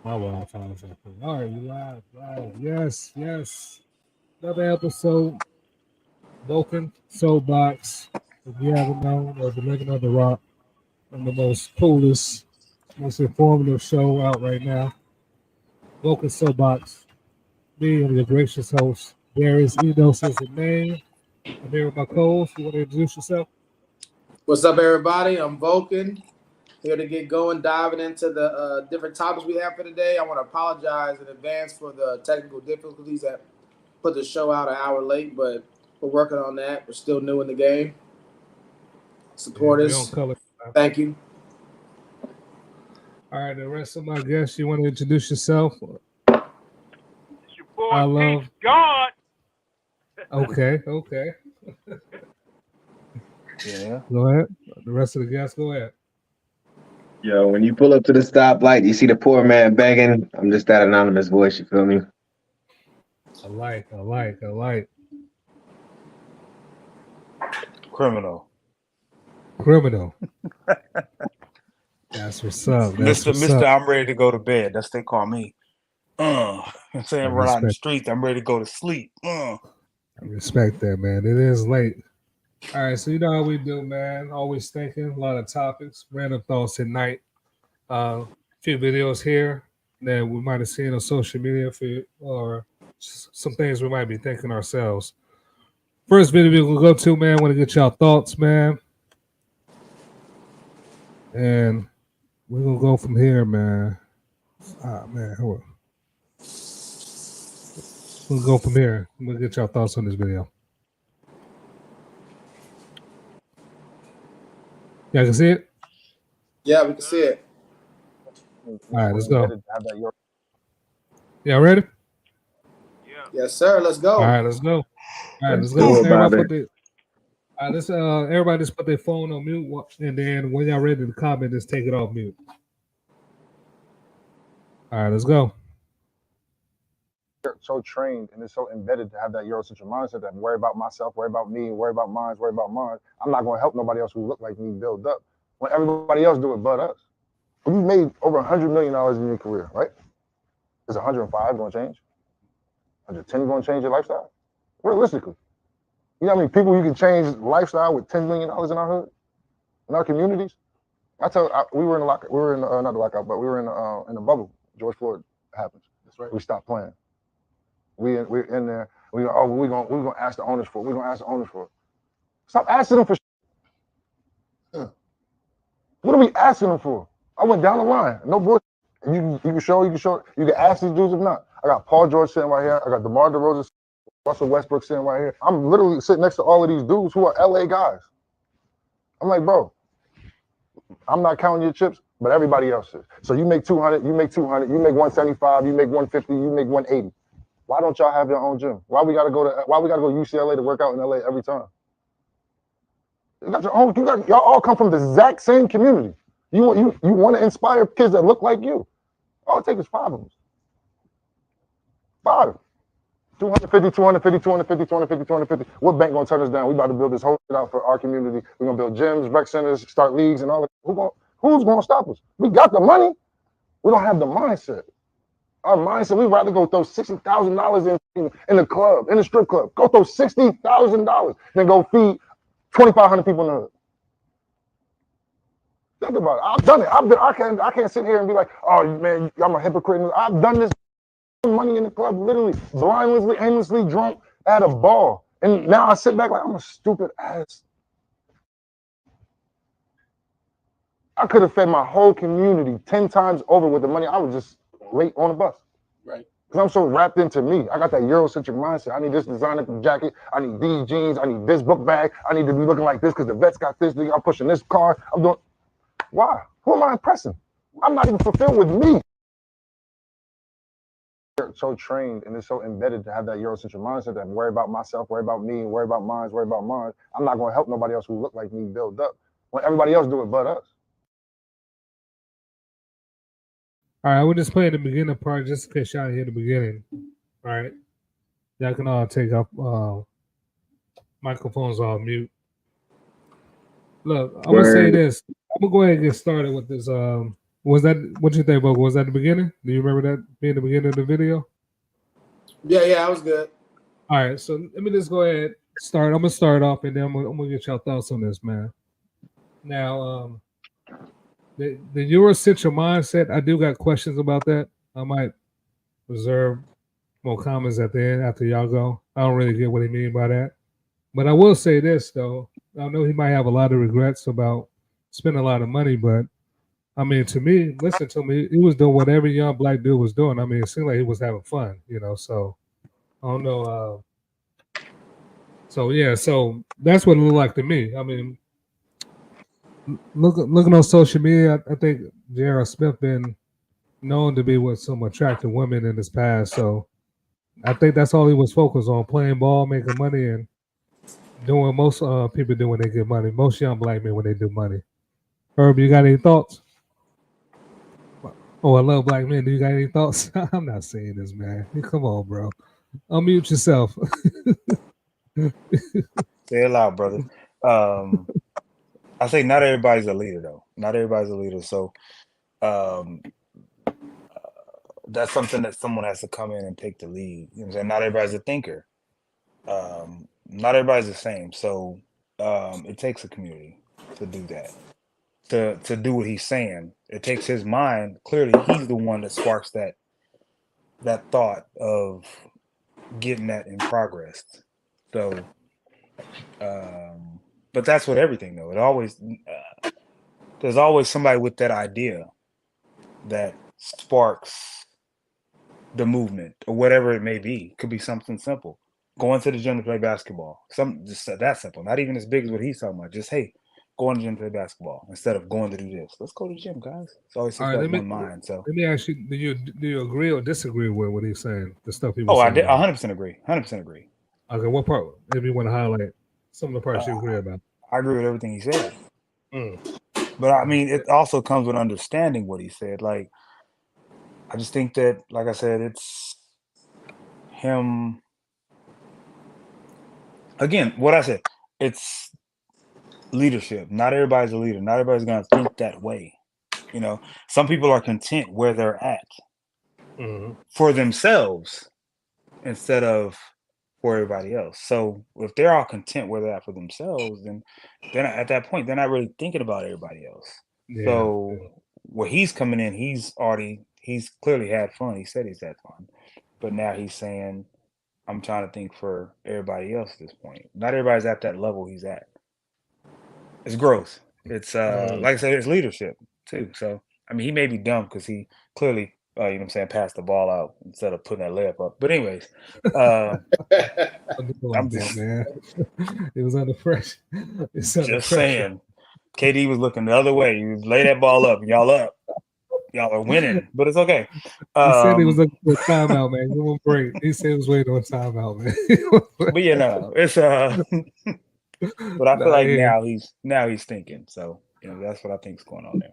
My Wi-Fi is acting. All right, you live, live. Yes, yes. Another episode, Vulcan, Soapbox. If you haven't known, or the Living on the Rock, one of the most coolest, most informative show out right now. Vulcan Soapbox. Me, I'm your gracious host. There is Enos is the name. I'm here with my co-host. You want to introduce yourself? What's up, everybody? I'm Vulcan, here to get going, diving into the different topics we have for today. I want to apologize in advance for the technical difficulties that put the show out an hour late, but we're working on that. We're still new in the game. Yeah, Support we on us. color. Thank you. All right, the rest of my guests, you want to introduce yourself? It's your boy I Peace love. God. Okay. Yeah. Go ahead. The rest of the guests, go ahead. Yo, when you pull up to the stoplight, you see the poor man begging. I'm just that anonymous voice. You feel me? I like. Criminal. Criminal. That's what's up. Mister, I'm ready to go to bed. That's what they call me. I'm saying run out in the streets. I'm ready to go to sleep. I respect that, man. It is late. All right, so you know how we do, man. Always thinking, a lot of topics, random thoughts at night. A few videos here that we might have seen on social media or some things we might be thinking ourselves. First video we'll go to, man. Want to get y'all thoughts, man. And we're gonna go from here, man. Man, hold on. We'll go from here. We'll get y'all thoughts on this video. Y'all can see it? Yeah, we can see it. All right, let's go. Y'all ready? Yeah. Yes, sir. Let's go. All right, let's go. All right, let's go. Everybody just put their phone on mute, and then when y'all ready to comment, just take it off mute. All right, let's go. So trained and it's so embedded to have that Eurocentric mindset that worry about myself, worry about me, worry about mine, worry about mine. I'm not going to help nobody else who look like me build up when everybody else do it but us. You made over $100 million in your career, right? Is 105 going to change? 110 going to change your lifestyle? Realistically, you know how many people you can change lifestyle with $10 million in our hood, in our communities? We were in the lockout. We were in not the lockout, but we were in the bubble. George Floyd happened. That's right. We stopped playing. We're in there. We're gonna ask the owners for it. We're gonna ask the owners for it. Stop asking them for shit. What are we asking them for? I went down the line. No bullshit. You can show. You can ask these dudes if not. I got Paul George sitting right here. I got DeMar DeRozan, Russell Westbrook sitting right here. I'm literally sitting next to all of these dudes who are LA guys. I'm like, bro, I'm not counting your chips, but everybody else is. So you make 200, you make 200, you make 175, you make 150, you make 180. Why don't y'all have your own gym? Why we gotta go UCLA to work out in LA every time? You got your own. Y'all all come from the exact same community. You want to inspire kids that look like you. All it takes is 5 of them. 5. 250, 250, 250, 250, 250. What bank gonna turn us down? We about to build this whole shit out for our community. We're gonna build gyms, rec centers, start leagues, and all that. Who's gonna stop us? We got the money. We don't have the mindset. Our mindset, we'd rather go throw $60,000 in the club, in the strip club. Go throw $60,000 than go feed 2,500 people in the hood. Think about it. I've done it. I can't sit here and be like, oh man, I'm a hypocrite. I've done this money in the club, literally blindlessly, aimlessly drunk at a ball. And now I sit back like I'm a stupid ass. I could have fed my whole community 10 times over with the money I was just late on the bus. Right. Because I'm so wrapped into me. I got that Eurocentric mindset. I need this designer jacket. I need these jeans. I need this book bag. I need to be looking like this because the vets got this. I'm pushing this car. I'm doing. Why? Who am I impressing? I'm not even fulfilled with me. So trained and it's so embedded to have that Eurocentric mindset that worry about myself, worry about me, worry about mine, worry about mine. I'm not going to help nobody else who look like me build up when everybody else do it but us. All right, we'll just play the beginning part just in case y'all hear the beginning. All right. Y'all can all take up microphones off mute. Look, I'm gonna say this. I'm gonna go ahead and get started with this Was that what you think, Bogo? Was that the beginning? Do you remember that being the beginning of the video? Yeah, that was good. All right, so let me just go ahead start. I'm gonna start off, and then I'm gonna get your thoughts on this, man. Now, the Eurocentric mindset, I do got questions about that. I might reserve more comments at the end after y'all go. I don't really get what he mean by that, but I will say this though. I know he might have a lot of regrets about spending a lot of money, but I mean, to me, listen to me, he was doing what every young black dude was doing. I mean, it seemed like he was having fun, you know. So I don't know. So that's what it looked like to me. I mean, looking on social media, I think JRSmith been known to be with some attractive women in his past. So I think that's all he was focused on: playing ball, making money, and doing most people do when they get money. Most young black men when they do money. Herb, you got any thoughts? Oh, I love black men. Do you got any thoughts? I'm not saying this, man. Come on, bro. Unmute yourself. Say it loud, brother. I say not everybody's a leader, though. Not everybody's a leader. So that's something that someone has to come in and take the lead. You know what I'm saying? Not everybody's a thinker. Not everybody's the same. So it takes a community to do that. To do what he's saying. It takes his mind. Clearly, he's the one that sparks that thought of getting that in progress. So, but that's with everything, though. It always there's always somebody with that idea that sparks the movement or whatever it may be. Could be something simple. Going to the gym to play basketball. Just that simple. Not even as big as what he's talking about. Just hey, going to the gym to play basketball instead of going to do this. Let's go to the gym, guys. It's always All right, that one mind. So let me ask you: Do you agree or disagree with what he's saying? The stuff he was I saying. did 100% agree. 100% agree. Okay, what part? If you want to highlight some of the parts you agree about. I agree with everything he said. But I mean, it also comes with understanding what he said. Like, I just think that, like I said, it's him. Again, what I said, it's leadership. Not everybody's a leader. Not everybody's going to think that way. You know, some people are content where they're at for themselves instead of for everybody else. So if they're all content where they're at for themselves, then at that point, they're not really thinking about everybody else. Yeah, so where he's coming in, he's clearly had fun. He said he's had fun. But now he's saying, I'm trying to think for everybody else at this point. Not everybody's at that level he's at. It's growth. It's like I said, it's leadership too. So I mean, he may be dumb because he clearly, you know what I'm saying, passed the ball out instead of putting that layup up. But anyways, I'm just man. It was under pressure. Just saying. KD was looking the other way. He was lay that ball up. Y'all up. Y'all are winning, but it's okay. He said he was looking for a timeout, man. Give him a break. He said he was waiting on a timeout, man. But you know, it's but I feel like now he's thinking. So you know, that's what I think is going on there.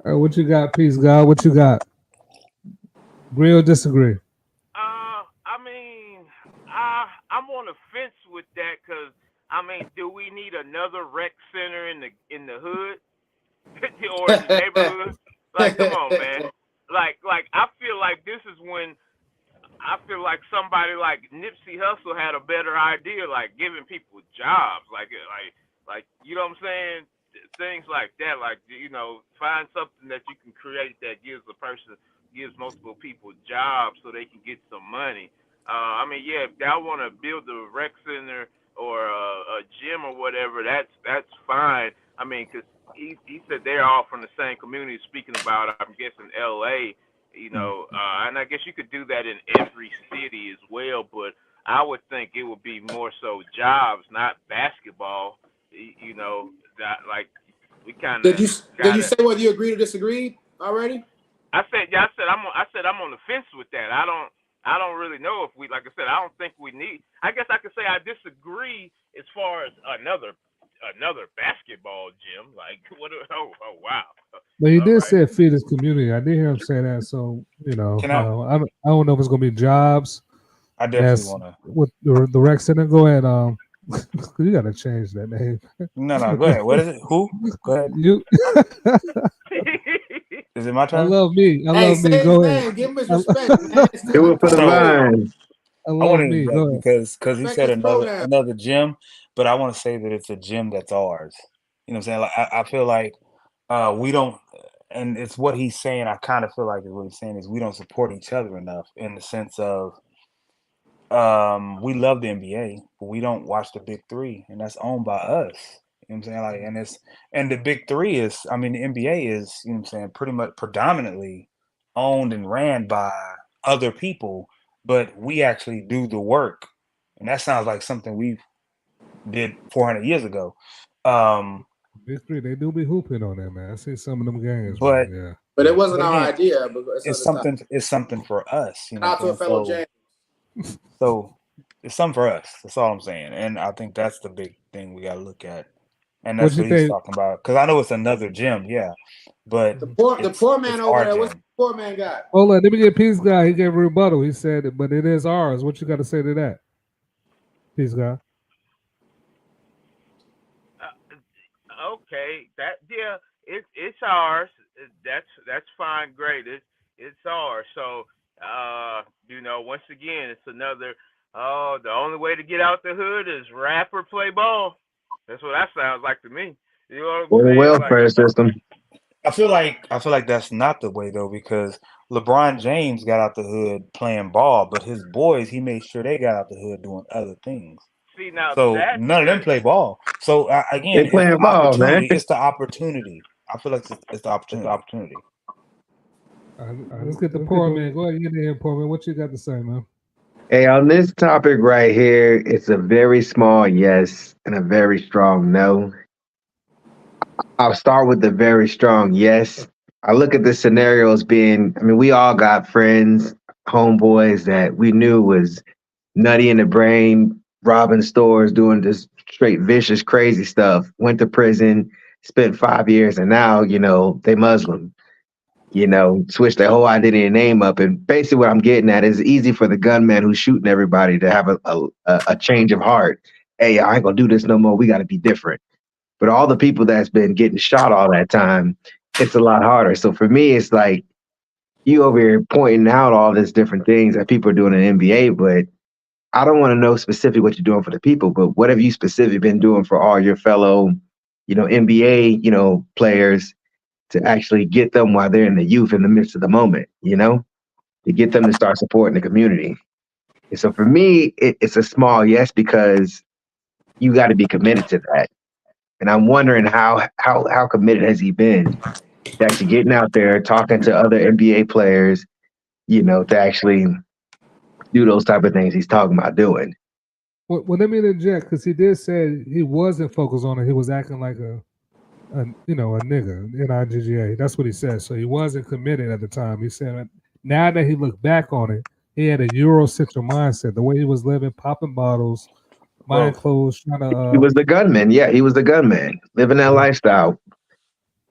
All right, what you got, Peace God? What you got? Agree or disagree? I mean, I'm on the fence with that because I mean, do we need another rec center in the hood or in the neighborhood? Like, come on, man. Like I feel like this is when I feel like somebody like Nipsey Hussle had a better idea, like giving people jobs, like you know what I'm saying? Things like that, like, you know, find something that you can create that gives multiple people jobs so they can get some money. I mean, yeah, if y'all want to build a rec center or a gym or whatever, that's fine. I mean, because he said they're all from the same community. Speaking about, I'm guessing L.A., you know, and I guess you could do that in every city as well. But I would think it would be more so jobs, not basketball. You know, that like we kind of. Did you say whether you agreed or disagreed already? I said I'm on the fence with that. I don't really know if we, like I said, I don't think we need. I guess I could say I disagree as far as another basketball gym. Like, what? Oh wow. But he did say feed his community. I did hear him say that. So you know, I don't know if it's gonna be jobs. I definitely want to with the rec center. Go ahead. You gotta change that name. No, go ahead. What is it? Who? Go ahead. You. Is it my I turn? love me. I Hey, love me. say his Go ahead. name. Give him his respect, man. It's still Do it for the So vine. I I love want to me. Go interject ahead. because he respect said his pronoun. another gym, but I want to say that it's a gym that's ours. You know what I'm saying? Like I feel like we don't, and it's what he's saying. I kind of feel like what he's saying is we don't support each other enough in the sense of we love the NBA, but we don't watch the Big Three, and that's owned by us. You know what I'm saying? Like, and the Big Three is, I mean, the NBA is, you know what I'm saying, pretty much predominantly owned and ran by other people, but we actually do the work, and that sounds like something we did 400 years ago. Big three, they do be hooping on that, man. I see some of them games, But man. Yeah. But it wasn't but our again, idea. But it's it's other time. something for us. You know Shout out what to I'm a saying? fellow James. So it's something for us. That's all I'm saying, and I think that's the big thing we got to look at. And What that's you what he's think? talking about. Because I know it's another gym, yeah, but The Mhm. poor man it's over our there. What's the gym. poor man got? Hold on, let me get Peace Guy. He gave a rebuttal. He said, but it is ours. What you got to say to that, Peace Guy? Okay, it's ours. That's fine, great. It's ours. So once again, it's another. Oh, the only way to get out the hood is rap or play ball. That's what that sounds like to me. You know what I'm Or the saying? Like, welfare system. I feel like that's not the way though, because LeBron James got out the hood playing ball, but his boys he made sure they got out the hood doing other things. see now So that none of them play ball. So They again, it's the playing ball, man. opportunity. It's the opportunity. I feel like it's the opportunity. Let's get the poor man. Go ahead, get in here, poor man. What you got to say, man? Hey, on this topic right here, it's a very small yes and a very strong no. I'll start with the very strong yes. I look at the scenario as being, I mean, we all got friends, homeboys that we knew was nutty in the brain, robbing stores, doing just straight vicious, crazy stuff, went to prison, spent 5 years, and now, they Muslim, switched their whole identity and name up. And basically what I'm getting at is easy for the gunman who's shooting everybody to have a change of heart. Hey, I ain't gonna do this no more. We gotta be different. But all the people that's been getting shot all that time, it's a lot harder. So for me, it's like you over here pointing out all these different things that people are doing in the NBA, but I don't want to know specifically what you're doing for the people, but what have you specifically been doing for all your fellow, NBA, players to actually get them while they're in the youth in the midst of the moment, to get them to start supporting the community. And so for me, it's a small yes because you got to be committed to that. And I'm wondering how committed has he been to actually getting out there, talking to other NBA players, to actually do those type of things he's talking about doing. Well, let me interject because he did say he wasn't focused on it. He was acting like a nigga, NIGGA. That's what he said. So he wasn't committed at the time. He said now that he looked back on it, he had a Eurocentric mindset. The way he was living, popping bottles, buying Growth. clothes, trying He to. was the gunman. Yeah, he was the gunman, living that lifestyle,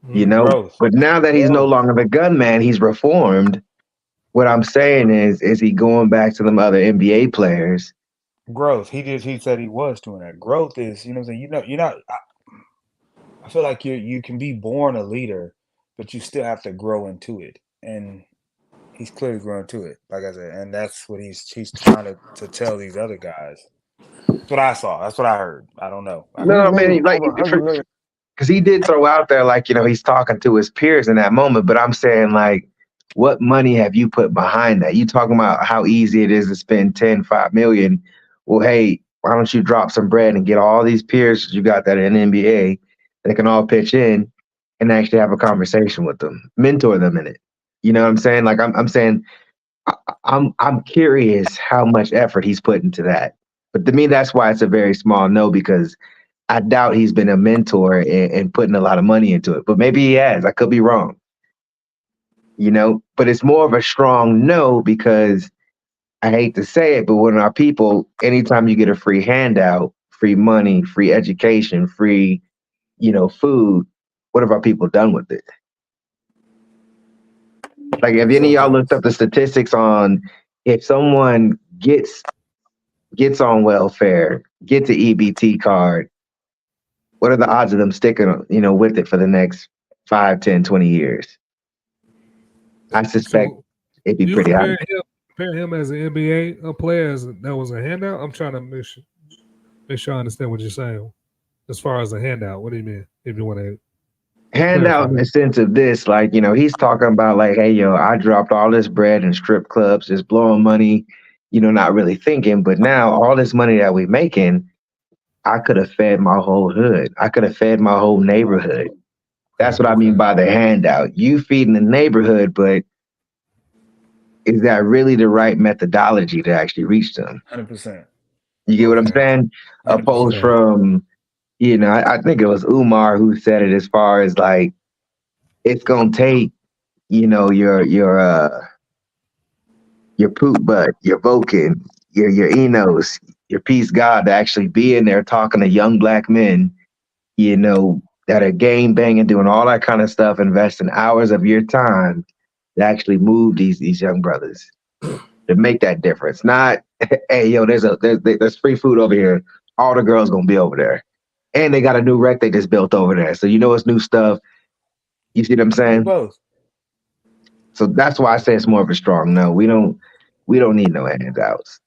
Mhm. Growth. But now that he's no longer the gunman, he's reformed. What I'm saying is he going back to them other NBA players? Growth. He said he was doing that. Growth is, you know what I'm saying? You're not I feel like you can be born a leader, but you still have to grow into it. And he's clearly grown to it, like I said, and that's what he's trying to tell these other guys. That's what I saw. That's what I heard. I don't know. I No, could He be I wrong. made mean, like, over 100 million. because he did throw out there, like, he's talking to his peers in that moment. But I'm saying, like, what money have you put behind that? You talking about how easy it is to spend 10, 5 million. Well, hey, why don't you drop some bread and get all these peers you got that are in the NBA that can all pitch in and actually have a conversation with them, mentor them in it. You know what I'm saying? Like, I'm saying, I'm curious how much effort he's put into that. But to me, that's why it's a very small no, because I doubt he's been a mentor and putting a lot of money into it. But maybe he has. I could be wrong. But it's more of a strong no because I hate to say it, but when our people, anytime you get a free handout, free money, free education, free, food, what have our people done with it? Like, have any of y'all looked up the statistics on if someone gets on welfare, gets an EBT card, what are the odds of them sticking, with it for the next 5, 10, 20 years? I suspect it'd be You pretty high. compare him as an NBA player that was a handout. I'm trying to make sure I understand what you're saying. As far as a handout, what do you mean? If you want to Handout in the sense of this, like, he's talking about like, hey, yo, I dropped all this bread in strip clubs, just blowing money, not really thinking. But now all this money that we making, I could have fed my whole hood. I could have fed my whole neighborhood. That's what I mean by the handout. You feeding the neighborhood, but is that really the right methodology to actually reach them? 100%. You get what I'm saying? 100%. Opposed from, I think it was Umar who said it, as far as like, it's gonna take, your poop butt, your Vulcan, your Enos, your peace God to actually be in there talking to young black men, that are game banging, doing all that kind of stuff, investing hours of your time to actually move these young brothers to make that difference. Not, hey, yo, there's free food over here. All the girls gonna be over there, and they got a new rec they just built over there. So it's new stuff. You see what I'm saying? Both. So that's why I say it's more of a strong no. We don't need no handouts.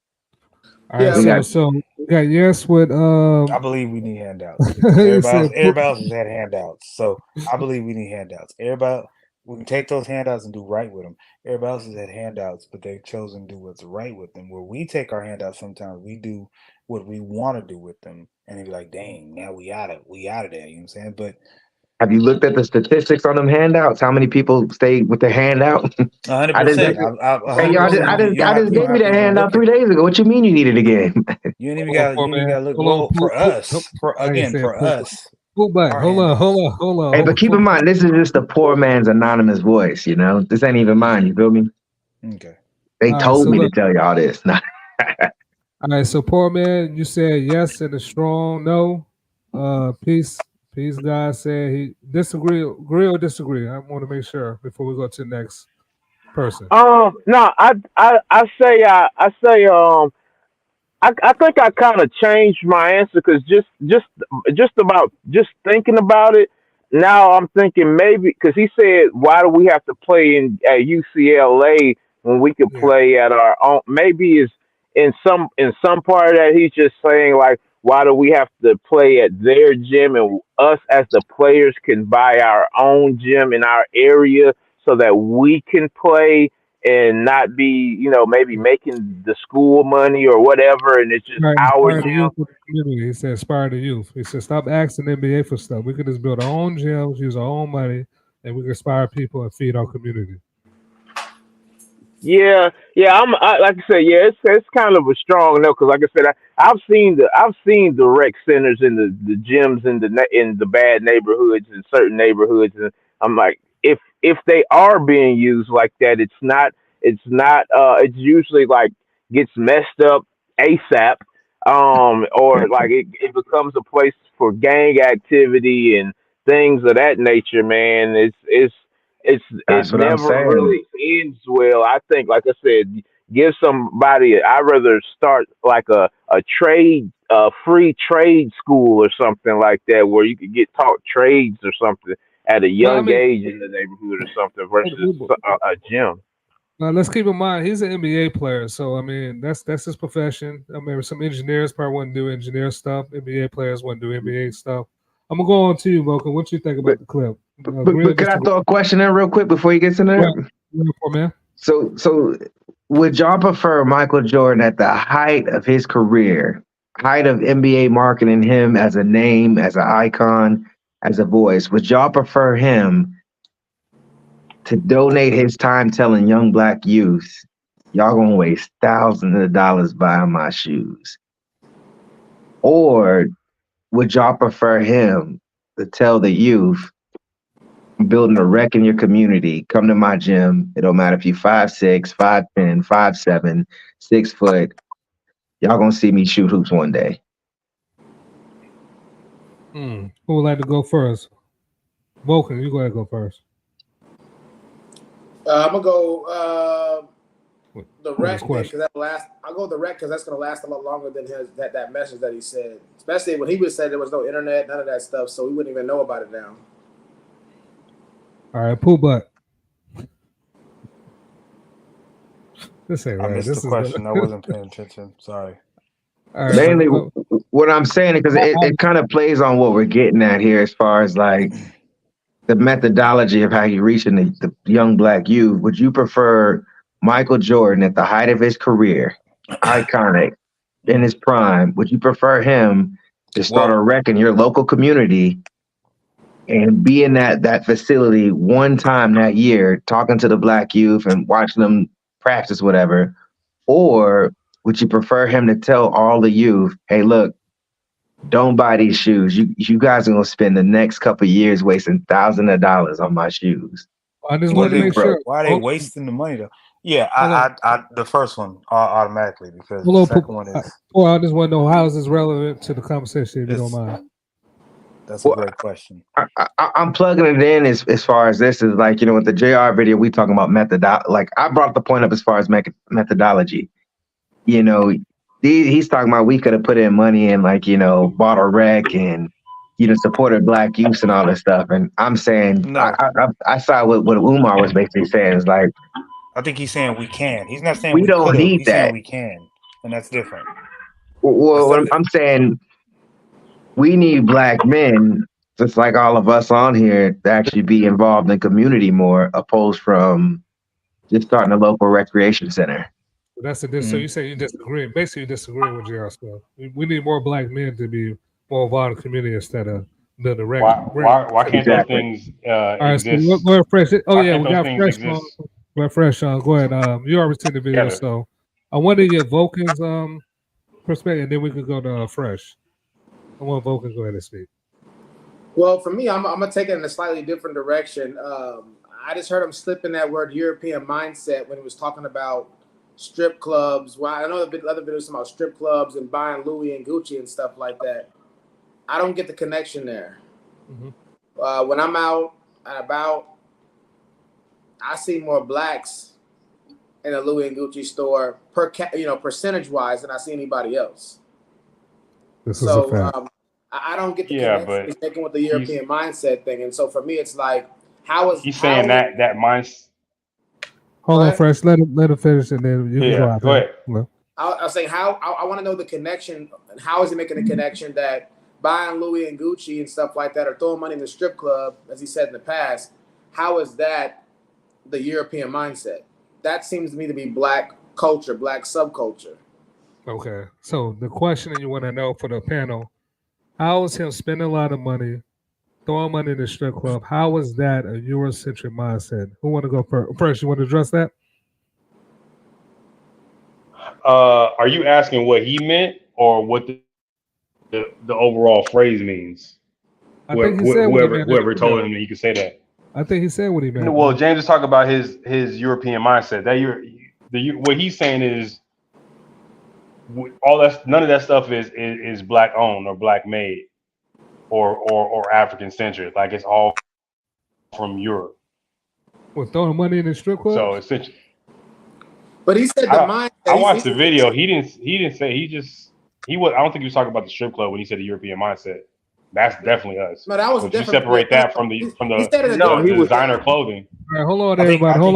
All right, so we got yes with I believe we need handouts. Everybody else has had handouts, so I believe we need handouts. Everybody, we can take those handouts and do right with them. Everybody else has had handouts, but they've chosen to do what's right with them. Where we take our handouts, sometimes we do what we want to do with them, and they be like, "Dang, now we out of there." You know what I'm saying? But have you looked at the statistics on them handouts? How many people stay with the handout? 100%. I just gave you that handout 3 days ago. What you mean you need it again? You ain't even got to look. Well, for us. Hold on. Hey, but keep in mind, this is just a poor man's anonymous voice. This ain't even mine. You feel me? Okay. They told me to tell you all this. All right, so poor man, you said yes and a strong no. Peace God said he agree or disagree. I want to make sure before we go to the next person. No, I say I think I kind of changed my answer because just thinking about it now, I'm thinking maybe because he said, why do we have to play at UCLA when we could play at our own? Maybe is in some part of that he's just saying like, why do we have to play at their gym, and us as the players can buy our own gym in our area so that we can play and not be, maybe making the school money or whatever, and it's just our gym. He said, inspire the youth. He said, stop asking the NBA for stuff. We can just build our own gyms, use our own money, and we can inspire people and feed our community. Yeah. Like I said, it's kind of a strong no because, like I said, I've seen the rec centers and the gyms in the bad neighborhoods and certain neighborhoods, and I'm like, if they are being used like that, it's usually like gets messed up ASAP, or like it becomes a place for gang activity and things of that nature. Man, it never really ends well. I think, like I said, give somebody. I'd rather start like a free trade school or something like that, where you could get taught trades or something at a young age in the neighborhood or something versus a gym. Now let's keep in mind he's an NBA player, so I mean that's his profession. I mean, some engineers probably wouldn't do engineer stuff. NBA players wouldn't do NBA stuff. I'm gonna go on to you, Vulcan. What you think about the clip? But can I throw a question in real quick before he gets in there? Man. So would y'all prefer Michael Jordan at the height of his career, height of NBA marketing him as a name, as an icon, as a voice? Would y'all prefer him to donate his time telling young black youth, y'all gonna waste thousands of dollars buying my shoes? Or would y'all prefer him to tell the youth, I'm building a rec in your community, come to my gym. It don't matter if you 5'6", 5'10", 5'7", 6 foot, y'all gonna see me shoot hoops one day. Who would like to go first? Vulcan, you go ahead and go first. I'm gonna go the rec because I'll go the rec because that's gonna last a lot longer than that message that he said. Especially when he was saying there was no internet, none of that stuff, so we wouldn't even know about it now. All right, Pooh Butt. This ain't I right. missed This the is question. I wasn't paying attention. Sorry. all right. Mainly, what I'm saying, because it kind of plays on what we're getting at here as far as like the methodology of how you're reaching the young black youth. Would you prefer Michael Jordan at the height of his career, iconic, in his prime? Would you prefer him to start a Well, rec in your local community and be in that facility one time that year, talking to the black youth and watching them practice, whatever? Or would you prefer him to tell all the youth, hey, look, don't buy these shoes. You guys are gonna spend the next couple of years wasting thousands of dollars on my shoes. I just What want are to they? make sure. Why are they Hold wasting the money though? Yeah, on. I the first one automatically because Hold the on. second one is Well, I just want to know how is this relevant to the conversation, if you don't mind. that's a Well, great question. I'm plugging it in as far as this is like, with the JR video, we talking about like I brought the point up as far as methodology. He's talking about we could have put in money and like, bought a wreck and, supported black youth and all this stuff. And I'm saying, No, I saw what Umar was basically saying is like, I think he's saying we can. He's not saying we we don't could have. need He's saying that. we can, and that's different. Well, Instead of I'm saying we need black men, just like all of us on here, to actually be involved in community more, opposed from just starting a local recreation center. That's the so you say you disagree. Basically, you disagree with JRSmith. We need more black men to be more involved in the community instead of the rec. Why can't those Exactly. things All right, so exist? go ahead, Fresh. Oh Why yeah, can't we those got things Fresh on. exist We got Fresh on. Go ahead. You already seen the video, together? so I want to get Vulcan's perspective, and then we could go to Fresh. I want Vulcan to go ahead and speak. Well, for me, I'm gonna take it in a slightly different direction. I just heard him slip in that word European mindset when he was talking about strip clubs. Well, I know the other videos about strip clubs and buying Louis and Gucci and stuff like that. I don't get the connection there. Mm-hmm. When I'm out and about, I see more blacks in a Louis and Gucci store percentage wise than I see anybody else. This is a fact. I don't get the Yeah, connection but he's making with the European mindset thing, and so for me, it's like, he's saying that mindset. Hold on, Fresh. Let him finish, and then you can go out. Go ahead. Well, I was saying I want to know the connection, and how is he making the connection that buying Louis and Gucci and stuff like that, or throwing money in the strip club, as he said in the past, how is that the European mindset? That seems to me to be black culture, black subculture. Okay, so the question that you want to know for the panel: how is him spending a lot of money, throwing money in the strip club? How is that a Eurocentric mindset? Who want to go first? You want to address that? Are you asking what he meant or what the overall phrase means? I think he said whoever told him that he could say that. I think he said what he meant. Well, James is talking about his European mindset. What he's saying is none of that stuff is black owned or black made or African centered. Like it's all from Europe. Well, throwing money in the strip club. So essentially, but he said the mindset. I watched the video. He didn't say. I don't think he was talking about the strip club when he said the European mindset. That's definitely us. No, that was different. You separate that from the designer clothing. All right, hold on, everybody. Hold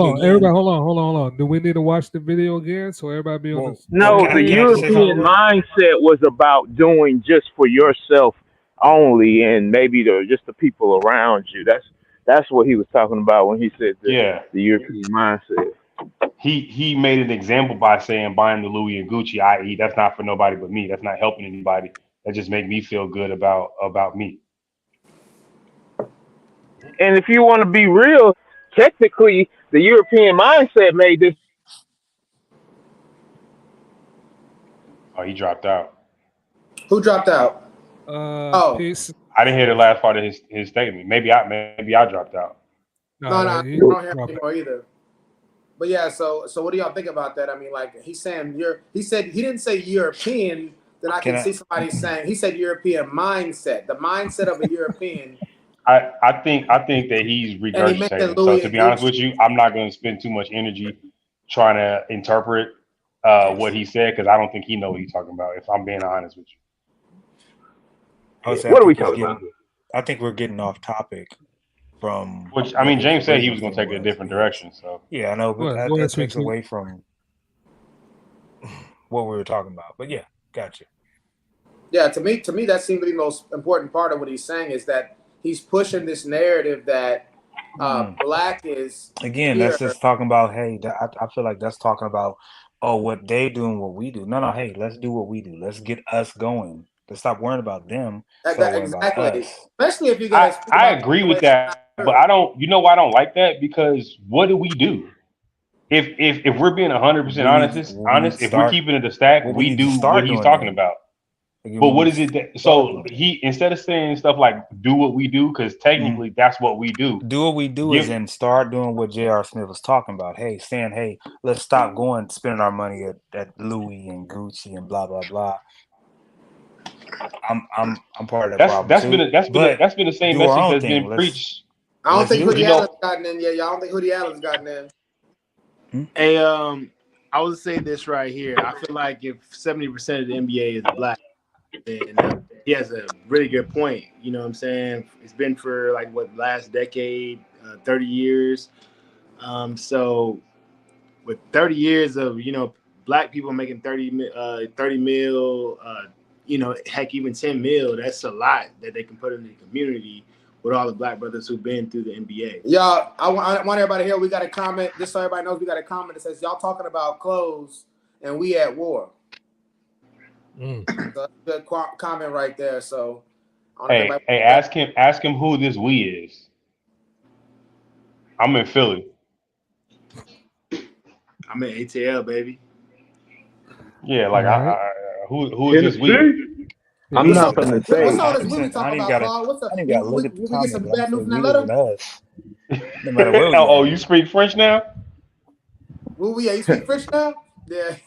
on. Do we need to watch the video again so everybody be on this? No, the European mindset was about doing just for yourself only, and maybe just the people around you. That's what he was talking about when he said the European mindset. He made an example by saying buying the Louis and Gucci, i.e., that's not for nobody but me. That's not helping anybody. That just make me feel good about me. And if you want to be real, technically, the European mindset made this. Oh, he dropped out. Who dropped out? Peace. I didn't hear the last part of his statement. Maybe I dropped out. No, you don't hear me anymore either. But yeah, so what do y'all think about that? I mean, like he's saying he didn't say European. Then I can see somebody saying he said European mindset. The mindset of a European. I think that he's regurgitating. So to be honest with you, I'm not going to spend too much energy trying to interpret what he said because I don't think he knows what he's talking about. If I'm being honest with you. What are we talking about? I think we're getting off topic from. Which I mean, James said he was going to take it a different direction. So yeah, I know, but that takes away from what we were talking about. But yeah, gotcha. Yeah, to me, that seems to be the most important part of what he's saying is that he's pushing this narrative that black is again. here. That's just talking about. Hey, I feel like that's talking about. Oh, what they do and what we do. No. Hey, let's do what we do. Let's get us going. Let's stop worrying about them. Start worrying about us. Especially if you're gonna. I agree with that, but I don't. You know why I don't like that? Because what do we do? If we're being 100% honest, if we're keeping it a stack, we do what he's talking about. But what is it that? So he, instead of saying stuff like "do what we do," because technically that's what we do. Do what we do is then start doing what JRSmith was talking about. Hey, saying, hey, let's stop going spending our money at Louis and Gucci and blah blah blah. I'm part of that problem. That's been the same message that's been preached. I don't think Hoodie Allen's gotten in yet. Y'all don't think Hoodie Allen's gotten in? Hey, I would say this right here. I feel like if 70% of the NBA is black, then he has a really good point. You know what I'm saying? It's been for like last decade, 30 years. So with 30 years of black people making 30 mil, heck, even 10 mil, that's a lot that they can put in the community with all the black brothers who've been through the NBA. Y'all, I want everybody here. We got a comment, just so everybody knows we got a comment that says, y'all talking about clothes and we at war. So that's a good comment right there. So, hey, ask him who this we is. I'm in Philly. I'm in ATL, baby. Yeah, like who is this we? I'm not from the States. What's all this we talking about, Paul? What's up? We get some bad news in that letter? No matter what. Oh, you speak French now? Well, yeah, you speak French now? Yeah.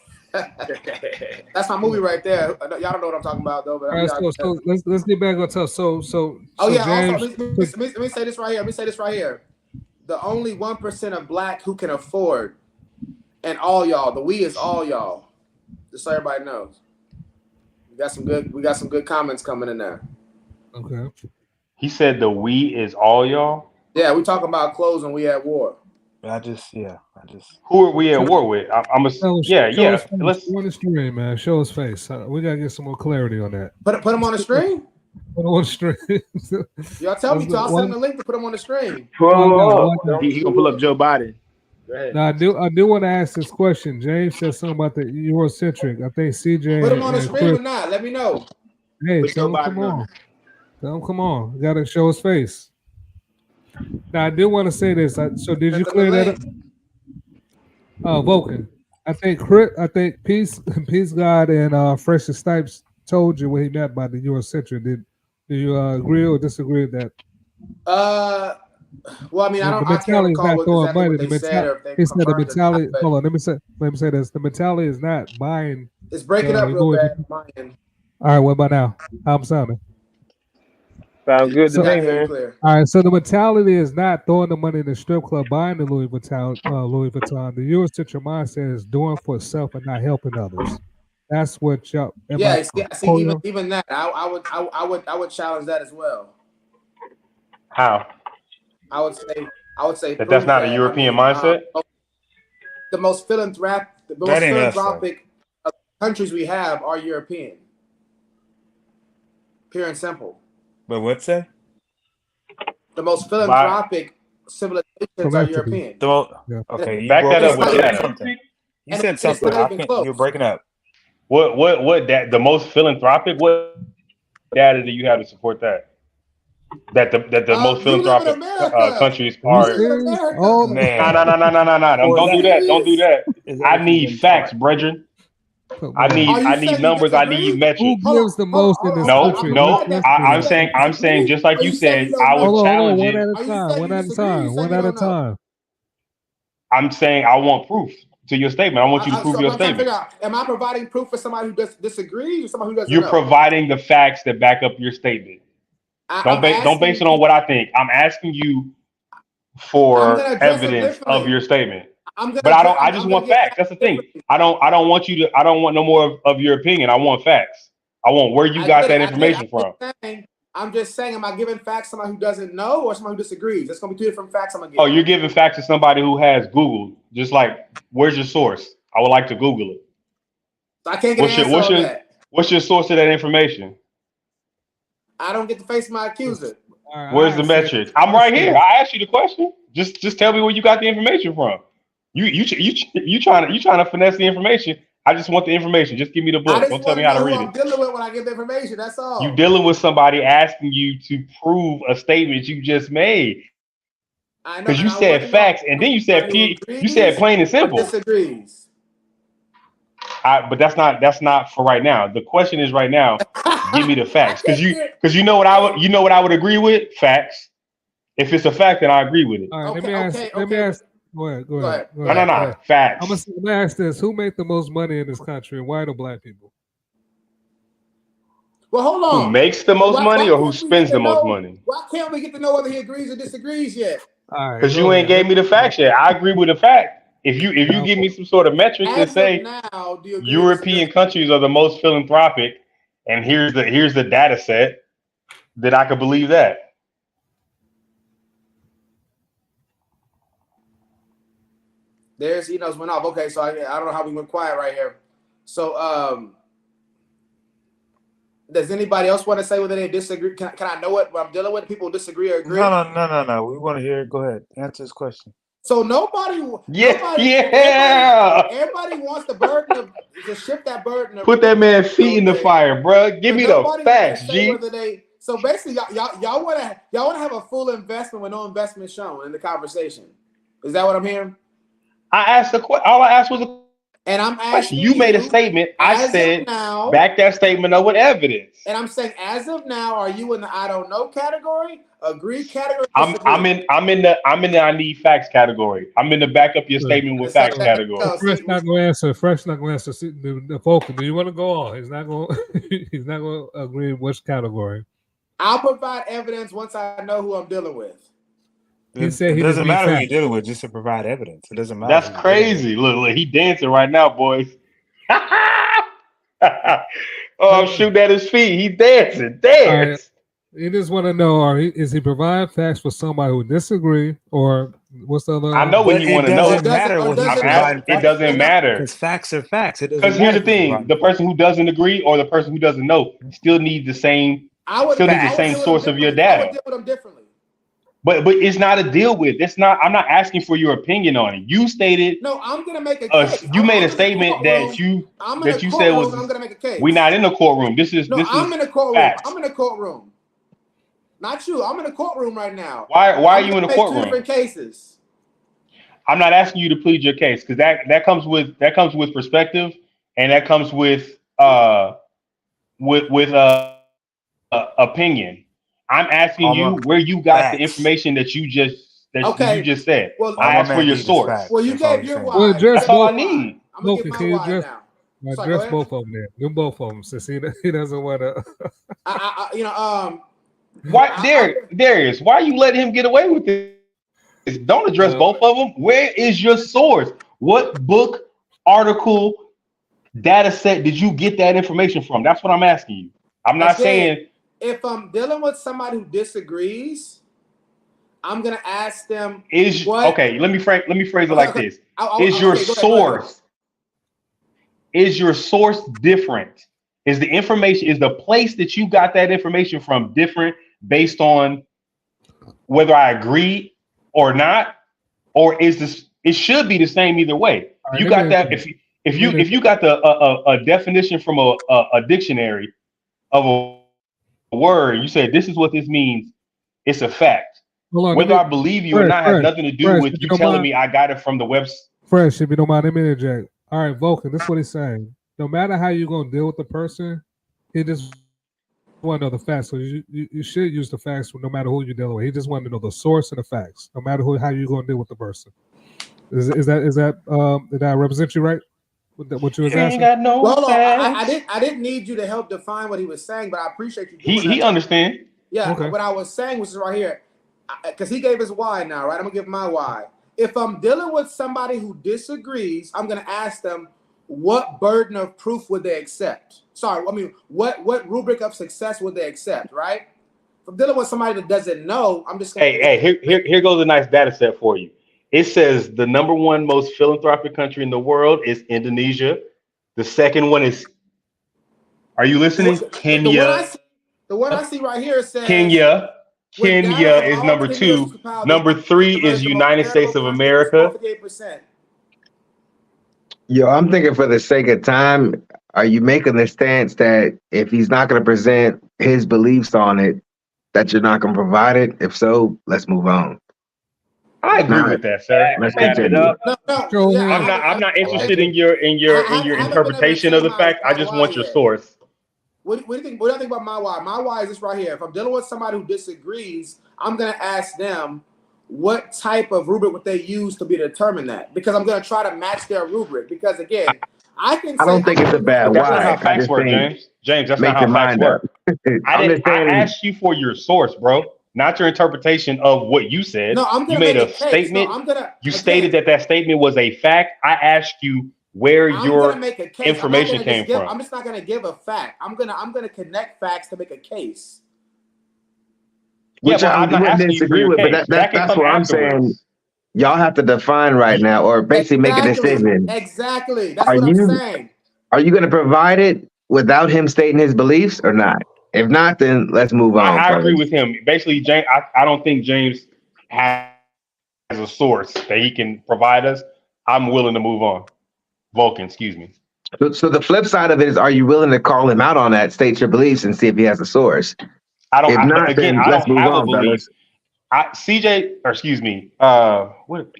That's my movie right there. Y'all don't know what I'm talking about though. But all right, so let's get back on top. So yeah. James, also, let me say this right here. The only 1% of black who can afford, and all y'all. The we is all y'all. Just so everybody knows. We got some good comments coming in there. Okay. He said the we is all y'all. Yeah, we talking about clothes and we at war. I just. Who are we at war with? Let's Show on the stream, man. Show his face. We gotta get some more clarity on that. Put him on the stream. Put him on the stream. Y'all tell me to. I'll send him the link to put him on the stream. He gonna pull up Joe Biden. Now, I do want to ask this question. James said something about the Eurocentric. I think CJ. Put him on the stream or not? Let me know. Hey, tell him come on. Tell him come on. Got to show his face. Now, I do want to say this. So, did you clear that up? Vulcan. I think Peace God and Fresh and Snipes told you what he meant by the Eurocentric. Do you agree or disagree with that? Well, I mean, I can't recall what they said. Or if they he said the mentality. Not, hold on, let me say this. The mentality is not buying. It's breaking up real bad. All right, what about now? How I'm sounding? Sounds good to me, man. All right, so the mentality is not throwing the money in the strip club, buying the Louis Vuitton. The Eurocentric mindset is doing for self and not helping others. That's what y'all. Yeah, even that, I would challenge that as well. How? I would say that's not a European mindset. The most philanthropic countries we have are European. Pure and simple. But what's that? The most philanthropic civilizations are European. Okay, you back that up with something. You said something. You're breaking up. What the most philanthropic? What data do you have to support that? That the most philanthropic countries are. Oh man! No! Don't do that! Don't do that! I need facts, brethren. I need numbers. I need metrics. Who gives the most in this country? No. I'm saying just like you said. I would challenge it. One at a time. I'm saying I want proof to your statement. I want you to prove your statement. Am I providing proof for somebody who disagrees or somebody who doesn't? You're providing the facts that back up your statement. Don't base it on what I think. I'm asking you for evidence of your statement. But I just want facts. That's the thing. I don't want no more of your opinion. I want facts. I want where you got that information from. I'm just saying, am I giving facts to somebody who doesn't know or somebody who disagrees? That's gonna be two different facts I'm gonna give. Oh, you're giving facts to somebody who has Google. Just like, where's your source? I would like to Google it. So I can't get an answer on that. What's your source of that information? I don't get to face my accuser. Where's the metrics? I'm right here. I asked you the question. Just tell me where you got the information from. You trying to finesse the information. I just want the information. Just give me the book. Don't tell me how to read it. I'm dealing with when I get the information. That's all. You dealing with somebody asking you to prove a statement you just made. I know. Because you said facts, and then you said plain and simple. Disagrees. But that's not for right now. The question is right now. Give me the facts, because you know what I would agree with. Facts. If it's a fact, then I agree with it. All right, let me ask. Go ahead. No. Facts. I'm gonna ask this: who make the most money in this country, and white or black people? Well, hold on. Who makes the most money, or who spends the most money? Why can't we get to know whether he agrees or disagrees yet? All right, because you ain't gave me the facts yet. I agree with the fact. If you give me some sort of metrics that say European countries are the most philanthropic, and here's the data set, that I could believe that. There's Enos went off. Okay, so I don't know how we went quiet right here. So does anybody else want to say whether they disagree? Can I know what I'm dealing with? People disagree or agree? No. We want to hear it. Go ahead. Answer this question. So nobody wants the burden to shift that burden. Put that man's feet in the fire, bro. Give me the facts, G. So basically, y'all want to have a full investment with no investment shown in the conversation. Is that what I'm hearing? I asked all I asked was a and I'm asking you made a statement. I said back that statement up with evidence. And I'm saying, as of now, are you in the I don't know category, agree category? I'm in the I need facts category. I'm in the back up your statement with facts category. Fresh not going to answer. The Vulcan. Do you want to go on? He's not going. He's not going to agree which category. I'll provide evidence once I know who I'm dealing with. He said it doesn't matter who you're dealing with, just to provide evidence. It doesn't matter. That's crazy. Look, he dancing right now, boys. I'm shooting at his feet. He dancing. Dance. You just want to know: is he providing facts for somebody who disagree, or what's the other? I know what you want to know. It doesn't matter. Because facts are facts. Because here's the thing: the person who doesn't agree or the person who doesn't know still needs the same. Source of your data. I would deal with them differently. But it's not a deal with. It's not. I'm not asking for your opinion on it. You stated. No, I'm gonna make a case. You made a statement that you said was. I'm gonna make a case. We're not in the courtroom. I'm in the courtroom. Facts. I'm in the courtroom. Not you. I'm in the courtroom right now. Why are you in the courtroom? Two different cases. I'm not asking you to plead your case because that comes with perspective and that comes with opinion. I'm asking you where you got the information that you just said. Well, I asked for your source. Well, you gave your why. Well, that's all I need. I'm gonna give my why now. Address both of them there. Do both of them since he doesn't want to. Why, Darius? Why you letting him get away with this? Don't address both of them. Where is your source? What book, article, data set did you get that information from? That's what I'm asking you. I'm not saying. If I'm dealing with somebody who disagrees, I'm gonna ask them. Okay? Let me phrase it like this: Is your source different? Is the information, is the place that you got that information from different based on whether I agree or not, or is this? It should be the same either way. You got that if you got a definition from a dictionary of a word, you said this is what this means. It's a fact. Whether I believe you or not has nothing to do with you telling me I got it from the website. Fresh, if you don't mind, let me interject. All right, Vulcan, this is what he's saying. No matter how you're going to deal with the person, he just want to know the facts. So you should use the facts no matter who you're dealing with. He just wanted to know the source of the facts, no matter how you're going to deal with the person. Is that did I represent you right? What you was asking? I didn't need you to help define what he was saying, but I appreciate you. He understand. Yeah, okay. What I was saying was right here, because he gave his why now, right? I'm gonna give my why. If I'm dealing with somebody who disagrees, I'm gonna ask them what burden of proof would they accept. What rubric of success would they accept, right? If I'm dealing with somebody that doesn't know, I'm just gonna here goes a nice data set for you. It says the #1 most philanthropic country in the world is Indonesia. The second one is, are you listening? Kenya. The one I see right here says Kenya. with data Kenya from is all number 10 two. years compiled, Number three is the United States of America. 48%. Yo, I'm thinking for the sake of time, are you making the stance that if he's not going to present his beliefs on it, that you're not going to provide it? If so, let's move on. I agree with that, sir. Let's Wrap it continue. up. I'm not interested in your interpretation of the fact. I just want your source. What do you think? What do I think about my why? My why is this right here. If I'm dealing with somebody who disagrees, I'm gonna ask them what type of rubric would they use to be determine that, because I'm gonna try to match their rubric. Because again, I don't think it's a bad That's why. not how facts work, James. James, that's not how facts work. I asked you for your source, bro, not your interpretation of what you said. No, I'm gonna you made make a statement. statement. You stated that statement was a fact. I asked you where your information came from. I'm just not gonna give a fact. I'm gonna connect facts to make a case. Which I'm not asking you for your case. That's what I'm saying. Y'all have to define right now, or basically make a decision. Exactly. That's what I'm saying. Are you going to provide it without him stating his beliefs or not? If not, then let's move on. I agree with him. Basically, James, I don't think James has a source that he can provide us. I'm willing to move on. Vulcan, excuse me. So the flip side of it is, are you willing to call him out on that, state your beliefs, and see if he has a source? I don't. If not, again, then I let's don't move have on, a belief. fellas.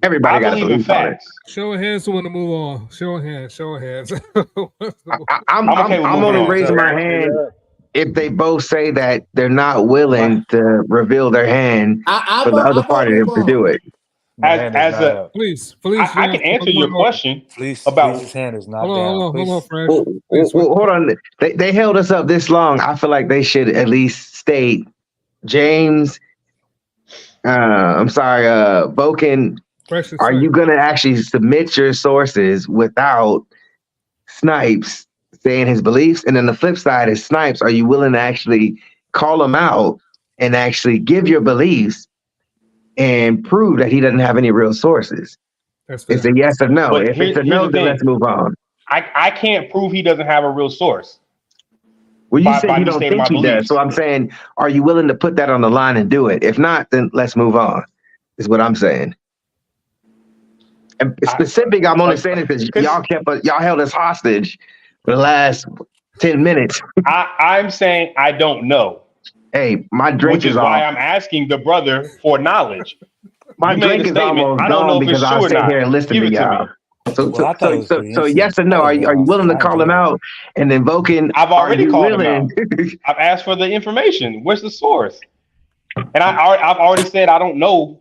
Everybody got to believe facts. Show of hands who want to move on. Show of hands. Show of hands. I'm only raising my hand if they both say that they're not willing to reveal their hand for the other party to do it. Please, I can answer your question about his hand is not hold on, Fred. Hold on. They held us up this long. I feel like they should at least state, James. Vulcan. Are you going to actually submit your sources without Snipes saying his beliefs? And then the flip side is, Snipes, are you willing to actually call him out and actually give your beliefs and prove that he doesn't have any real sources? It's a yes or no. But if it's a no, then let's move on. I can't prove he doesn't have a real source. Well, you said you don't think he does. So I'm saying, are you willing to put that on the line and do it? If not, then let's move on, is what I'm saying. And specific, I'm only saying it because y'all held us hostage for the last 10 minutes. I'm saying I don't know. Hey, my drink which is why I'm asking the brother for knowledge. My drink is almost gone because I sit here and listen to y'all. So yes or no? Are you willing to call him out and then Vulcan? I've already called him out. I've asked for the information. Where's the source? And I've already said I don't know.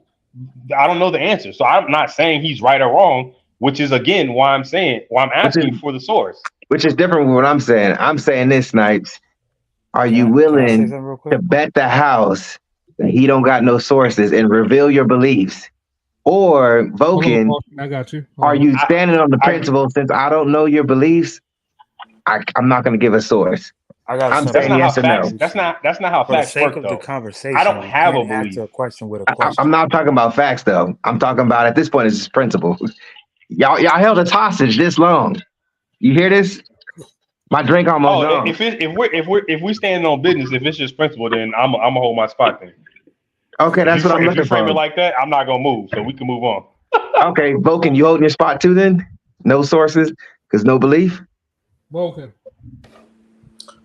I don't know the answer. So I'm not saying he's right or wrong, which is again why I'm asking for the source. Which is different from what I'm saying. I'm saying this, Snipes. Are you willing to bet the house that he don't got no sources and reveal your beliefs? Or Vulcan, I got you. Are you standing on the principle, since I don't know your beliefs, I'm not going to give a source? I'm saying yes or no. That's not how facts work, though. The conversation, I don't have a belief. A question with a question. I'm not talking about facts, though. I'm talking about, at this point, it's just principle. Y'all held us hostage this long. You hear this? My drink almost gone. If we standing on business, if it's just principle, then I'm gonna hold my spot then. Okay, that's what I'm looking for. If you frame it like that, I'm not gonna move, so we can move on. Okay, Vulcan, you holding your spot too then? No sources, because no belief? Vulcan.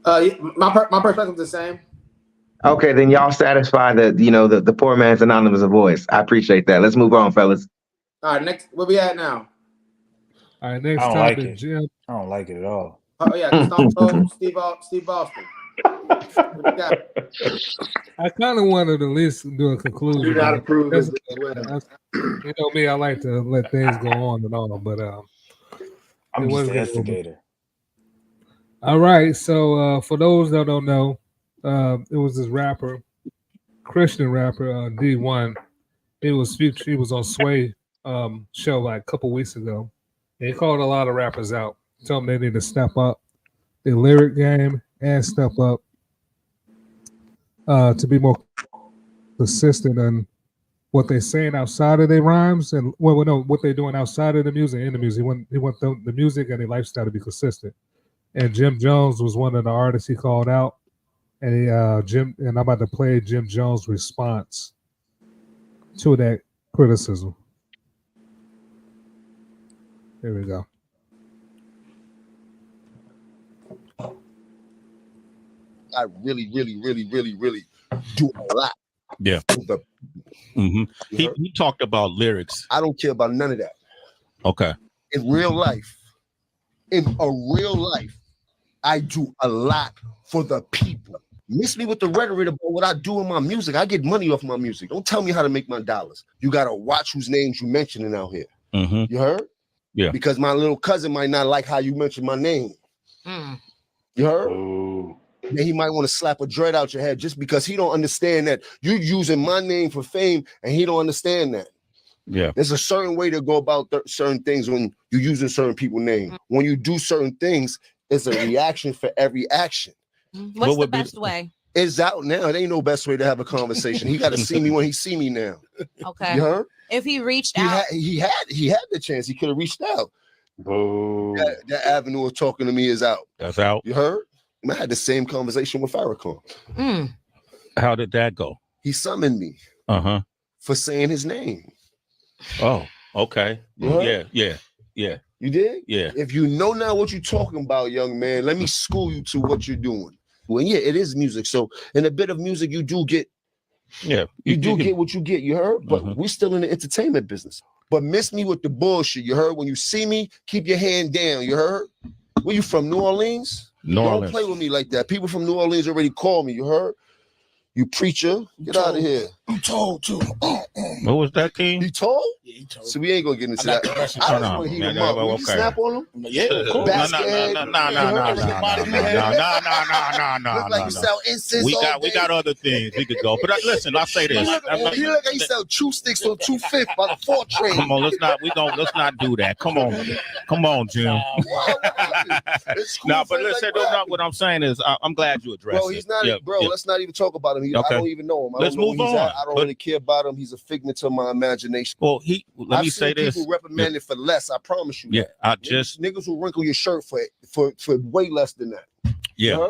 My perspective is the same. Okay, then y'all satisfy the poor man's anonymous voice. I appreciate that. Let's move on, fellas. All right, next, where we at now? All right, next topic, Jim. I don't like it at all. Oh yeah, Steve Austin. I kind of wanted to at least do a conclusion. Do not approve as well. You know me, I like to let things go on and on, but I'm just an instigator. All right, so for those that don't know, it was this rapper, Christian rapper, D1. He was on Sway show like a couple weeks ago. And he called a lot of rappers out. Told them they need to step up their lyric game and step up to be more consistent on what they're saying outside of their rhymes and what they're doing outside of the music and in the music. He want the music and their lifestyle to be consistent. And Jim Jones was one of the artists he called out. And I'm about to play Jim Jones' response to that criticism. Here we go. I really do a lot. Yeah. He talked about lyrics. I don't care about none of that. Okay. In real life, I do a lot for the people. Miss me with the rhetoric about what I do in my music. I get money off my music. Don't tell me how to make my dollars. You got to watch whose names you mentioning out here. You heard? Yeah. Because my little cousin might not like how you mention my name. You heard? Ooh. Then he might want to slap a dread out your head just because he don't understand that you're using my name for fame and he don't understand that. Yeah. There's a certain way to go about certain things when you're using certain people's name. When you do certain things, it's a reaction for every action. What's the best way? It's out now. It ain't no best way to have a conversation. He got to see me when he see me now. Okay. You heard? If he reached out, he had the chance. He could have reached out. Boo. That avenue of talking to me is out. That's out. You heard? I had the same conversation with Farrakhan. How did that go? He summoned me for saying his name. Oh, okay. Yeah. You did? Yeah. If you know now what you're talking about, young man, let me school you to what you're doing. Well, yeah, it is music. So in a bit of music, you do get you get what you get, you heard? But we're still in the entertainment business. But miss me with the bullshit, you heard? When you see me, keep your hand down, you heard? Where you from, New Orleans? Don't play with me like that. People from New Orleans already called me, you heard? You preacher, get out of here. You told to. What was that, King? You told? Yeah, he told. So we ain't gonna get into that. I just want to heat him up. Will you snap on him? Yeah, of course. No. Look like you sell incense. We got other things we could go. But listen, I'll say this. He look like he sell chew sticks on 2/5 by the 4th train. Come on, let's not do that. Come on, Jim. No, but listen, what I'm saying is, I'm glad you addressed it. Bro, he's not. Let's not even talk about him. I don't even know him. Let's move on. I don't really care about him. He's a figment of my imagination. Well, let me say this. People reprimanded for less. I promise you. Yeah, niggas will wrinkle your shirt for way less than that. Yeah.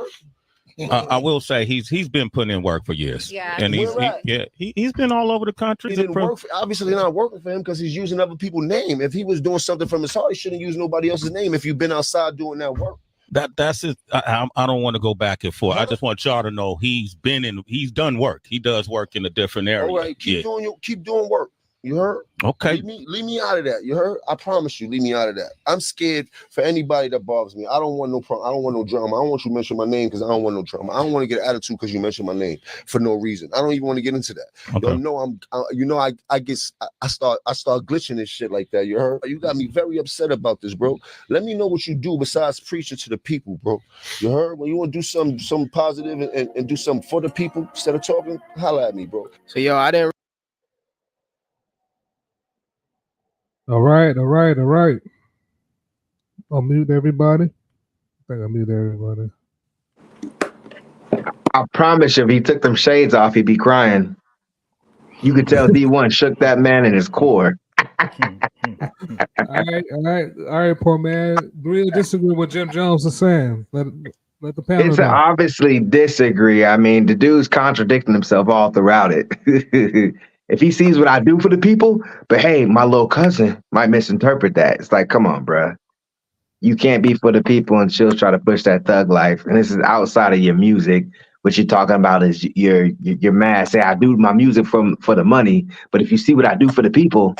I will say he's been putting in work for years. Yeah. And he's been all over the country. He didn't work obviously not working for him because he's using other people's name. If he was doing something from his heart, he shouldn't use nobody else's name if you've been outside doing that work. That's it. I don't want to go back and forth. I just want y'all to know he's done work. He does work in a different area. All right, keep doing work. You heard? Okay. Leave me out of that. You heard? I promise you, leave me out of that. I'm scared for anybody that bothers me. I don't want no problem. I don't want no drama. I don't want you to mention my name because I don't want no drama. I don't want to get an attitude because you mentioned my name for no reason. I don't even want to get into that. Okay. I start glitching and shit like that. You heard? You got me very upset about this, bro. Let me know what you do besides preaching to the people, bro. You heard? When you want to do something positive and do something for the people instead of talking, holla at me, bro. So I didn't. All right. I'll mute everybody. I think I muted everybody. I promise you, if he took them shades off, he'd be crying. You could tell D1 shook that man in his core. All right, poor man. Agree or disagree with what Jim Jones is saying? Let the panel It's know. obviously disagree. I mean, the dude's contradicting himself all throughout it. If he sees what I do for the people, but hey, my little cousin might misinterpret that. It's like, come on, bruh. You can't be for the people and still try to push that thug life. And this is outside of your music. What you're talking about is you're mad. Say, I do my music for the money, but if you see what I do for the people,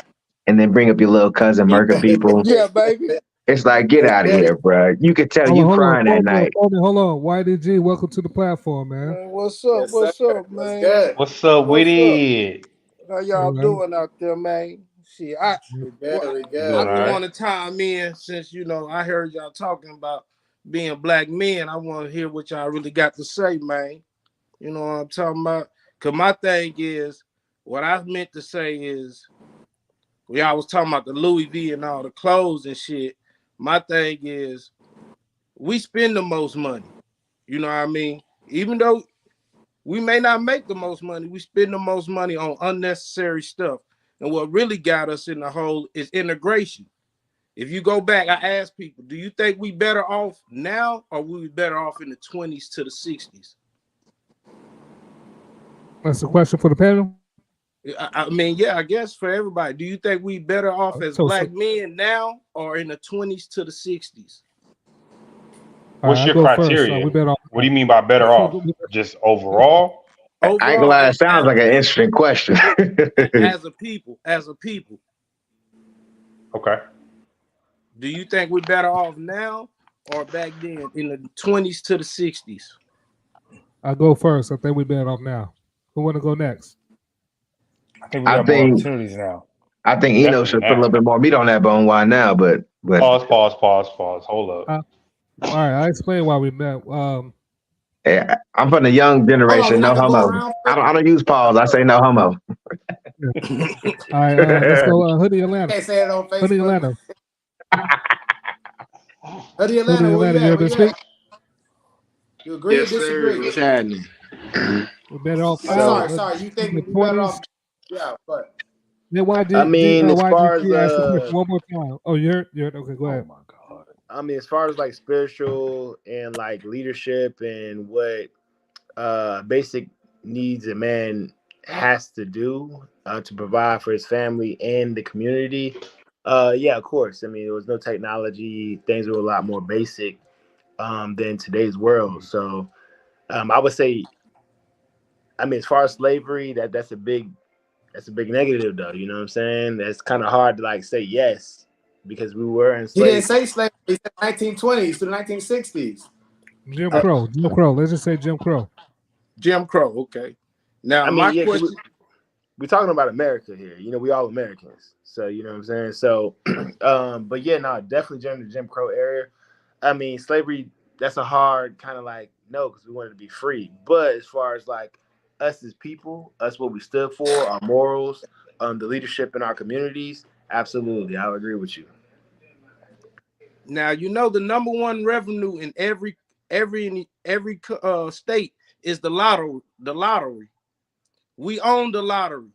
and then bring up your little cousin murking people, yeah, baby. It's like, get out of here, bruh. You could tell you crying that night. Hold on. YDG, welcome to the platform, man. What's up? What's up, man? What's up with it? How y'all doing out there, man? See, I just want to time in since I heard y'all talking about being black men. I want to hear what y'all really got to say, man. You know what I'm talking about? Cause my thing is, what I meant to say is, y'all was talking about the Louis V and all the clothes and shit. My thing is, we spend the most money. You know what I mean? Even though we may not make the most money, we spend the most money on unnecessary stuff. And what really got us in the hole is integration. If you go back, I asked people, do you think we better off now or we be better off in the 20s to the 60s? That's a question for the panel. I mean, yeah, I guess for everybody. Do you think we better off as black men now or in the 20s to the 60s? What's your criteria? What do you mean by better off? Just overall? I ain't gonna lie, it sounds like an interesting question. As a people. Okay. Do you think we're better off now or back then in the 20s to the 60s? I'll go first. I think we're better off now. Who want to go next? I think we got more opportunities now. I think Eno should put a little bit more meat on that bone. Why now? But pause. Hold up. All right, I explain why we met. Yeah, I'm from the young generation. No homo. I don't use pause. I say no homo. All right, let's go. Hoodie Atlanta. Can't say it on Facebook. Hoodie Atlanta. Hoodie Atlanta. Where you at? Where you at? You agree or disagree? What's happening? We're better off. Sorry. You think we're better off? Yeah, but. Then why did as far as one more time? Oh, you're okay. Go ahead. Oh my God. I mean, as far as like spiritual and like leadership and what basic needs a man has to do to provide for his family and the community. Yeah, of course. I mean, there was no technology. Things were a lot more basic than today's world. So I would say, I mean, as far as slavery, that's a big negative, though. You know what I'm saying? That's kind of hard to like say yes because we were enslaved. He didn't say slavery. He said 1920s to the 1960s. Jim Crow. Let's just say Jim Crow. Jim Crow. Okay. Now, I mean, my question. We're talking about America here. You know, we all Americans. So, you know what I'm saying? So, but yeah, no, definitely during the Jim Crow era. I mean, slavery, that's a hard kind of like, no, because we wanted to be free. But as far as like us as people, us what we stood for, our morals, the leadership in our communities, absolutely. I would agree with you. Now, you know, the number one revenue in every state is the lottery. We own the lottery.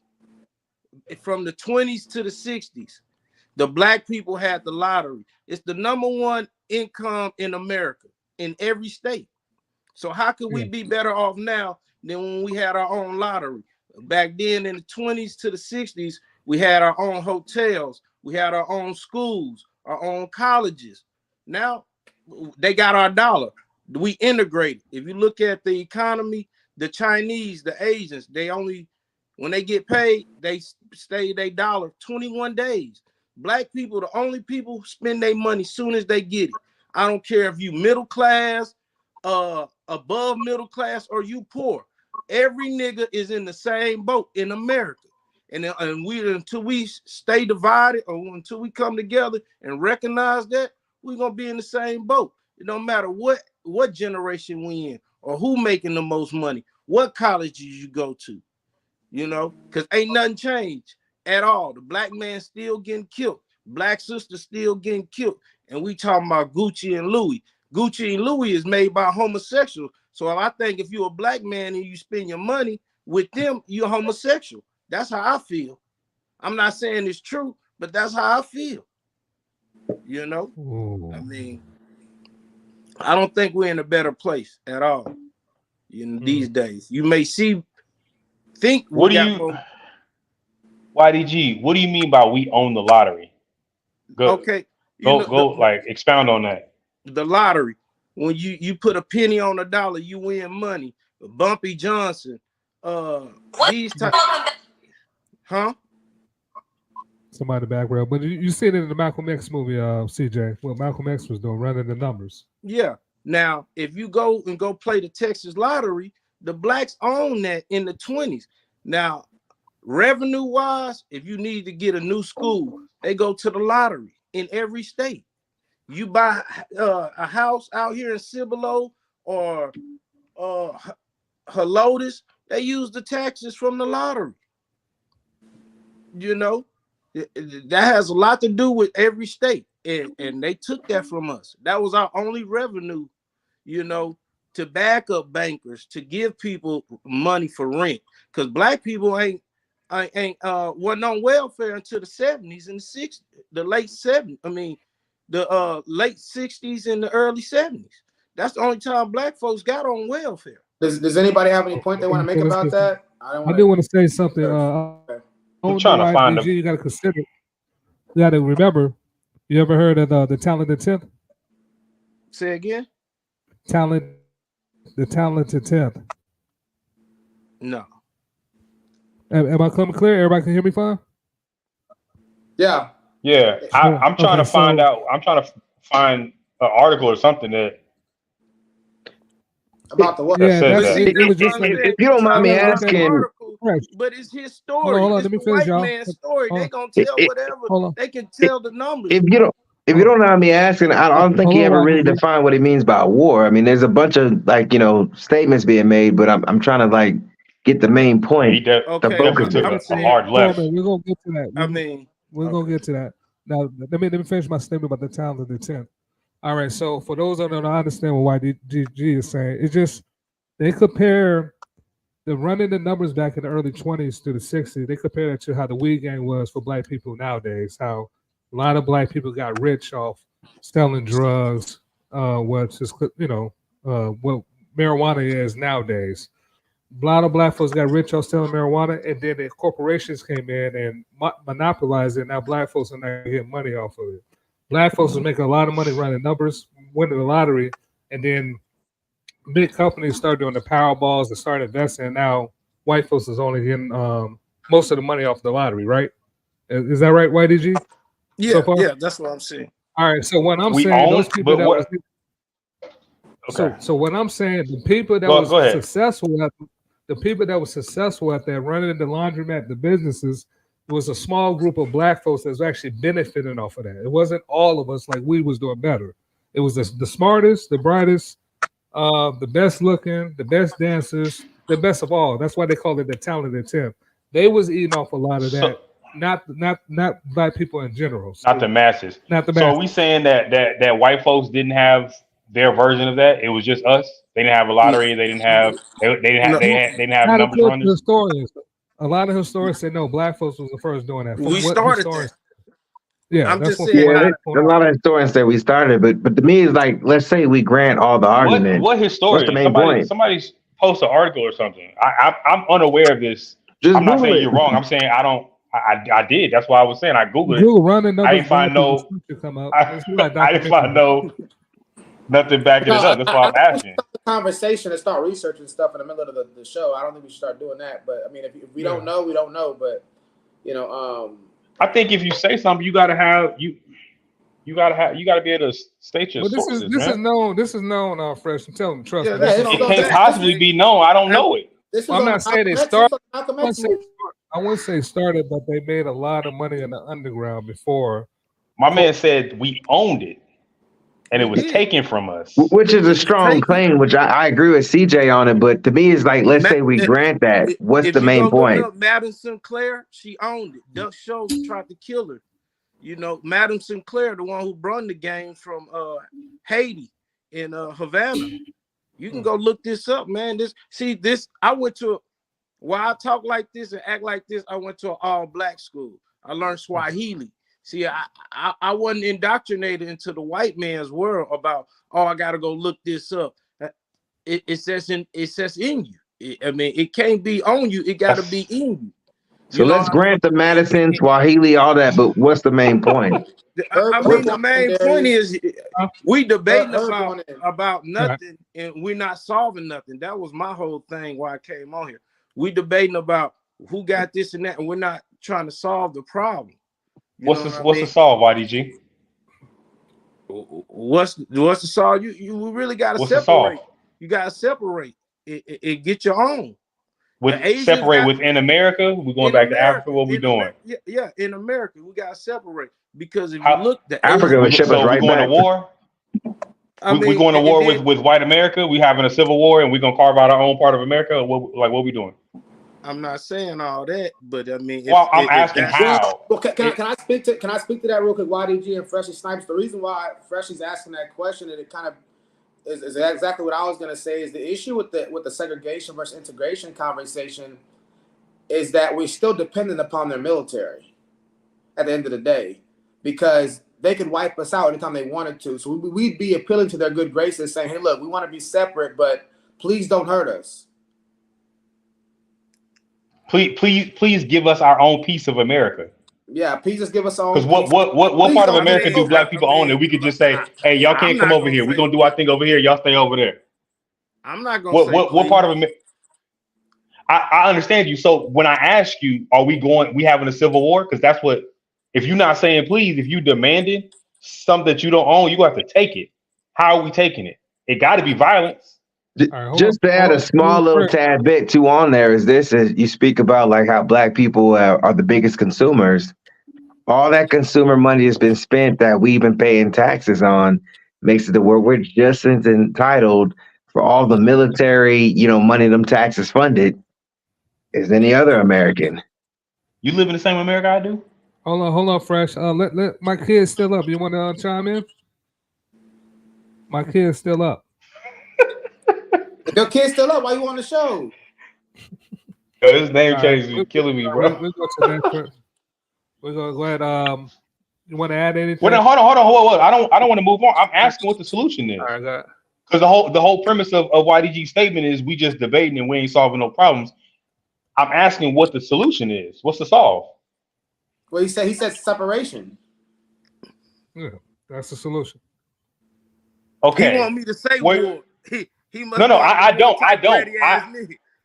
From the 20s to the 60s, the black people had the lottery. It's the number one income in America, in every state. So how could we be better off now than when we had our own lottery? Back then in the 20s to the 60s, we had our own hotels. We had our own schools, our own colleges. Now they got our dollar. We integrated. If you look at the economy, the Chinese, the Asians, when they get paid, they stay their dollar 21 days. Black people, the only people spend their money soon as they get it. I don't care if you middle class, above middle class, or you poor. Every nigga is in the same boat in America. And until we stay divided or until we come together and recognize that, we're gonna be in the same boat. It don't matter what generation we in or who making the most money, what colleges you go to, you know, because ain't nothing changed at all. The black man still getting killed, black sister still getting killed, and we talking about Gucci and Louis. Gucci and Louis is made by homosexuals. So I think if you're a black man and you spend your money with them, you're homosexual. That's how I feel. I'm not saying it's true, but that's how I feel. You know, I mean, I don't think we're in a better place at all. These days, you may think. YDG? What do you mean by we own the lottery? Okay, go like expound on that. The lottery. When you put a penny on a dollar, you win money. Bumpy Johnson, these type, huh? Somebody in the background, but you see it in the Malcolm X movie, CJ. What Malcolm X was doing, running the numbers. Yeah. Now, if you go play the Texas lottery, the blacks own that in the 20s. Now, revenue-wise, if you need to get a new school, they go to the lottery in every state. You buy a house out here in Cibolo or Helotes, they use the taxes from the lottery. You know, that has a lot to do with every state, and they took that from us. That was our only revenue, you know, to back up bankers, to give people money for rent, because black people wasn't on welfare until the 70s and the 60s, the late 70s. I mean, the late 60s and the early 70s. That's the only time black folks got on welfare. Does anybody have any point they want to make about that? I do want to say something. I'm trying to find DG, you got to consider. You got to remember. You ever heard of the talented 10th? Say again. The talented 10th. No. Am I coming clear? Everybody can hear me fine? Yeah. Yeah. I'm trying to find out. I'm trying to find an article or something that. About the what? Yeah, it was just like, if you don't mind me asking. But it's his story. Hold on, it's let me the finish, white y'all. man's story. They gonna tell whatever. They can tell the numbers. If you don't mind me asking, I don't think he ever really defined what he means by war. I mean, there's a bunch of statements being made, but I'm trying to get the main point. He definitely took a hard left. We're gonna get to that. We're gonna get to that. Now let me finish my statement about the talented 10th. All right, so for those that don't understand what YDG is saying, it's just they compare the running the numbers back in the early 20s to the 60s. They compare that to how the weed game was for black people nowadays. How a lot of black people got rich off selling drugs, what marijuana is nowadays. A lot of black folks got rich off selling marijuana, and then the corporations came in and monopolized it. Now black folks are not getting money off of it. Black folks are making a lot of money running numbers, winning the lottery, and then big companies start doing the Powerballs and start investing. And now white folks is only getting most of the money off the lottery, right? Is that right, YDG? Yeah, yeah, that's what I'm saying. All right, so what I'm saying, those people that was so what I'm saying, the people that was successful at the people that were successful at that, running the laundromat, the businesses, was a small group of black folks that was actually benefiting off of that. It wasn't all of us like we was doing better. It was the smartest, the brightest, the best looking, the best dancers, the best of all. That's why they call it the talented 10th. They was eating off a lot of that. Not black people in general. So, not the masses. Not the masses. So are we saying that white folks didn't have their version of that? It was just us. They didn't have a lottery. They didn't have. They didn't have numbers runners. Historians. A lot of historians say no. Black folks was the first doing that. We started that. Yeah, I'm just saying. A lot of historians say we started, but to me, it's like, let's say we grant all the argument. What historian? What's the main point? Somebody post an article or something. I'm unaware of this. Just I'm not Google saying it. you're wrong. I'm saying I don't. I did. That's why I was saying I googled it. I didn't find no. I didn't find no. Nothing backing it up. That's why I'm asking. Conversation and start researching stuff in the middle of the show. I don't think we should start doing that. But I mean, if we don't know, we don't know. But I think if you say something, you gotta be able to state your sources. This is known, Fresh. I'm telling you, trust me. It can't possibly be known. I don't know it. I'm not saying they started. I wouldn't say started, but they made a lot of money in the underground before. My man said we owned it, and it was taken from us. Which is a strong claim, which I agree with CJ on it. But to me, it's like, let's say we grant that. What's the main point? Madam Sinclair, she owned it. Duck Schultz tried to kill her. Madam Sinclair, the one who brought the game from Haiti in Havana. You can go look this up, man. I went to. While I talk like this and act like this, I went to an all-black school. I learned Swahili. See, I wasn't indoctrinated into the white man's world about, I got to go look this up. It says in you. It can't be on you. It got to be in you. So let's grant the Madison, Swahili, all that, but what's the main point? The main point is we debating about nothing and we're not solving nothing. That was my whole thing why I came on here. We debating about who got this and that, and we're not trying to solve the problem. What's the solve, YDG? What's the solve? You really got to separate. You got to separate it. Get your own. Separate within America. We're going back to Africa. What we doing? Yeah, in America, we got to separate because if you look, Africa would ship us right back. Going to war. We're going to war with white America. We having a civil war, and we're gonna carve out our own part of America. What we doing? I'm not saying all that, but I mean, I'm asking how. Well, can I speak to that real quick? YDG and Freshy Snipes. The reason why Freshy's asking that question, and it kind of is exactly what I was gonna say, is the issue with the segregation versus integration conversation is that we're still dependent upon their military at the end of the day, because they could wipe us out anytime they wanted to. So we'd be appealing to their good graces, saying, hey, look, we want to be separate, but please don't hurt us. Please give us our own piece of America. Yeah, please just give us our own. Because what part of America do black people own that we could just say, hey, y'all can't come over here. We're gonna do our thing over here. Y'all stay over there. I'm not gonna say what part of America? I understand you. So when I ask you, are we having a civil war? Because that's what. If you're not saying please, if you demanding something that you don't own, you have to take it. How are we taking it? It got to be violence. Just to add a small little tad bit too on there is this: is you speak about like how black people are the biggest consumers. All that consumer money has been spent that we've been paying taxes on makes it to where we're just as entitled for all the military, money them taxes funded as any other American. You live in the same America I do? Hold on, Fresh. Let my kid's still up. You want to chime in? My kid's still up. Your kid's still up. Why you on the show? Yo, his name change is killing me, bro. We'll go to that. We're gonna go ahead. You want to add anything? Well, then, hold on. I don't want to move on. I'm asking what the solution is. All right, because the whole premise of YDG's statement is we just debating and we ain't solving no problems. I'm asking what the solution is. What's the solve? Well, he said separation. Yeah, that's the solution. Okay. He want me to say war. He must. No, I don't.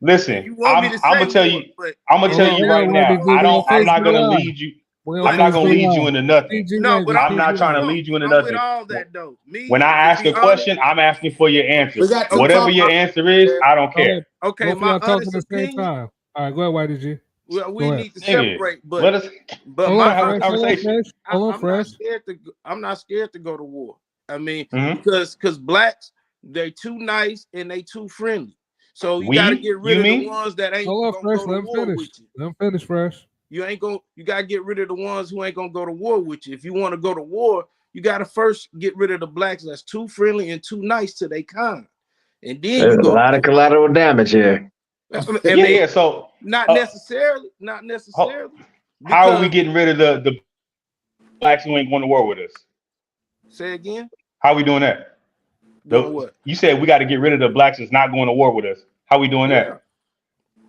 Listen, I'm gonna tell you. I'm gonna tell you right now. I'm not gonna lead you. I'm not gonna lead you into nothing. No, but I'm not trying to lead you into nothing. With all that though, when I ask a question, I'm asking for your answer. Whatever your answer is, I don't care. Okay, my honest opinion. All right, go ahead, YDG. Well, we need to separate, but let us. But my conversation. I'm not scared to go to war. I mean, because blacks, they too nice and they too friendly. So you got to get rid of the ones that ain't gonna go to war with you. Let him finish, Fresh. You got to get rid of the ones who ain't gonna go to war with you. If you want to go to war, you got to first get rid of the blacks that's too friendly and too nice to their kind. And then there's a lot of collateral damage here. So not necessarily. How are we getting rid of the blacks who ain't going to war with us? Say again. How are we doing that? Doing what? You said we got to get rid of the blacks that's not going to war with us. How are we doing that? You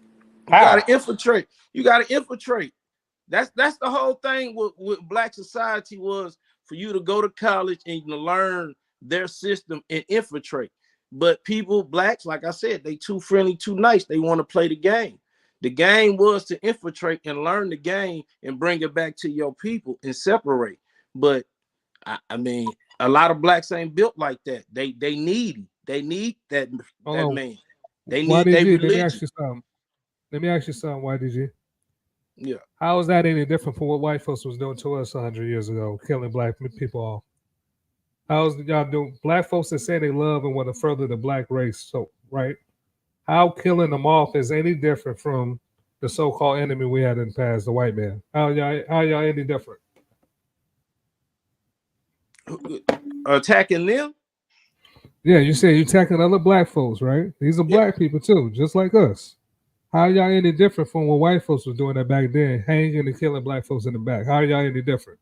got to infiltrate. You got to infiltrate. That's the whole thing with black society was for you to go to college and learn their system and infiltrate. But blacks, like I said, they too friendly, too nice. They want to play the game. The game was to infiltrate and learn the game and bring it back to your people and separate. But I mean, a lot of blacks ain't built like that. They need that man. They need their religion. Let me ask you something, YDG. Yeah. How is that any different from what white folks was doing to us 100 years ago, killing black people off? How's y'all doing? Black folks that say they love and want to further the black race, so right? How killing them off is any different from the so-called enemy we had in the past, the white man? How y'all any different? Attacking them? Yeah, you say you're attacking other black folks, right? These are black people too, just like us. How are y'all any different from what white folks was doing that back then, hanging and killing black folks in the back? How are y'all any different?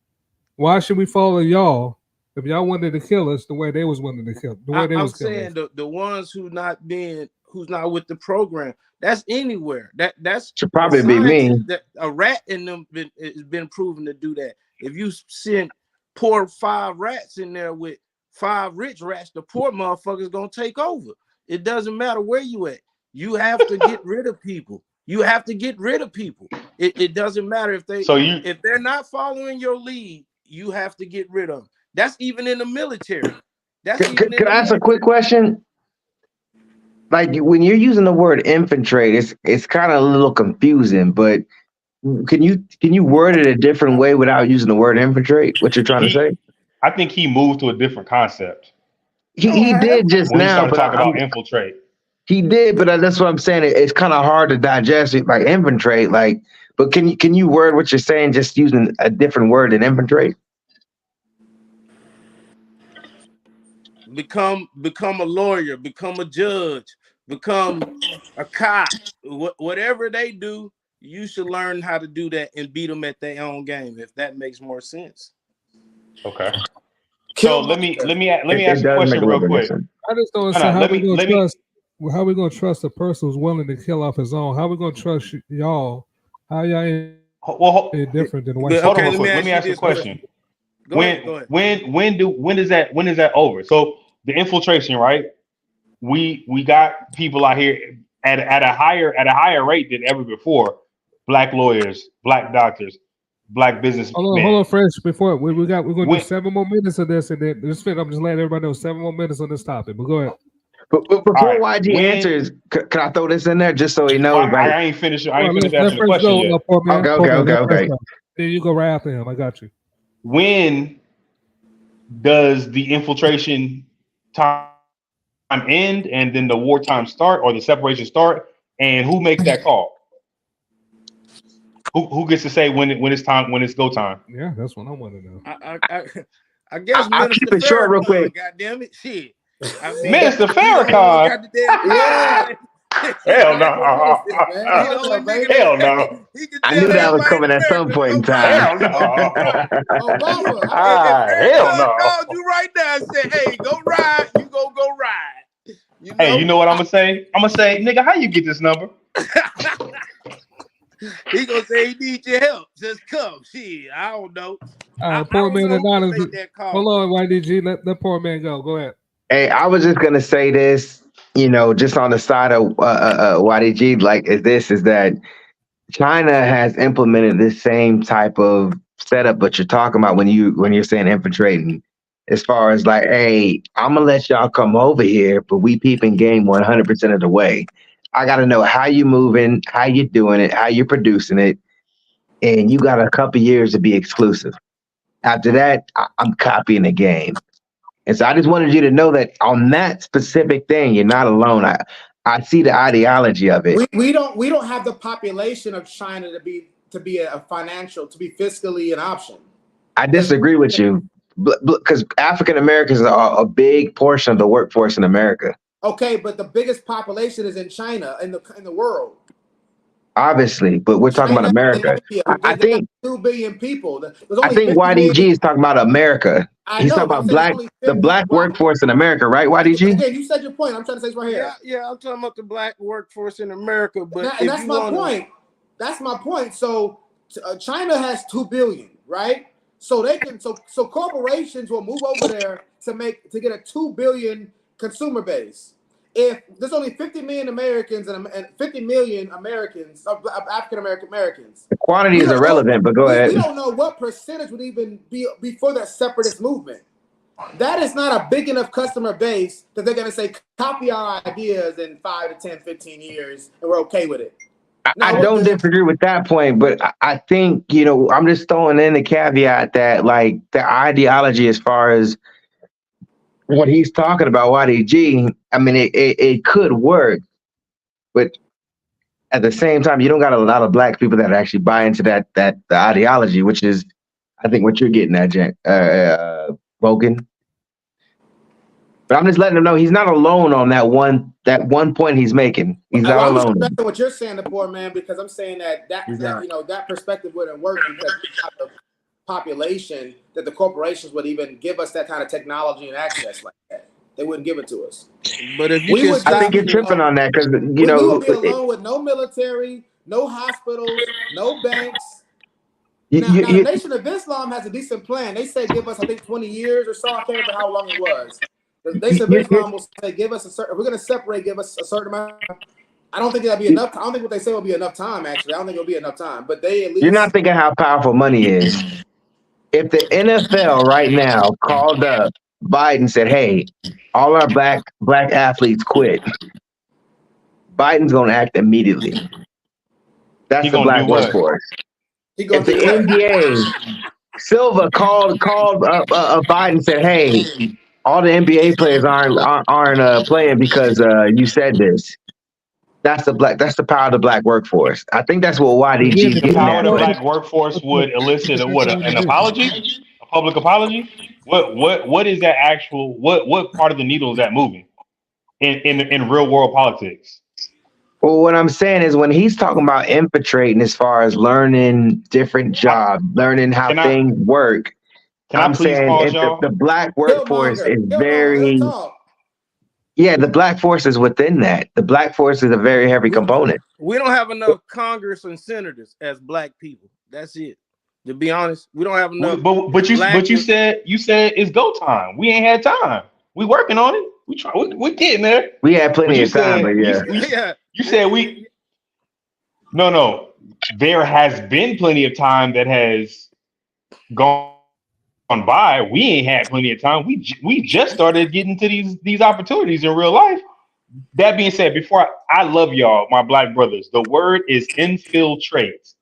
Why should we follow y'all if y'all wanted to kill us the way they was wanting to kill? I'm saying the ones who's not with the program. That's anywhere. That's should probably be me. A rat in them has been proven to do that. If you pour 5 rats in there with 5 rich rats, the poor motherfucker's gonna take over. It doesn't matter where you at. You have to get rid of people. You have to get rid of people. It doesn't matter if they're not following your lead. You have to get rid of them. That's even in the military. Can I ask a quick question? Like when you're using the word infiltrate, it's kind of a little confusing. But can you word it a different way without using the word infiltrate? What you're trying to say? I think he moved to a different concept. He did just when now, he started talking about infiltrate. He did, but that's what I'm saying. It's kind of hard to digest it, like infiltrate. Like, but can you word what you're saying just using a different word than infiltrate? Become a lawyer, become a judge, become a cop. Whatever they do, you should learn how to do that and beat them at their own game. If that makes more sense. Okay. So let me ask a question real quick. I just don't understand how we gonna trust a person who's willing to kill off his own. How we gonna trust y'all? How y'all different than white? Hold on, let me ask a question. When is that over? So the infiltration, right? We got people out here at a higher rate than ever before. Black lawyers, black doctors, black businessmen. Hold on, Fresh. Before we're gonna do 7 more minutes of this, and then I'm just letting everybody know 7 more minutes on this topic. But go ahead. But before YG answers, can I throw this in there just so he knows? I ain't finished. I ain't finished asking the question yet. Okay. Then you go right after him. I got you. When does the infiltration time end, and then the wartime start, or the separation start? And who makes that call? Who gets to say when it's time, when it's go time? Yeah, that's what I want to know. I guess I'll keep it short real quick. God damn it, shit. Minister Farrakhan. Yeah. Hell no. Hell no. I knew that was coming at some point in time. Hell no. Hell no. Called you right now and said, "Hey, go ride. You go ride." You know? Hey, you know what I'm gonna say? I'm gonna say, nigga, how you get this number? He gonna say he needs your help. Just come. Shit, I don't know. Poor man anonymous. Hold on, YDG. Let the poor man go. Go ahead. Hey, I was just gonna say this, just on the side of YDG, is that China has implemented this same type of setup, but you're talking about when you're saying infiltrating, as far as like, hey, I'm gonna let y'all come over here, but we peeping game 100% of the way. I gotta know how you moving, how you doing it, how you're producing it, and you got a couple years to be exclusive. After that, I'm copying the game. And so I just wanted you to know that on that specific thing, you're not alone. I see the ideology of it. We don't have the population of China to be fiscally an option. I disagree with you because African Americans are a big portion of the workforce in America. Okay, but the biggest population is in China in the world. Obviously, but we're talking about America. I think 2 billion people. I think YDG is talking about America. He's talking about the black workforce in America, right? YDG. Again, you said your point. I'm trying to say it's right here. Yeah, I'm talking about the black workforce in America. But and that's my point. That's my point. So China has 2 billion, right? So they can. So corporations will move over there to get a 2 billion consumer base. If there's only 50 million Americans and 50 million Americans, African Americans, the quantity is irrelevant. But go ahead. We don't know what percentage would even be before that separatist movement. That is not a big enough customer base that they're going to say copy our ideas in 5 to 10, 15 years, and we're okay with it. I don't disagree with that point, but I think I'm just throwing in the caveat that like the ideology as far as what he's talking about, YDG, I mean, it could work, but at the same time, you don't got a lot of black people that actually buy into the ideology, which is, I think, what you're getting at, Vulcan. But I'm just letting him know he's not alone on that one point he's making. He's not alone. I'm respecting what you're saying, the poor man, because I'm saying that perspective wouldn't work because of the population that the corporations would even give us that kind of technology and access like that. They wouldn't give it to us. But if I think you're tripping on that because we would be alone with no military, no hospitals, no banks. Now, the Nation of Islam has a decent plan. They say give us, I think, 20 years or so. I can't remember how long it was. The Nation of Islam will say give us a certain. If we're going to separate, give us a certain amount. I don't think that'd be enough. I don't think what they say will be enough time. Actually, I don't think it'll be enough time. But they at least. You're not thinking how powerful money is. If the NFL right now called up Biden and said, "Hey, all our black athletes quit," Biden's going to act immediately. That's the black workforce. If the NBA, Silva called up Biden and said, "Hey, all the NBA players aren't playing because you said this." That's the power of the black workforce. I think that's what YDG is getting at. The power of the black workforce would elicit an apology, a public apology. What is that actual? What part of the needle is that moving in real world politics? Well, what I'm saying is when he's talking about infiltrating as far as learning different jobs, learning how things work, Can I please saying pause if y'all? the black workforce is Killmonger, very, let's talk. yeah, the black force is within that. The black force is a very heavy component. We don't have enough Congress and senators as black people. That's it. To be honest, we don't have enough. But you said it's go time. We ain't had time. We working on it. We getting there. We had plenty of time, but yeah. You said we. No. There has been plenty of time that has gone by. We ain't had plenty of time. We just started getting to these opportunities in real life. That being said, before I love y'all, my black brothers. The word is infiltrate.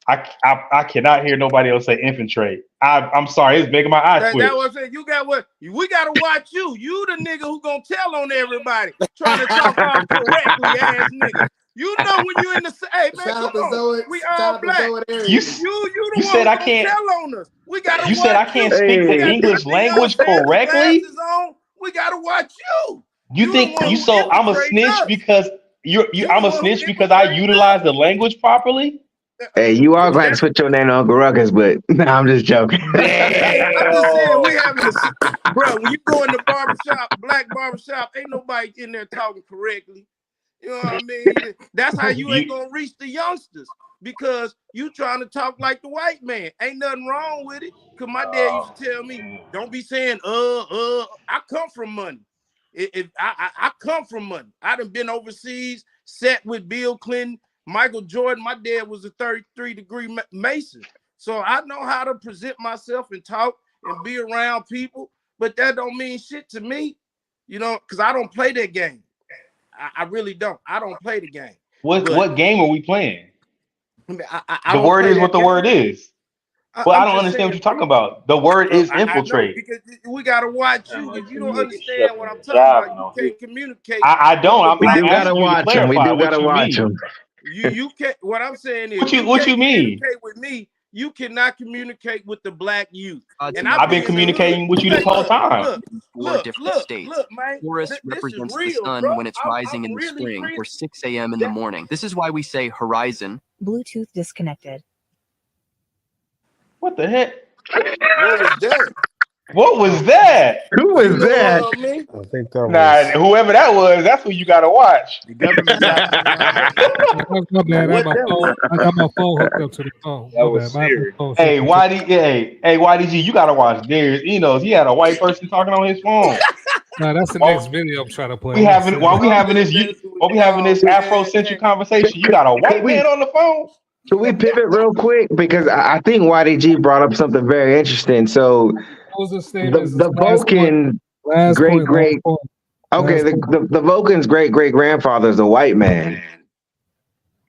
I cannot hear nobody else say infiltrate. I'm sorry, it's making my eyes twitch. That was it. You got what? We gotta watch you. You the nigga who gonna tell on everybody, trying to talk all correctly, ass nigga. You know when you in the hey man, come on. We all black. You the one said I who can't tell on us. We gotta. You said I can't speak the English language correctly. We gotta watch you. You think you so I'm a snitch because I'm a snitch because I utilize the language properly? Hey, you are going to switch your name to Uncle Ruckus, but I'm just joking. I'm just saying we having a bro. When you go in the barbershop, black barbershop, ain't nobody in there talking correctly. You know what I mean? That's how you ain't gonna reach the youngsters because you trying to talk like the white man. Ain't nothing wrong with it. Cause my dad used to tell me, don't be saying I come from money. I come from money. I done been overseas, sat with Bill Clinton. Michael Jordan, my dad was a 33-degree Mason. So I know how to present myself and talk and be around people, but that don't mean shit to me, you know, because I don't play that game. I really don't. I don't play the game. What game are we playing? I mean, the word is what the word is. Well, I don't understand what you're talking about. The word is infiltrate. Because we got to watch you. If you don't understand what I'm talking about, you can't communicate. I don't. We do I'm gotta asking you to watch him. We clarify do gotta what you watch mean. him. You can't. What I'm saying is, what you mean? Communicate with me. You cannot communicate with the black youth. And I've been communicating with you this whole time. Look, man. Forest represents the sun when it's rising in the spring or 6 a.m. in the morning. This is why we say horizon. Bluetooth disconnected. What the heck? What was that? What was that? Who was that? I think that was whoever that was. That's who you gotta watch. The government's my bad. I got my phone hooked up to the phone. Hey, YDG, you gotta watch Darius Enos. He had a white person talking on his phone. No, that's the next video I'm trying to play. While we having this Afrocentric conversation, you got a white man on the phone. Can we pivot real quick? Because I think YDG brought up something very interesting. So the Vulcan the Vulcan's great grandfather is a white man.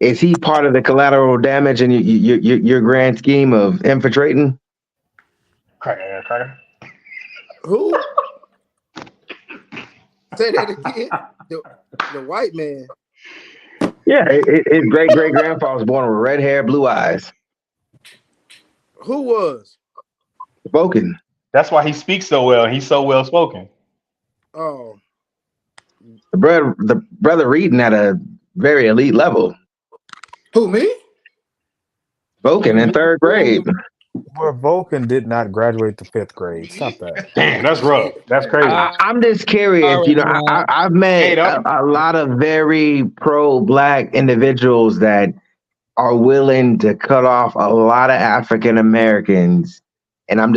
Is he part of the collateral damage in your grand scheme of infiltrating? Cracker. Who? Say that again. The white man. Yeah, his great grandfather was born with red hair, blue eyes. Who was? Vulcan. That's why he speaks so well. He's so well spoken. Oh. The brother reading at a very elite level. Who, me? Vulcan in 3rd grade. Well, Vulcan did not graduate to 5th grade. Stop that. Damn, that's rough. That's crazy. I'm just curious. You know, I've met a lot of very pro-black individuals that are willing to cut off a lot of African Americans, and I'm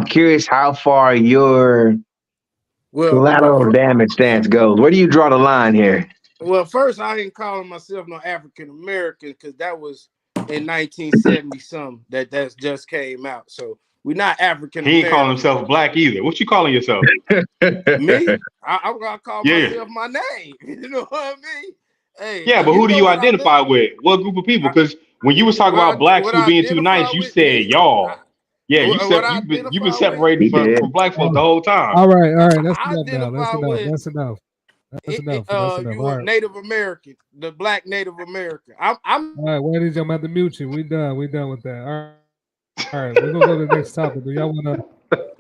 curious how far your collateral damage stance goes. Where do you draw the line here? Well, first, I ain't calling myself no African American because that was in 1970 something that just came out. So we're not African American. He ain't calling himself black either. What you calling yourself? Me? I'm gonna call myself my name. You know what I mean? Hey, yeah, but who do you identify with? What group of people? Because when you was talking about blacks who being too nice, you said y'all. Yeah, you've been separated from black folks the whole time. All right. That's enough. You a Native American, the black Native American. I'm all right. Wait, I'm about to mute you. We done with that. All right. We're gonna go to the next topic. Do y'all wanna?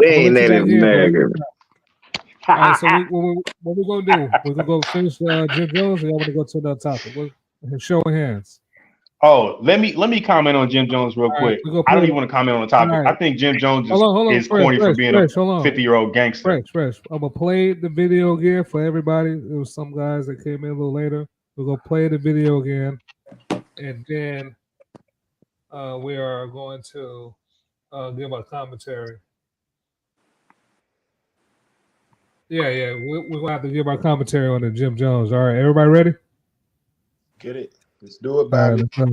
We ain't Native American. All right. So what we gonna do? We're gonna go finish Jim Jones, or y'all wanna go to another topic? Show of hands. Oh, let me comment on Jim Jones real quick. I don't even want to comment on the topic. Right. I think Jim Jones is Fresh, corny for being Fresh, a 50-year-old gangster. Fresh. I'm gonna play the video again for everybody. There was some guys that came in a little later. We're gonna play the video again, and then we are going to give our commentary. Yeah. We're gonna have to give our commentary on the Jim Jones. All right, everybody ready? Get it. Let's do it, baby. All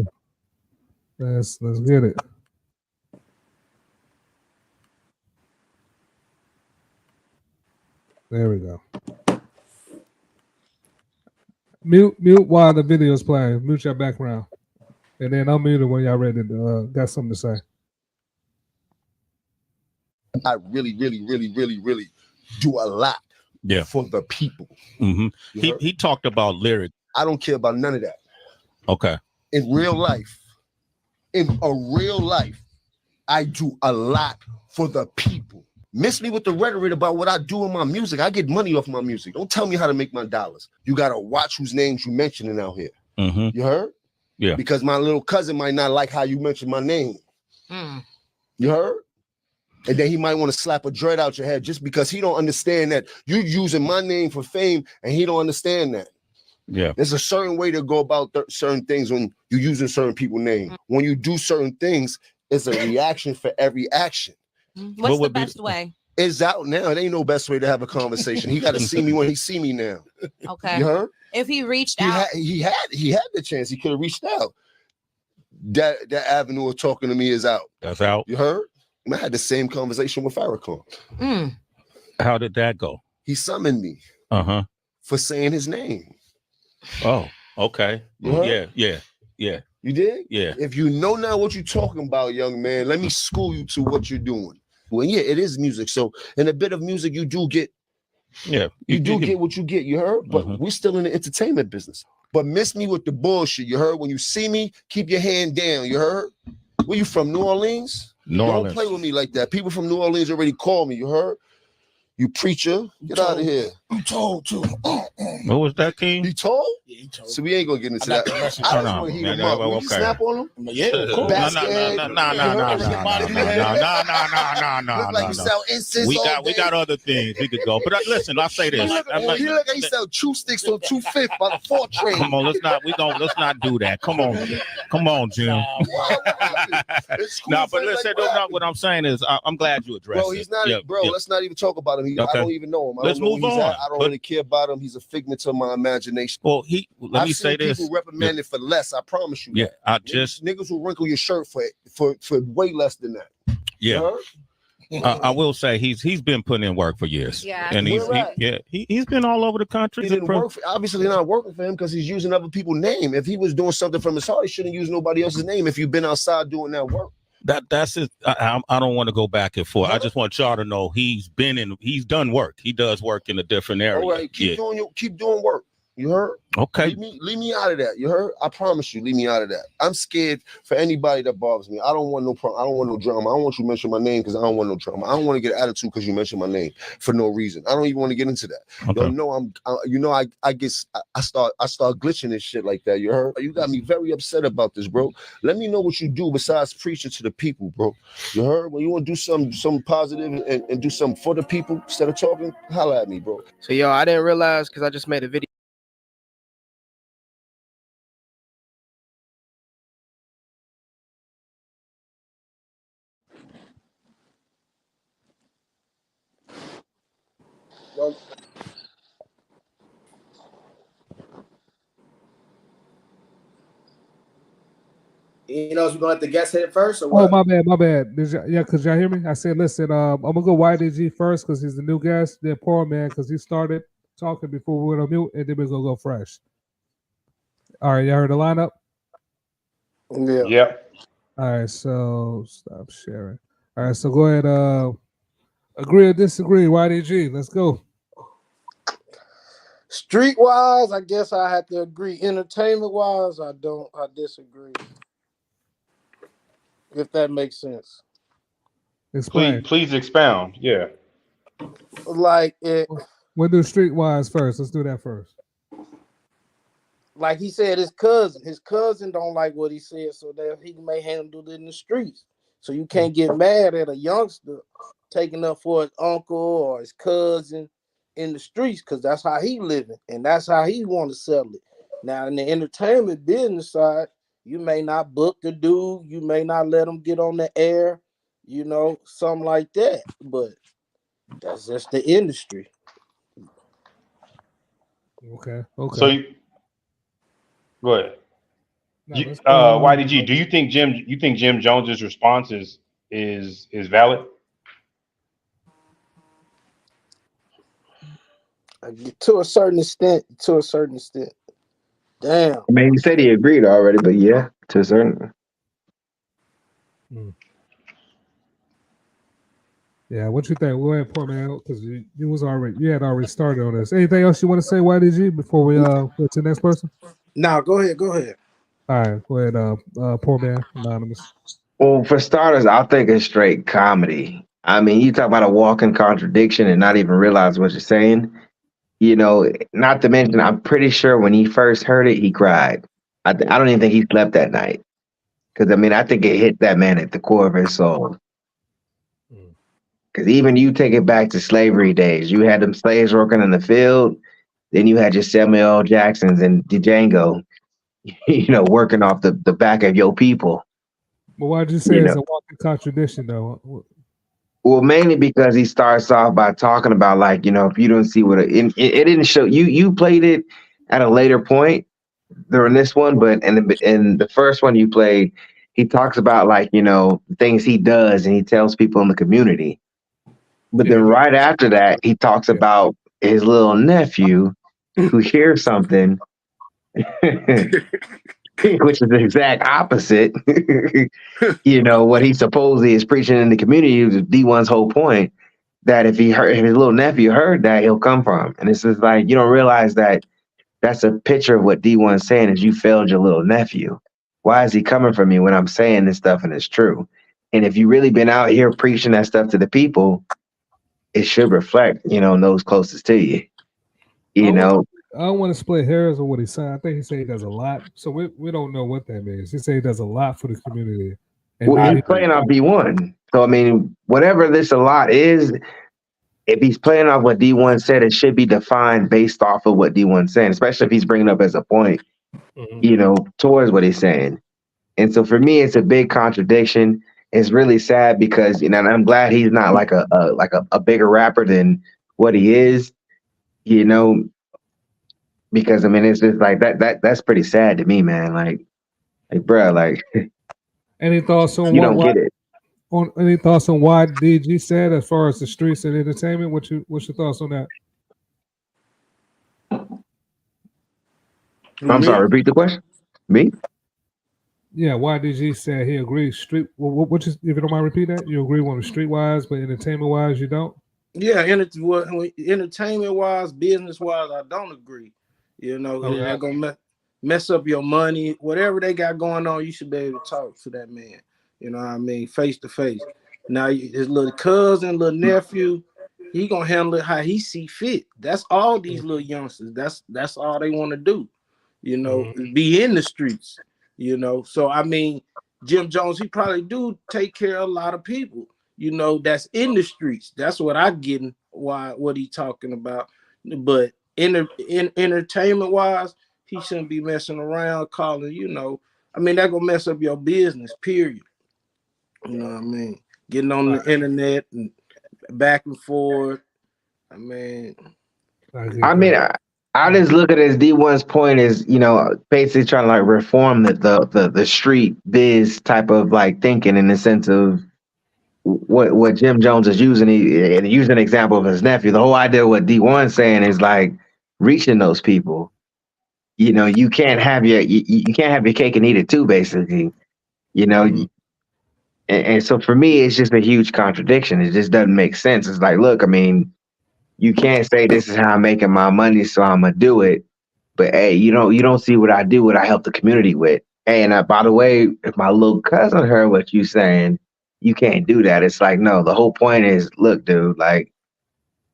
right, let's get it. There we go. Mute while the video is playing. Mute your background, and then unmute it when y'all ready. Got something to say. I really do a lot for the people. Mm-hmm. He talked about lyrics. I don't care about none of that. Okay. In real life, I do a lot for the people. Miss me with the rhetoric about what I do in my music. I get money off my music. Don't tell me how to make my dollars. You got to watch whose names you mentioning out here. Mm-hmm. You heard? Yeah. Because my little cousin might not like how you mention my name. You heard? And then he might want to slap a dread out your head just because he don't understand that you're using my name for fame and he don't understand that. Yeah. There's a certain way to go about certain things when you're using certain people's name. When you do certain things, it's a reaction for every action. What's the best way? It's out now. It ain't no best way to have a conversation. He got to see me when he see me now. Okay. You heard? If he reached out, he had the chance. He could have reached out. That avenue of talking to me is out. That's out. You heard? I had the same conversation with Farrakhan. How did that go? He summoned me. For saying his name. Oh, okay. Yeah. You did? Yeah. If you know now what you're talking about, young man, let me school you to what you're doing. Well, yeah, it is music. So in a bit of music, you do get you get what you get, you heard? But we're still in the entertainment business. But miss me with the bullshit, you heard? When you see me, keep your hand down, you heard? Where you from, New Orleans? Don't play with me like that. People from New Orleans already called me, you heard? You preacher, get out of here. You told too. What was that, King? He told? Yeah, he told. So we ain't gonna get into that. I just want to heat him up. Will you snap on him? Yeah, of course. No. Look like you sell incense. We got other things we could go. But listen, I'll say this. He look like he sell chew sticks on 2/5 by the 4 train. Come on, let's not do that. Come on, Jim. No, but listen, what I'm saying is, I'm glad you addressed it. Bro, he's not. Let's not even talk about him. I don't even know him. Let's move on. I don't really care about him. He's a figment of my imagination. Well, let me say this. People reprimanded for less. I promise you. Yeah, niggas will wrinkle your shirt for way less than that. Yeah. I will say he's been putting in work for years. Yeah. And he's been all over the country. He didn't work obviously not working for him because he's using other people's name. If he was doing something from his heart, he shouldn't use nobody else's name. If you've been outside doing that work. That's it. I don't want to go back and forth. I just want y'all to know he's done work. He does work in a different area. All right, keep doing work. You heard? Okay. Leave me out of that. You heard? I promise you, leave me out of that. I'm scared for anybody that bothers me. I don't want no problem. I don't want no drama. I don't want you to mention my name because I don't want no drama. I don't want to get attitude because you mentioned my name for no reason. I don't even want to get into that. Okay. I start glitching and shit like that. You heard? You got me very upset about this, bro. Let me know what you do besides preaching to the people, bro. You heard? When you want to do something positive and do something for the people instead of talking, holla at me, bro. So yo, I didn't realize because I just made a video. You know, we're gonna let the guest hit it first, or what? Oh, my bad. Because y'all hear me? I said, listen, I'm gonna go YDG first because he's the new guest. Then Poor Man because he started talking before we went on mute, and then we're gonna go fresh. All right, y'all heard the lineup? Yeah. Yep. All right, so stop sharing. All right, so go ahead. Agree or disagree? YDG, let's go. Street-wise, I guess I have to agree. Entertainment-wise, I disagree. If that makes sense. Explain. Please expound. Yeah. Like it. We'll do street-wise first. Let's do that first. like he said, his cousin don't like what he said, so that he may handle it in the streets. So you can't get mad at a youngster taking up for his uncle or his cousin in the streets, because that's how he living and that's how he want to settle it. Now in the entertainment business side, you may not book the dude, you may not let him get on the air, you know, something like that. But that's just the industry. Okay. So go ahead. YDG, do you think Jim Jones's response is valid? To a certain extent. Damn. I mean, he said he agreed already, but yeah, to a certain. Yeah, what you think? Go ahead, poor man, because you had already started on this. Anything else you want to say, YDG, before we go to the next person? No, go ahead. All right, go ahead, poor man, anonymous. Well, for starters, I'll think it's straight comedy. I mean, you talk about a walking contradiction and not even realize what you're saying. You know, not to mention, I'm pretty sure when he first heard it, he cried. I don't even think he slept that night. Because, I mean, I think it hit that man at the core of his soul. Because even you take it back to slavery days, you had them slaves working in the field, then you had your Samuel L. Jacksons and Django, you know, working off the back of your people. Well, why'd you say it's a walking contradiction, though? Well, mainly because he starts off by talking about, like, you know, if you don't see what it didn't show you played it at a later point during this one, but in the first one you played, he talks about, like, you know, things he does and he tells people in the community. But then right after that, he talks about his little nephew who hears something, which is the exact opposite. You know, what he supposedly is preaching in the community was D1's whole point, that if his little nephew heard that, he'll come for him. And it's just like, you don't realize that that's a picture of what D1's saying is you failed your little nephew. Why is he coming for me when I'm saying this stuff and it's true? And if you really been out here preaching that stuff to the people, it should reflect, you know, in those closest to you. You know, I don't want to split hairs on what he's saying. I think he said he does a lot. So we don't know what that means. He said he does a lot for the community. And well, he's playing off D1. So, I mean, whatever this a lot is, if he's playing off what D1 said, it should be defined based off of what D1's saying, especially if he's bringing up as a point, you know, towards what he's saying. And so for me, it's a big contradiction. It's really sad because, you know, and I'm glad he's not like a bigger rapper than what he is, you know, because, I mean, it's just like that's pretty sad to me, man. Like, bro, like, any thoughts on you don't get it? Any thoughts on what DG said as far as the streets and entertainment? What's your thoughts on that? I'm sorry, repeat the question. Me? Yeah, YDG said he agrees. Street. If you don't mind repeat that, you agree on the street wise, but entertainment wise, you don't. Yeah, entertainment wise, business wise, I don't agree. You know, they're gonna mess up your money. Whatever they got going on, you should be able to talk to that man. You know what I mean, face to face. Now his little cousin, little nephew, he gonna handle it how he see fit. That's all these little youngsters. That's all they want to do. You know, be in the streets. You know, so I mean, Jim Jones, he probably do take care of a lot of people, you know, that's in the streets. That's what I getting what he talking about. But in entertainment wise, he shouldn't be messing around calling, you know. I mean, that gonna mess up your business, period. You know what I mean? Getting on the internet and back and forth. I mean, I just look at it as D1's point is, you know, basically trying to like reform the street biz type of like thinking in the sense of what Jim Jones is using. And using an example of his nephew. The whole idea of what D1's saying is like reaching those people. You know, you can't have your cake and eat it too, basically. You know, and so for me, it's just a huge contradiction. It just doesn't make sense. It's like, look, I mean, you can't say this is how I'm making my money, so I'm gonna do it. But hey, you don't see what I do, what I help the community with. Hey, and by the way, if my little cousin heard what you saying, you can't do that. It's like, no, the whole point is, look, dude, like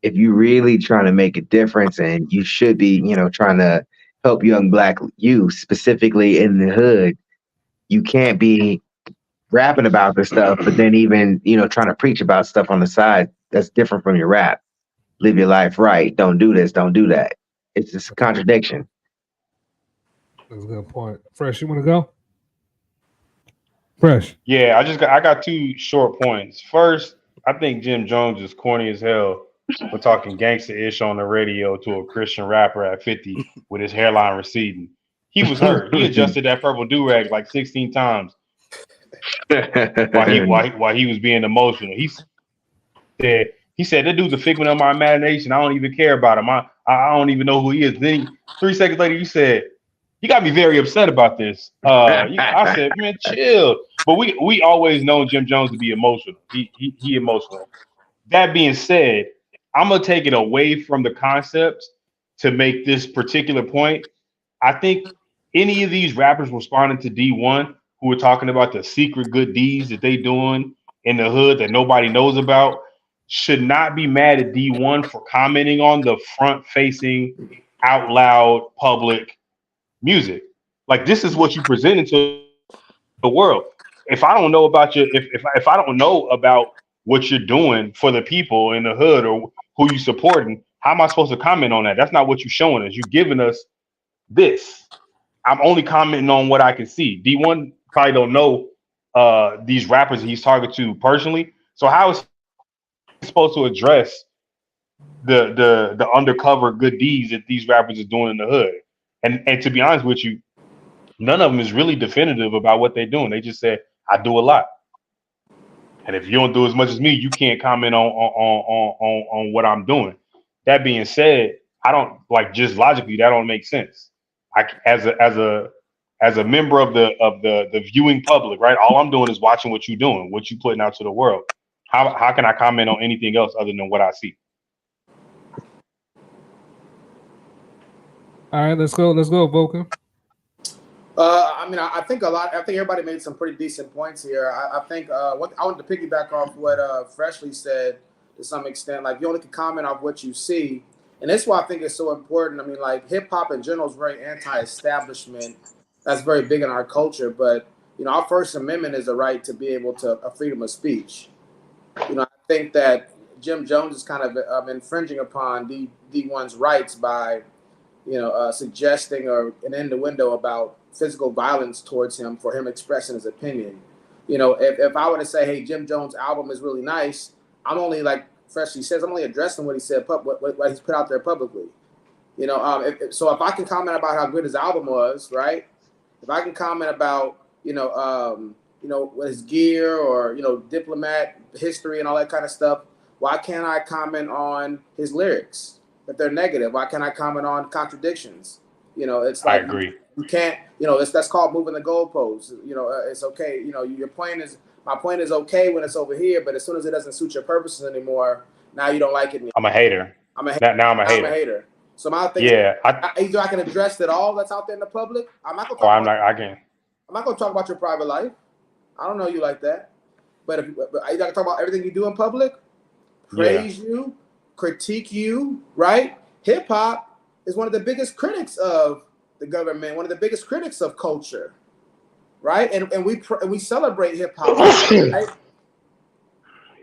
if you really trying to make a difference and you should be, you know, trying to help young black youth, specifically in the hood. You can't be rapping about this stuff, but then even, trying to preach about stuff on the side that's different from your rap. Live your life right. Don't do this. Don't do that. It's just a contradiction. That's a good point. Fresh, you want to go? Fresh. Yeah, I got two short points. First, I think Jim Jones is corny as hell for talking gangster-ish on the radio to a Christian rapper at 50 with his hairline receding. He was hurt. He adjusted that purple do-rag like 16 times while he was being emotional. He said that dude's a figment of my imagination. I don't even care about him. I don't even know who he is. Then 3 seconds later, you said, "You got me very upset about this." I said, "Man, chill." But we always know Jim Jones to be emotional. He emotional. That being said, I'm gonna take it away from the concepts to make this particular point. I think any of these rappers responding to D1 who are talking about the secret good deeds that they doing in the hood that nobody knows about should not be mad at D1 for commenting on the front-facing, out loud, public music. Like, this is what you presented to the world. If I don't know about you, if I don't know about what you're doing for the people in the hood or who you supporting, how am I supposed to comment on that? That's not what you're showing us. You're giving us this. I'm only commenting on what I can see. D1 probably don't know these rappers he's targeted to personally. So how is he supposed to address the undercover good deeds that these rappers are doing in the hood? And to be honest with you, none of them is really definitive about what they're doing. They just said, "I do a lot." And if you don't do as much as me, you can't comment on what I'm doing. That being said, I don't like, just logically, that don't make sense. As a member of the viewing public, right? All I'm doing is watching what you're doing, what you're putting out to the world. How can I comment on anything else other than what I see? All right, let's go, Vulcan. I think everybody made some pretty decent points here. I think what I wanted to piggyback off what Freshly said to some extent. Like, you only can comment on what you see, and that's why I think it's so important. I mean, like, hip hop in general is very anti-establishment. That's very big in our culture. But our First Amendment is the right to be able to a freedom of speech. I think that Jim Jones is kind of infringing upon D1's rights by suggesting or an innuendo about physical violence towards him for him expressing his opinion. If I were to say, hey, Jim Jones' album is really nice, I'm only, like Freshly says, I'm only addressing what he said, what he's put out there publicly. So if I can comment about how good his album was, right? If I can comment about, what his gear or, diplomat history and all that kind of stuff, why can't I comment on his lyrics? If they're negative, why can't I comment on contradictions? It's like, I agree. You can't, that's called moving the goalposts. It's okay. My point is okay when it's over here, but as soon as it doesn't suit your purposes anymore, now you don't like it anymore. I'm a hater. Now I'm a hater. So my thing is, either I can address it all that's out there in the public. I'm not going to talk about your private life. I don't know you like that. But I got to talk about everything you do in public, praise you, critique you, right? Hip hop is one of the biggest critics of the government, one of the biggest critics of culture, right? And we celebrate hip hop, right?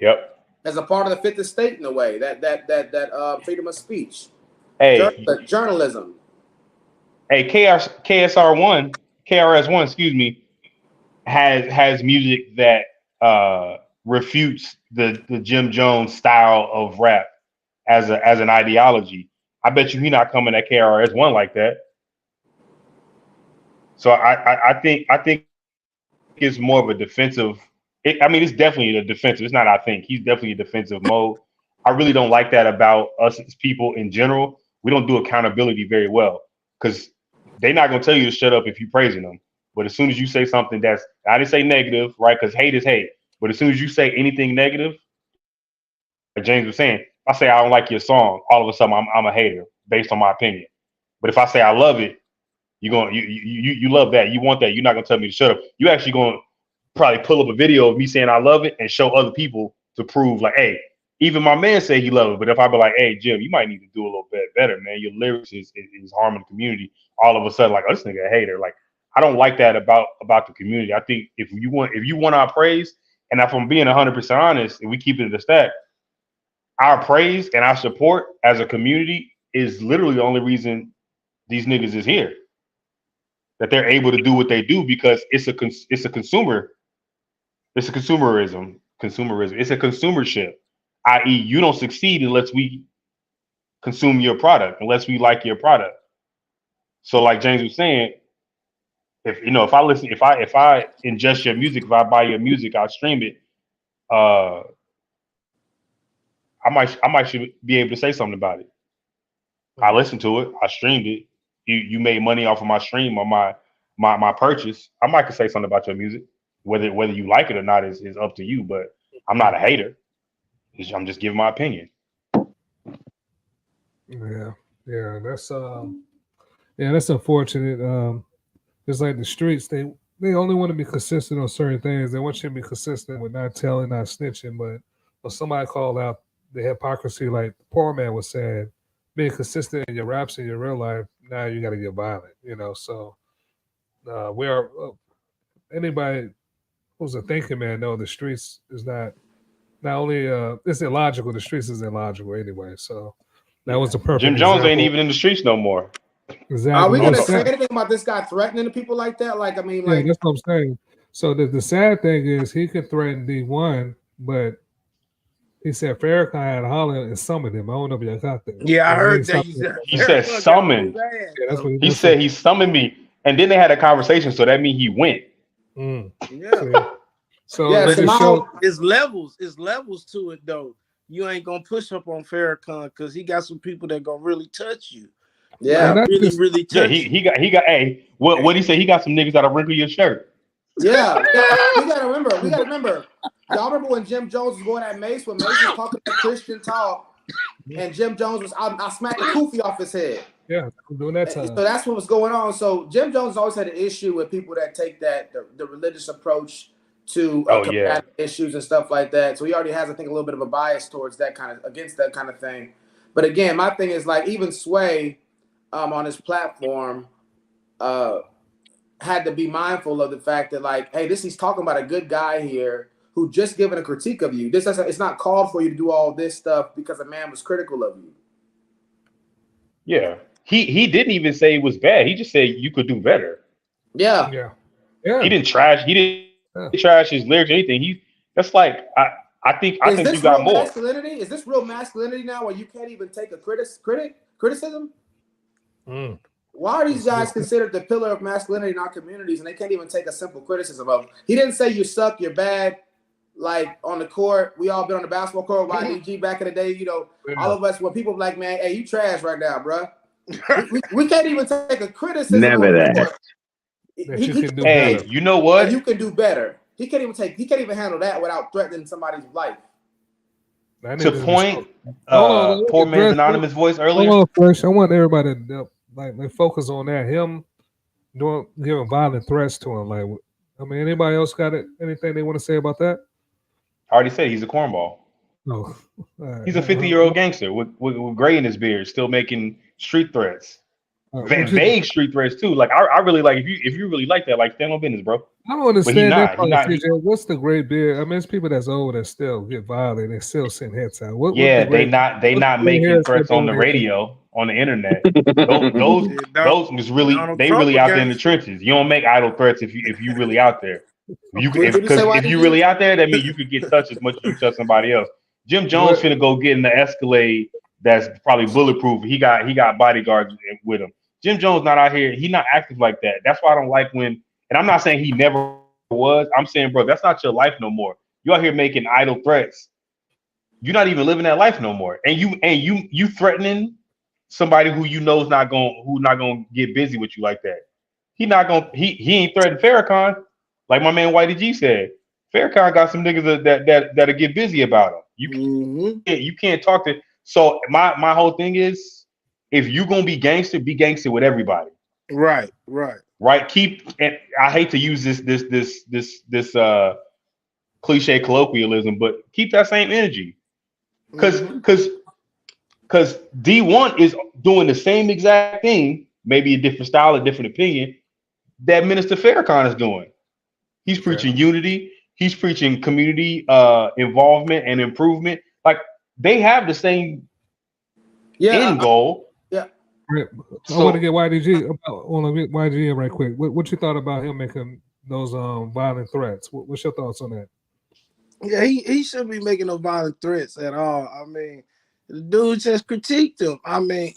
Yep. As a part of the fifth estate in a way, that freedom of speech, journalism. Hey, KRS-One, excuse me, has music that refutes the Jim Jones style of rap as an ideology. I bet you he's not coming at KRS-One like that. So I think it's more of a defensive. It's definitely a defensive. It's not. I think he's definitely a defensive mode. I really don't like that about us as people in general. We don't do accountability very well because they're not gonna tell you to shut up if you're praising them. But as soon as you say something I didn't say negative, right? Because hate is hate. But as soon as you say anything negative, like James was saying, if I say I don't like your song, all of a sudden I'm a hater based on my opinion. But if I say I love it, you love that, you want that, you're not gonna tell me to shut up. You actually gonna probably pull up a video of me saying I love it and show other people to prove like, hey, even my man say he love it, but if I be like, hey Jim, you might need to do a little bit better, man. Your lyrics is harming the community. All of a sudden, like, oh, this nigga a hater. Like, I don't like that about the community. I think if you want our praise, and if I'm being 100% honest, and we keep it a stack, our praise and our support as a community is literally the only reason these niggas is here. That they're able to do what they do because it's a consumerism. It's a consumership. I.e., you don't succeed unless we consume your product, unless we like your product. So, like James was saying, if I ingest your music, if I buy your music, I stream it, I might should be able to say something about it. I listened to it, I streamed it. You made money off of my stream or my purchase. I might could say something about your music. Whether you like it or not is up to you. But I'm not a hater. I'm just giving my opinion. Yeah, that's unfortunate. It's like the streets, they only want to be consistent on certain things. They want you to be consistent with not telling, not snitching. But when somebody called out the hypocrisy, like the poor man was saying, being consistent in your raps in your real life, now you got to get violent, So we are anybody who's a thinking man know the streets is not only it's illogical. The streets is illogical anyway. So that was the perfect. Jim Jones ain't even in the streets no more. Exactly. Are we gonna say anything about this guy threatening people like that? Like, I mean, like, that's what I'm saying. So the sad thing is he could threaten D1, but he said Farrakhan had hollered and summoned him. I don't know if you got that. Yeah, I heard that. He said summoned. Yeah, that's what he said. He summoned me, and then they had a conversation. So that means he went. Yeah. So it's levels to it though. You ain't gonna push up on Farrakhan because he got some people that gonna really touch you. Yeah, like, really touch. Yeah, he got. Hey, what he say? He got some niggas that'll wrinkle your shirt. Yeah, we gotta remember. Y'all remember when Jim Jones was going at Mace when Mace was talking that Christian talk, and Jim Jones was I smacked the kufi off his head. Yeah, doing that time. So that's what was going on. So Jim Jones always had an issue with people that take the religious approach to combating issues and stuff like that. So he already has, I think, a little bit of a bias towards against that kind of thing. But again, my thing is like even Sway on his platform had to be mindful of the fact that like, hey, he's talking about a good guy here who just given a critique of you. It's not called for you to do all this stuff because a man was critical of you. Yeah. He didn't even say it was bad. He just said you could do better. Yeah. He didn't trash. He didn't trash his lyrics or anything. That's like I think you got more. Masculinity? Is this real masculinity now where you can't even take a criticism? Why are these guys considered the pillar of masculinity in our communities and they can't even take a simple criticism of them? He didn't say you suck, you're bad. Like on the court, we all been on the basketball court, YDG back in the day, all of us, when people be like, man, hey, you trash right now, bro. we can't even take a criticism. Never that. Hey, you know what? You can do better. He can't even handle that without threatening somebody's life. To point, poor man's anonymous voice earlier. Hold on, first. I want everybody to like focus on that. Him giving violent threats to him. Like, I mean, anybody else got anything they want to say about that? I already said he's a cornball. No, right. He's a 50-year-old gangster with gray in his beard, still making street threats. Vague street threats too. Like I really like if you really like that, like stand on business, bro. I don't understand that part. What's the gray beard? I mean, it's people that's old that still get violent and still send hits out. They not making threats on the radio, on the internet. those is really really out there in the trenches. You don't make idle threats if you really out there. If you really out there, that means you could get touched as much as you touch somebody else. Jim Jones finna go get in the Escalade that's probably bulletproof. He got bodyguards with him. Jim Jones not out here. He's not active like that. That's why I don't like when. And I'm not saying he never was. I'm saying, bro, that's not your life no more. You out here making idle threats. You're not even living that life no more. And you threatening somebody who you know is not gonna get busy with you like that. He ain't threatened Farrakhan. Like my man Whitey G said, Farrakhan got some niggas that'll get busy about him. You can't talk to. So my whole thing is, if you gonna be gangster with everybody. Right. And I hate to use this cliche colloquialism, but keep that same energy. Because D1 is doing the same exact thing, maybe a different style, a different opinion, that Minister Farrakhan is doing. He's preaching unity. He's preaching community involvement and improvement. Like they have the same end goal. Yeah. I want to get YDG YDG right quick. What you thought about him making those violent threats? What's your thoughts on that? Yeah, he shouldn't be making no violent threats at all. I mean, the dude just critiqued him. I mean,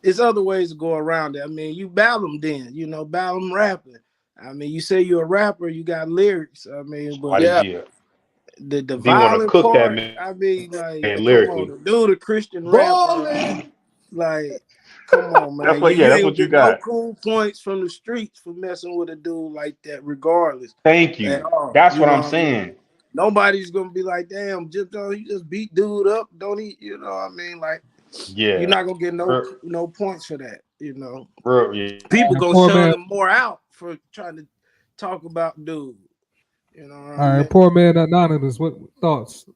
there's other ways to go around it. I mean, you battle him then, battle him rapping. I mean, you say you're a rapper, you got lyrics. I mean, but the violent part, I mean, like, come on, the dude, a Christian rapper, like, come on, man. That's what you got. No cool points from the streets for messing with a dude like that, regardless. Thank you. That's what I'm saying. Nobody's gonna be like, damn, you just beat dude up, don't he? You know what I mean? Like, you're not gonna get no points for that, People gonna shun him more out for trying to talk about dude. All right, poor man anonymous. What thoughts?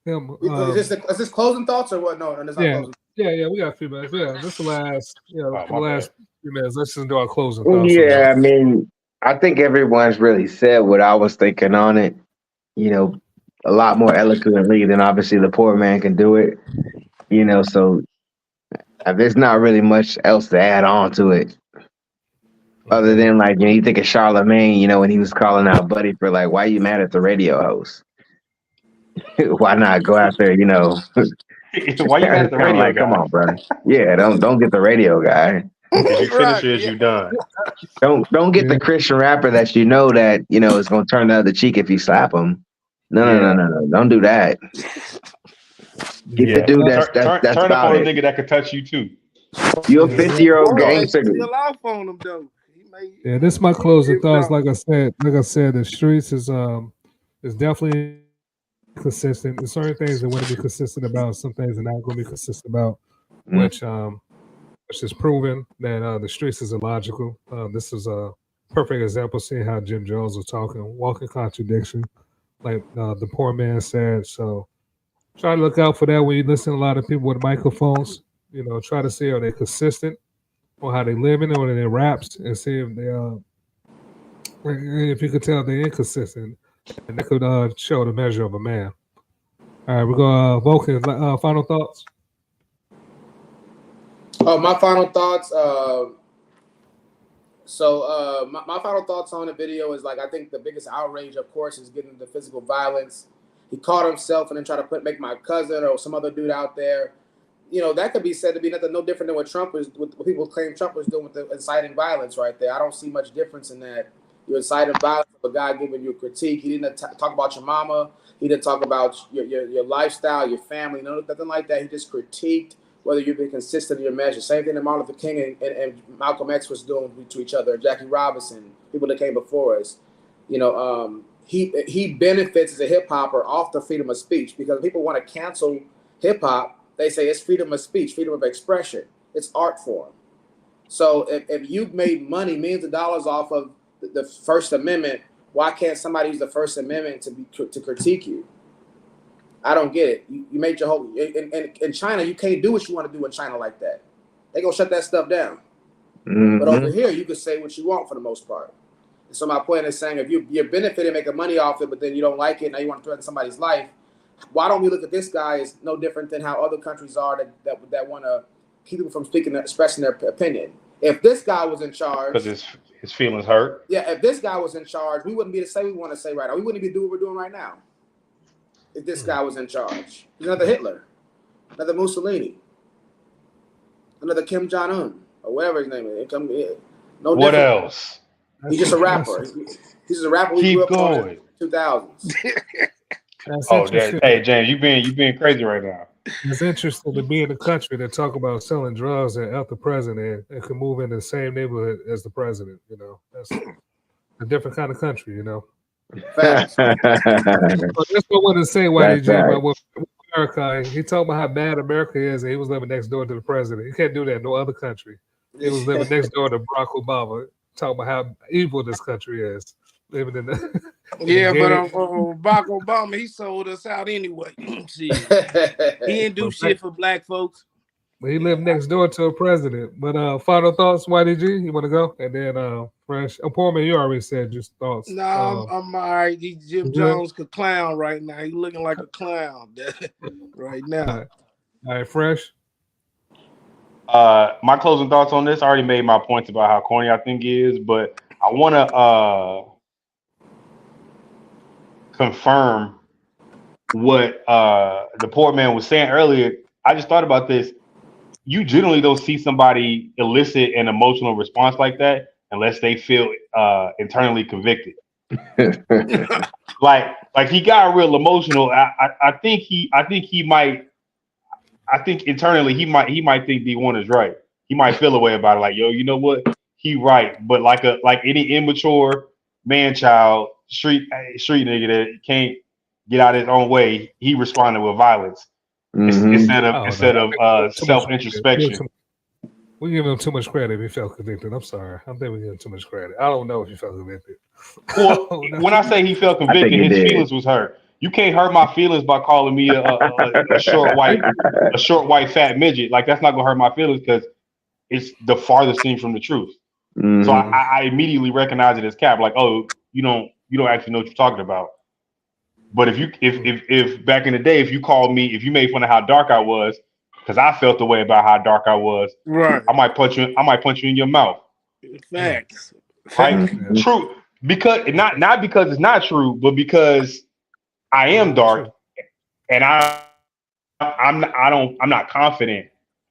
Him. Is this closing thoughts or what? No, it's not closing. Yeah, we got a few minutes. Yeah, this is the last. Last few minutes. Let's just do our closing thoughts. Yeah, I mean, I think everyone's really said what I was thinking on it. A lot more eloquently than obviously the poor man can do it. So there's not really much else to add on to it. Other than you think of Charlemagne, when he was calling out Buddy for why you mad at the radio host? Why not go out there, Why you mad at the radio guy? Come on, bro. Yeah, don't get the radio guy. If you finish it, you done. Don't get the Christian rapper that that is gonna turn the other cheek if you slap him. No. Don't do that. Get the dude that's turn up on a nigga that could touch you too. You're a 50-year-old gangster. Still off on him though. Yeah, this is my closing thoughts. Like I said, the streets is definitely consistent. There's certain things they want to be consistent about. Some things they're not going to be consistent about, which is proven that the streets is illogical. This is a perfect example of seeing how Jim Jones was talking, walking contradiction, like the poor man said. So try to look out for that when you listen to a lot of people with microphones. Try to see are they consistent on how they living or their raps, and see if they if you could tell they're inconsistent, and that could show the measure of a man. All right, we're going Vulcan. Final thoughts. Oh, my final thoughts. My final thoughts on the video is I think the biggest outrage, of course, is getting the physical violence. He caught himself and then tried to make my cousin or some other dude out there. That could be said to be no different than what Trump was, what people claim Trump was doing with the inciting violence right there. I don't see much difference in that. You're inciting violence of a guy giving you a critique. He didn't talk about your mama. He didn't talk about your lifestyle, your family, nothing like that. He just critiqued whether you've been consistent in your measures. Same thing that Martin Luther King and Malcolm X was doing to each other, Jackie Robinson, people that came before us. He benefits as a hip hopper off the freedom of speech, because people want to cancel hip hop. They say it's freedom of speech, freedom of expression. It's art form. So if you've made money, millions of dollars off of the First Amendment, why can't somebody use the First Amendment to critique you? I don't get it. You made your whole in China, you can't do what you want to do in China like that. They're gonna shut that stuff down. Mm-hmm. But over here, you can say what you want for the most part. And so my point is saying, if you're benefiting, making money off it, but then you don't like it, now you want to threaten somebody's life. Why don't we look at this guy as no different than how other countries are that want to keep people from expressing their opinion? If this guy was in charge, because his feelings hurt. Yeah, if this guy was in charge, we wouldn't be to say we want to say right now. We wouldn't be doing what we're doing right now. If this guy was in charge, he's another Hitler, another Mussolini, another Kim Jong-un, or whatever his name is. No. What else? He's just a rapper. He's just a rapper. We Keep grew up going. In the 2000s. Hey James, you being crazy right now. It's interesting to be in a country that talk about selling drugs and out the president and can move in the same neighborhood as the president. That's a different kind of country. That's what I wanted to say. Why did you about America? He talked about how bad America is, and he was living next door to the president. You can't do that in no other country. He was living next door to Barack Obama. Talking about how evil this country is. Living in the Yeah, but Barack Obama, he sold us out anyway. See, he didn't do shit for black folks. But he lived next door to a president. But final thoughts, YDG? You want to go? And then Fresh. Poor man, you already said just thoughts. No, I'm all right. Jim Jones could clown right now. He looking like a clown right now. All right, Fresh. My closing thoughts on this. I already made my points about how corny I think he is, but I want to confirm what the poor man was saying earlier. I just thought about this. You generally don't see somebody elicit an emotional response like that unless they feel internally convicted. like he got real emotional. I think internally he might think D1 is right. He might feel a way about it, like, yo, you know what? He right. But like any immature man-child street nigga that can't get out his own way, he responded with violence. Instead of self-introspection. We give him too much credit if he felt convicted. I'm sorry. I think we give him too much credit. I don't know if he felt convicted. Well, when I say he felt convicted, his feelings was hurt. You can't hurt my feelings by calling me a short white fat midget. Like, that's not gonna hurt my feelings because it's the farthest thing from the truth. Mm-hmm. So I immediately recognize it as cap. Like, oh, you don't actually know what you're talking about. But if back in the day, if you called me, if you made fun of how dark I was, because I felt the way about how dark I was, right? I might punch you in your mouth. Facts. Right? True. Because not because it's not true, but because I am dark, and I'm not confident.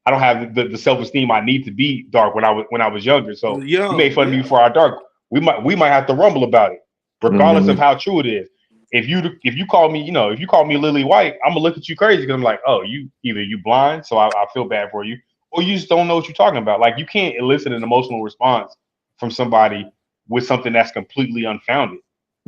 I don't have the self-esteem I need to be dark when I was younger. So you made fun of me for our dark. We might have to rumble about it, regardless of how true it is. If you call me, if you call me Lily White, I'm gonna look at you crazy because I'm like, oh, you blind, so I feel bad for you, or you just don't know what you're talking about. Like, you can't elicit an emotional response from somebody with something that's completely unfounded.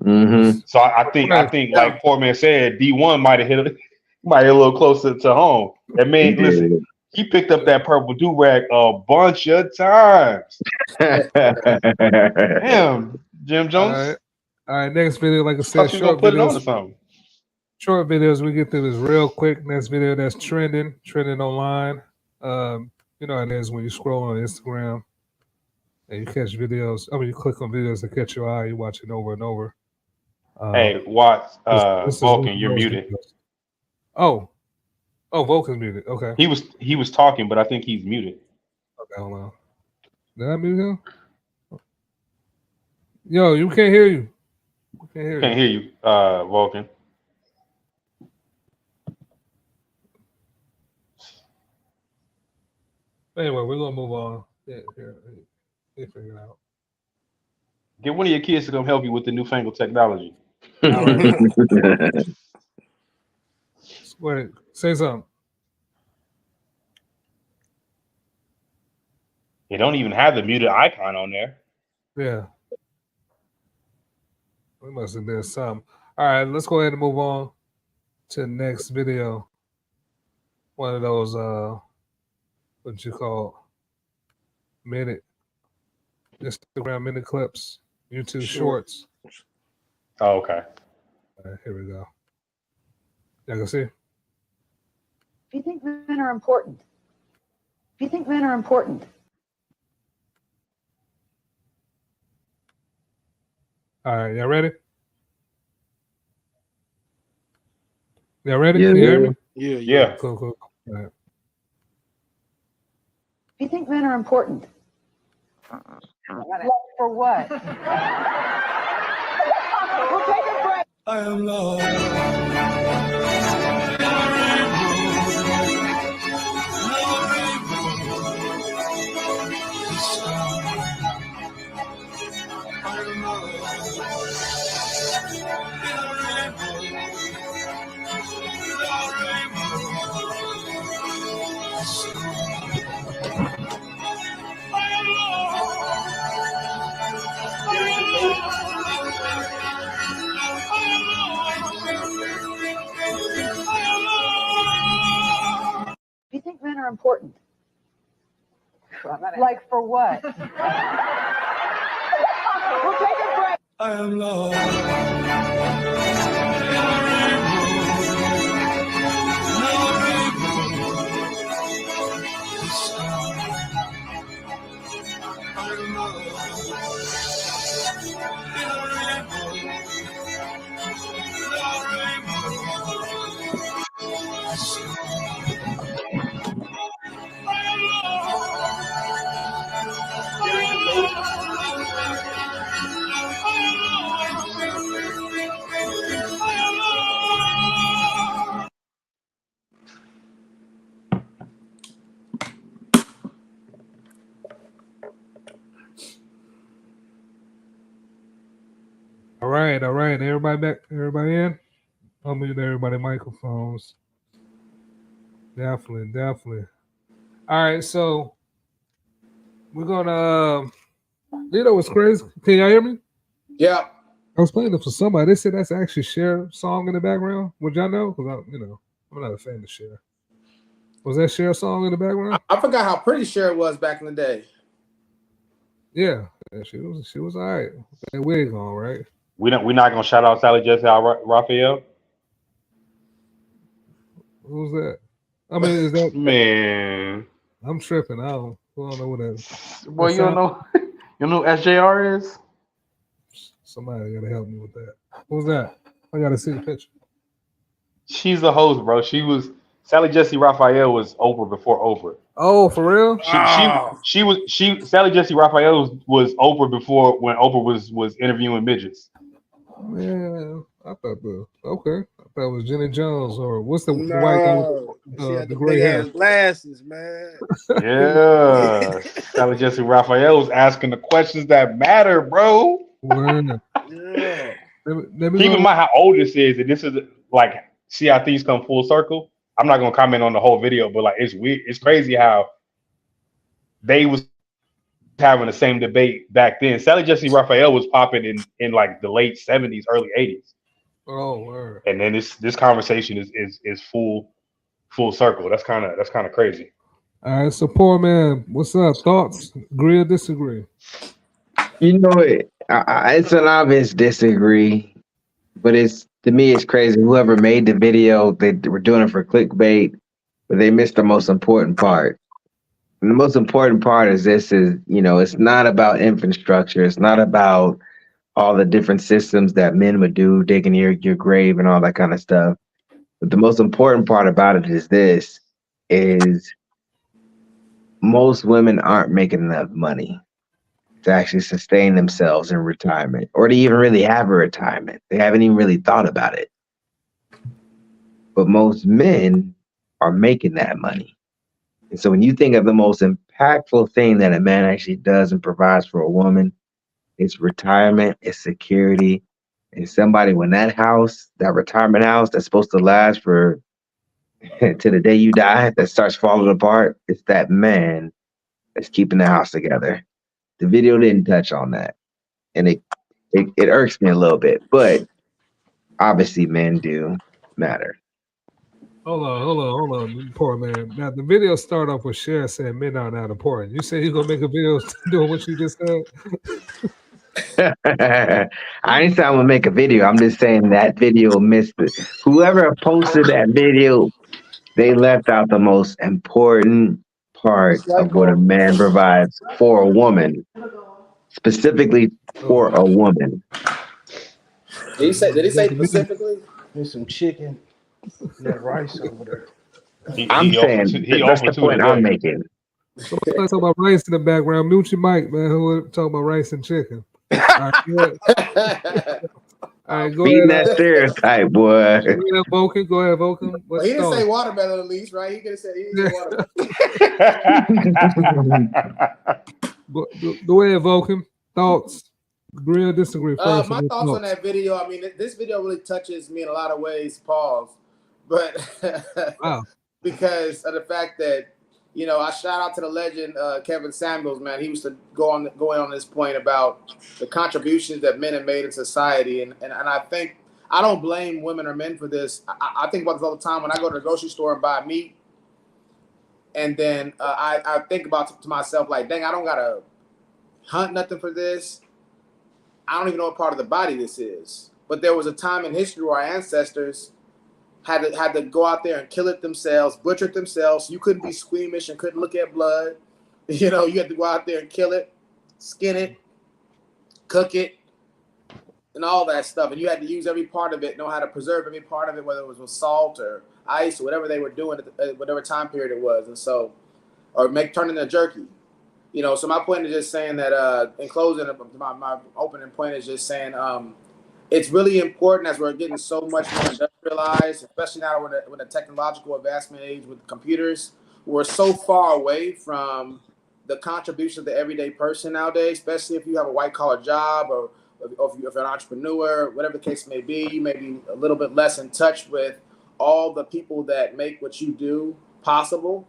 Mm-hmm. So I think like poor man said, D1 might have hit a little closer to home. That man, listen, he picked up that purple do-rag a bunch of times. Damn, Jim Jones. All right, next video, like I said, short videos. Short videos, we get through this real quick. Next video that's trending online. You know how it is when you scroll on Instagram and you catch videos. I mean, you click on videos that catch your eye. You watch it over and over. Hey, Watts, Vulcan, you're muted. Oh, Vulcan's muted. Okay. He was talking, but I think he's muted. Okay, hold on. Did I mute him? Yo, you can't hear you. Can't hear you, Vulcan. Anyway, we're gonna move on. Yeah, figure it out. Get one of your kids to come help you with the newfangled technology. All right. Wait, say something. You don't even have the muted icon on there. Yeah. We must have done something. All right, let's go ahead and move on to the next video. One of those what you call Instagram minute clips, YouTube shorts. Oh, okay. All right, here we go. Y'all can see? If you think men are important, All right, y'all ready? Y'all ready? Yeah, you hear me? Yeah. Cool. All right. if you think men are important, for what? We'll take a break. I am love. If you think men are important, like for what? We'll take a break. I am lost. All right. Everybody back? Everybody in? Unmute everybody microphones. Definitely. All right, so we're gonna. You know what's crazy? Can y'all hear me? Yeah. I was playing it for somebody. They said that's actually Cher song in the background. Would y'all know? Because I'm not a fan of Cher. Was that Cher song in the background? I forgot how pretty Cher was back in the day. Yeah, she was all right. That wig on, right? We're not gonna shout out Sally Jesse Raphael. Who's that? I mean, is that man? I'm tripping. I don't know what that is. Well, you don't know. You know who SJR is? Somebody gotta help me with that. Who's that? I gotta see the picture. She's the host, bro. Sally Jesse Raphael was Oprah before Oprah. Oh, for real? Sally Jesse Raphael was Oprah before when Oprah was interviewing midgets. Man, I thought it was Jenny Jones or what's the white guy with the gray hair? Glasses, man. Yeah, Sally Jesse Raphael was asking the questions that matter, bro. Yeah. Keep in mind how old this is, and this is like, see how things come full circle. I'm not gonna comment on the whole video, but like it's weird. It's crazy how they was having the same debate back then. Sally Jesse Raphael was popping in like the late 70s, early 80s. Oh, word. And then this conversation is full circle. That's kind of crazy. All right, so poor man, what's up? Thoughts? Agree or disagree? You know it. It's an obvious disagree, but to me it's crazy. Whoever made the video, they were doing it for clickbait, but they missed the most important part. And the most important part is it's not about infrastructure. It's not about all the different systems that men would do, digging your grave and all that kind of stuff. But the most important part about it is most women aren't making enough money to actually sustain themselves in retirement or to even really have a retirement. They haven't even really thought about it. But most men are making that money. And so when you think of the most impactful thing that a man actually does and provides for a woman, it's retirement, it's security. And somebody, when that retirement house that's supposed to last for to the day you die, that starts falling apart, it's that man that's keeping the house together. The video didn't touch on that. And it irks me a little bit, but obviously men do matter. Hold on, poor man. Now the video started off with Cher saying men are not important. You said you're gonna make a video doing what you just said? I ain't saying I'm gonna make a video. I'm just saying that video missed it. Whoever posted that video, they left out the most important part of what a man provides for a woman, specifically for a woman. Did he say specifically? There's some chicken and that rice over there. I'm saying that's the point I'm making. Let's talk about rice in the background. Mute your mic, man. Who talking about rice and chicken? All right, go Beating ahead. that stereotype, boy. Go ahead, Vulcan. Well, he didn't say watermelon at least, right? He could have said watermelon. Go ahead, Vulcan. Thoughts? Agree or disagree? First, my thoughts on that video. I mean, this video really touches me in a lot of ways. Pause, but wow. Because of the fact that I shout out to the legend Kevin Samuels, man. He used to going on this point about the contributions that men have made in society, and I think I don't blame women or men for this. I think about this all the time when I go to the grocery store and buy meat, and then I think about to myself like, dang, I don't gotta hunt nothing for this. I don't even know what part of the body this is. But there was a time in history where our ancestors had to go out there and kill it themselves, butcher it themselves. You couldn't be squeamish and couldn't look at blood. You know, you had to go out there and kill it, skin it, cook it, and all that stuff. And you had to use every part of it, know how to preserve every part of it, whether it was with salt or ice or whatever they were doing at whatever time period it was. And so, or turn into jerky. You know, so my point is just saying that in closing, my opening point is just saying it's really important as we're getting so much more industrialized, especially now with the technological advancement age with computers. We're so far away from the contribution of the everyday person nowadays, especially if you have a white-collar job or if you're an entrepreneur, whatever the case may be. You may be a little bit less in touch with all the people that make what you do possible,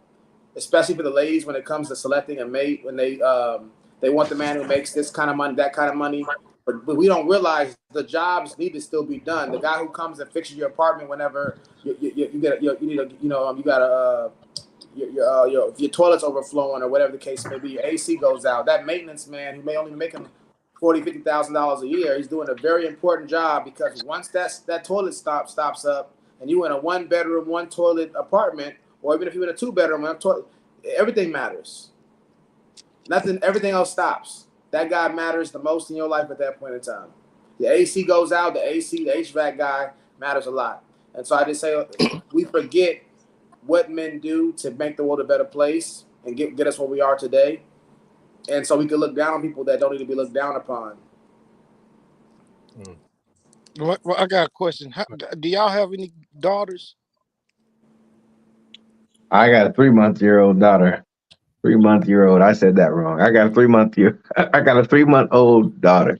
especially for the ladies when it comes to selecting a mate, when they want the man who makes this kind of money, that kind of money. But we don't realize the jobs need to still be done. The guy who comes and fixes your apartment whenever if your toilet's overflowing or whatever the case may be, your AC goes out. That maintenance man who may only be making $40,000-$50,000 a year, he's doing a very important job, because once that toilet stops up and you in a 1-bedroom, 1-toilet apartment, or even if you're in a 2-bedroom, everything matters. Everything else stops. That guy matters the most in your life at that point in time. The AC goes out, the HVAC guy matters a lot. And so I just say we forget what men do to make the world a better place and get us where we are today. And so we can look down on people that don't need to be looked down upon. Well, I got a question. Do y'all have any daughters? I got a 3-month-old daughter. 3-month-old. I said that wrong. I got a 3-month-old daughter.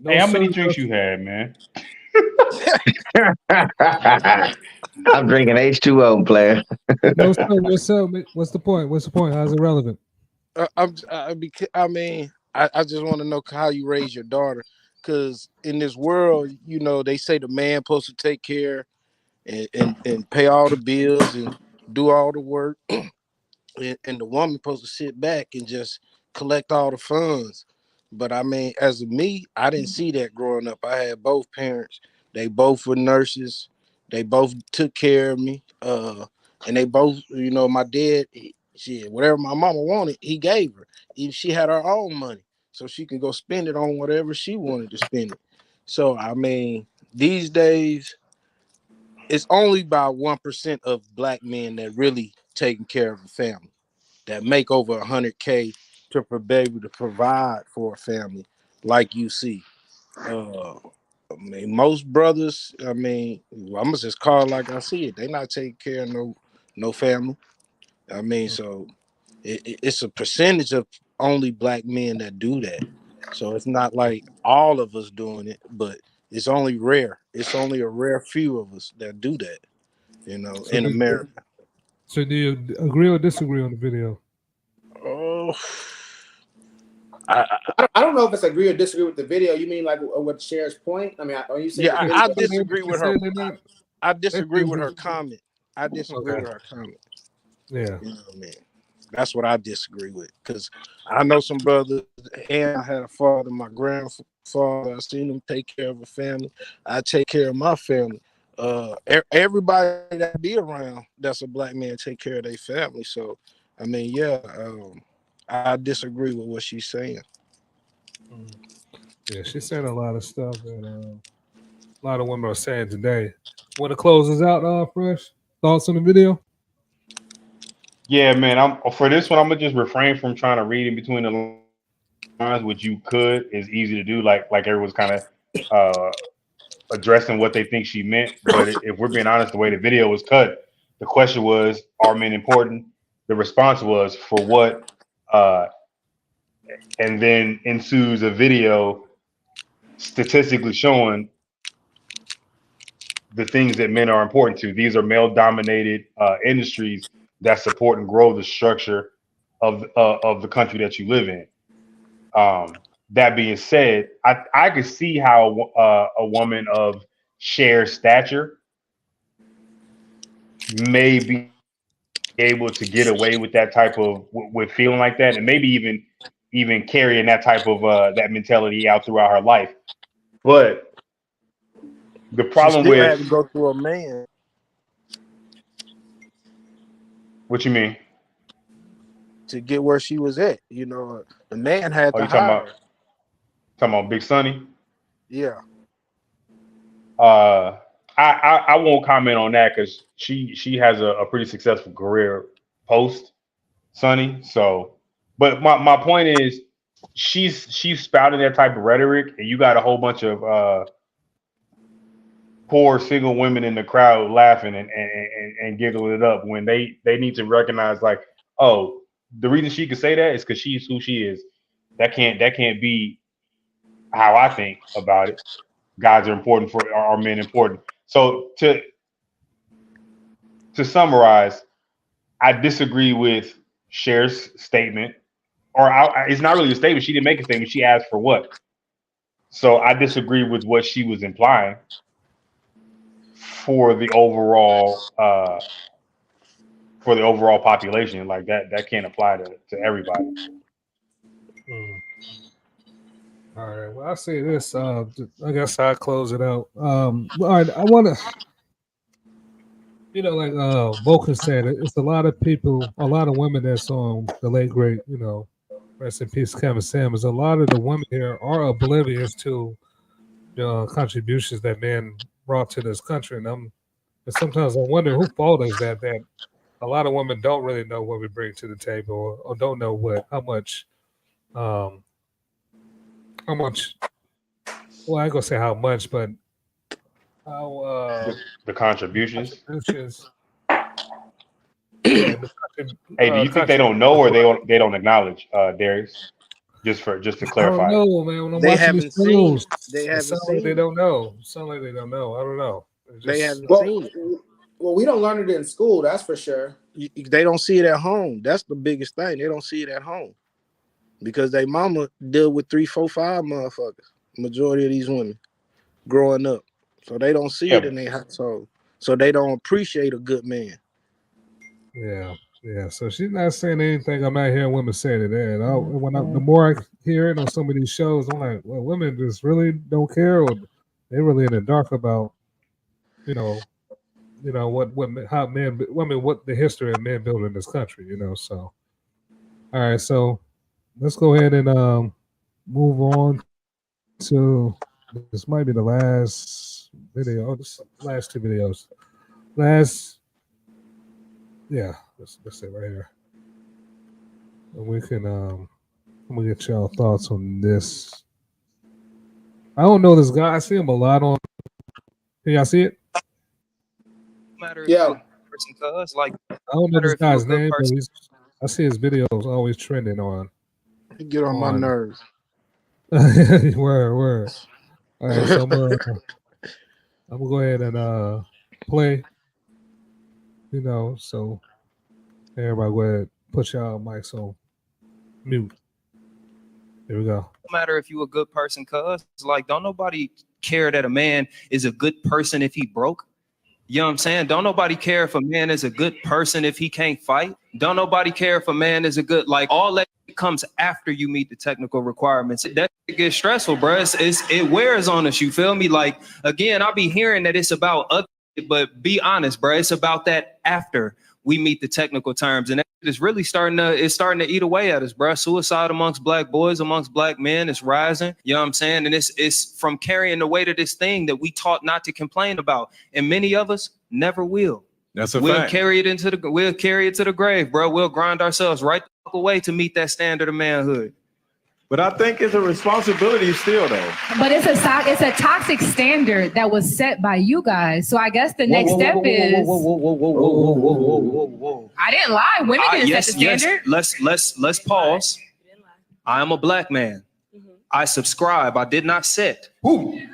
Hey, how many drinks you had, man? I'm drinking H2O, player. What's up? What's the point? How's it relevant? I just want to know how you raise your daughter, because in this world, you know, they say the man supposed to take care and pay all the bills and do all the work, and the woman supposed to sit back and just collect all the funds. But I mean, as of me, I didn't see that growing up. I had both parents. They both were nurses. They both took care of me. And they both, you know, my dad, whatever my mama wanted, he gave her. She had her own money, so she can go spend it on whatever she wanted to spend it. So, I mean, these days, it's only about 1% of black men that really taking care of a family, that make over $100K to be able to provide for a family like you see. I mean, most brothers, I mean, I'm gonna just call it like I see it. They not taking care of no family. I mean, so it's a percentage of only black men that do that. So it's not like all of us doing it, but it's only rare. It's only a rare few of us that do that, you know, in America. So do you agree or disagree on the video? Oh, I don't know if it's agree or disagree with the video. You mean like what Cher's point? I mean, are you saying? Yeah, I disagree with her. I disagree with her comment. I disagree with her comment. Yeah, you know what I mean. That's what I disagree with, because I know some brothers, and I had a father, my grandfather. I seen him take care of a family. I take care of my family. Everybody that be around that's a black man take care of their family. So, I mean, yeah, I disagree with what she's saying. Yeah, she's saying a lot of stuff that a lot of women are saying today. Want to close us out, Fresh? Thoughts on the video? Yeah, man. For this one, I'm gonna just refrain from trying to read in between the lines, which you could is easy to do. Like everyone's kind of addressing what they think she meant. But if we're being honest, the way the video was cut, the question was, "Are men important?" The response was, "For what?" And then ensues a video statistically showing the things that men are important to. These are male-dominated industries that support and grow the structure of the country that you live in. That being said, I could see how a woman of Cher's stature may be able to get away with that type of with feeling like that, and maybe even carrying that type of that mentality out throughout her life. But the problem she still with had to go through a man. what you mean? To get where she was at, you know, the man had Oh, to you talking hire her. about Big Sonny? Yeah. I won't comment on that because she has a pretty successful career post Sonny. So, but my point is, she's spouting that type of rhetoric, and you got a whole bunch of poor single women in the crowd laughing and giggling it up when they need to recognize, like, oh, the reason she could say that is because she's who she is. That can't be how I think about it. Guys are important are men important. So to summarize, I disagree with Cher's statement, or it's not really a statement. She didn't make a statement. She asked for what. So I disagree with what she was implying for the overall population. Like that can't apply to everybody. All right. Well, I'll say this. I guess I'll close it out. All right. I want to, like Vulcan said, it's a lot of people, a lot of women that's on the late great, rest in peace, Kevin Samuels. A lot of the women here are oblivious to the contributions that men brought to this country, and sometimes I wonder who fault is that a lot of women don't really know what we bring to the table, or don't know how much. Well, I ain't gonna say how much, but how the contributions. Yeah, hey, do you think they don't know, or they don't acknowledge, Darius? Just to clarify. I don't know, man. When I'm they watching haven't these seen. shows, They haven't sound seen. like they don't know. Sound like they don't know. I don't know. They haven't seen it. Well, we don't learn it in school, that's for sure. They don't see it at home. That's the biggest thing. They don't see it at home because they mama deal with 3, 4, 5 motherfuckers. Majority of these women growing up, so they don't see it in their household. So they don't appreciate a good man. Yeah. So she's not saying anything. I'm not hearing women saying it. And the more I hear it on some of these shows, I'm like, well, women just really don't care, or they're really in the dark about, what the history of men building this country. So, all right. So let's go ahead and move on to this. Might be the last video. Oh, this last 2 videos. Let's say right here. And we can I'm gonna get y'all thoughts on this. I don't know this guy. I see him a lot on. Can y'all see it? Yeah. I don't know this guy's name, but I see his videos always trending on. You get on my nerves. Word. All right, so I'm gonna go ahead and play. So everybody go ahead, put y'all mics on mute. Here we go. No matter if you a good person, cuz don't nobody care that a man is a good person if he broke. You know what I'm saying? Don't nobody care if a man is a good person if he can't fight. Don't nobody care if a man is a good, all that comes after you meet the technical requirements. That gets stressful, bro. It wears on us. You feel me? Again, I'll be hearing that it's about other, but be honest, bro. It's about that after we meet the technical terms, and it's really starting to eat away at us, bro. Suicide amongst black boys, amongst black men, is rising. You know what I'm saying? And it's from carrying the weight of this thing that we taught not to complain about, and many of us never will. That's a we'll fact. carry it to the grave, bro. We'll grind ourselves right the fuck away to meet that standard of manhood. But I think it's a responsibility still, though. But it's a toxic standard that was set by you guys. So I guess the next step is. I didn't lie. Women didn't set the standard. Let's pause. I am a black man. I subscribe. I did not set. Okay,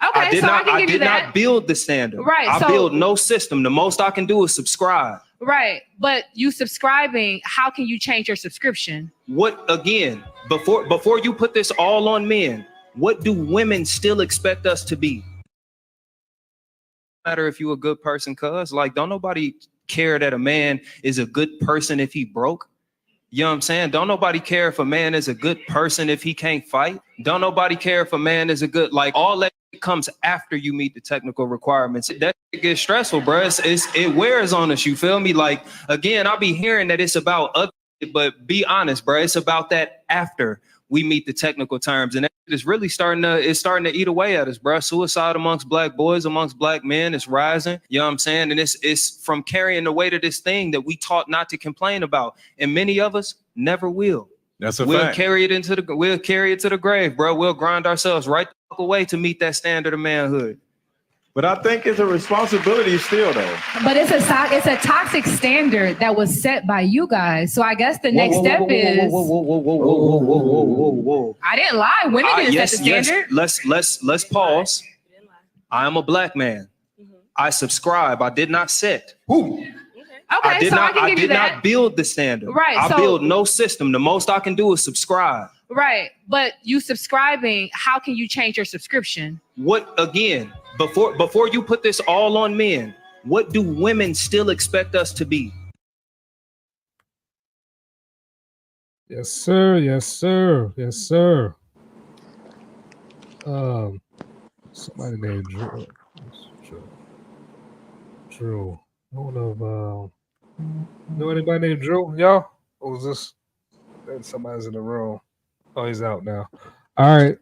I did that. not build the standard. Right. I build no system. The most I can do is subscribe. Right. But you subscribing, how can you change your subscription? What, again, before you put this all on men, what do women still expect us to be? No matter if you a good person, cuz don't nobody care that a man is a good person if he broke. You know what I'm saying? Don't nobody care if a man is a good person if he can't fight. Don't nobody care if a man is a good, like, all that comes after you meet the technical requirements. That gets stressful, bro. It wears on us, you feel me? Like, again, I'll be hearing that it's about other, but be honest, bro. It's about that after we meet the technical terms. And it's really starting to eat away at us, bro. Suicide amongst black boys, amongst black men is rising. You know what I'm saying? And it's from carrying the weight of this thing that we taught not to complain about. And many of us never will. That's a we'll fact. carry it to the grave, bro. We'll grind ourselves right the fuck away to meet that standard of manhood. But I think it's a responsibility still, though. But it's a toxic standard that was set by you guys. So I guess the next step is. Whoa. I didn't lie. Women didn't set the standard. Let's pause. I am a black man. I subscribe. I did not set. Okay, I did not build the standard. Right. I build no system. The most I can do is subscribe. Right. But you subscribing, how can you change your subscription? What, again, before you put this all on men, what do women still expect us to be? Yes, sir. Yes, sir. Yes, sir. Somebody named Drew. Drew. I don't know if know anybody named Drew, y'all? Or was this somebody's in the room? Oh, he's out now. All right.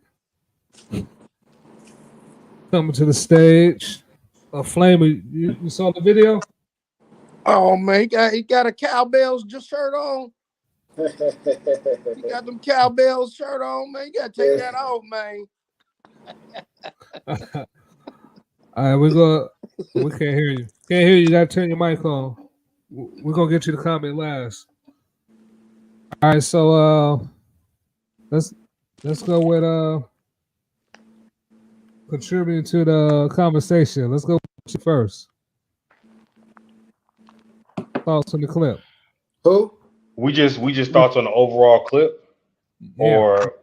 Coming to the stage. Flame, you saw the video? Oh man, he got a cowbells shirt on. He got them cowbells shirt on, man. You gotta take that off, man. All right, we can't hear you. Can't hear you. You gotta turn your mic on. We're gonna get you to comment last. All right, so let's go with contributing to the conversation. Let's go with you first. Thoughts on the clip? Who? We just thoughts on the overall clip, or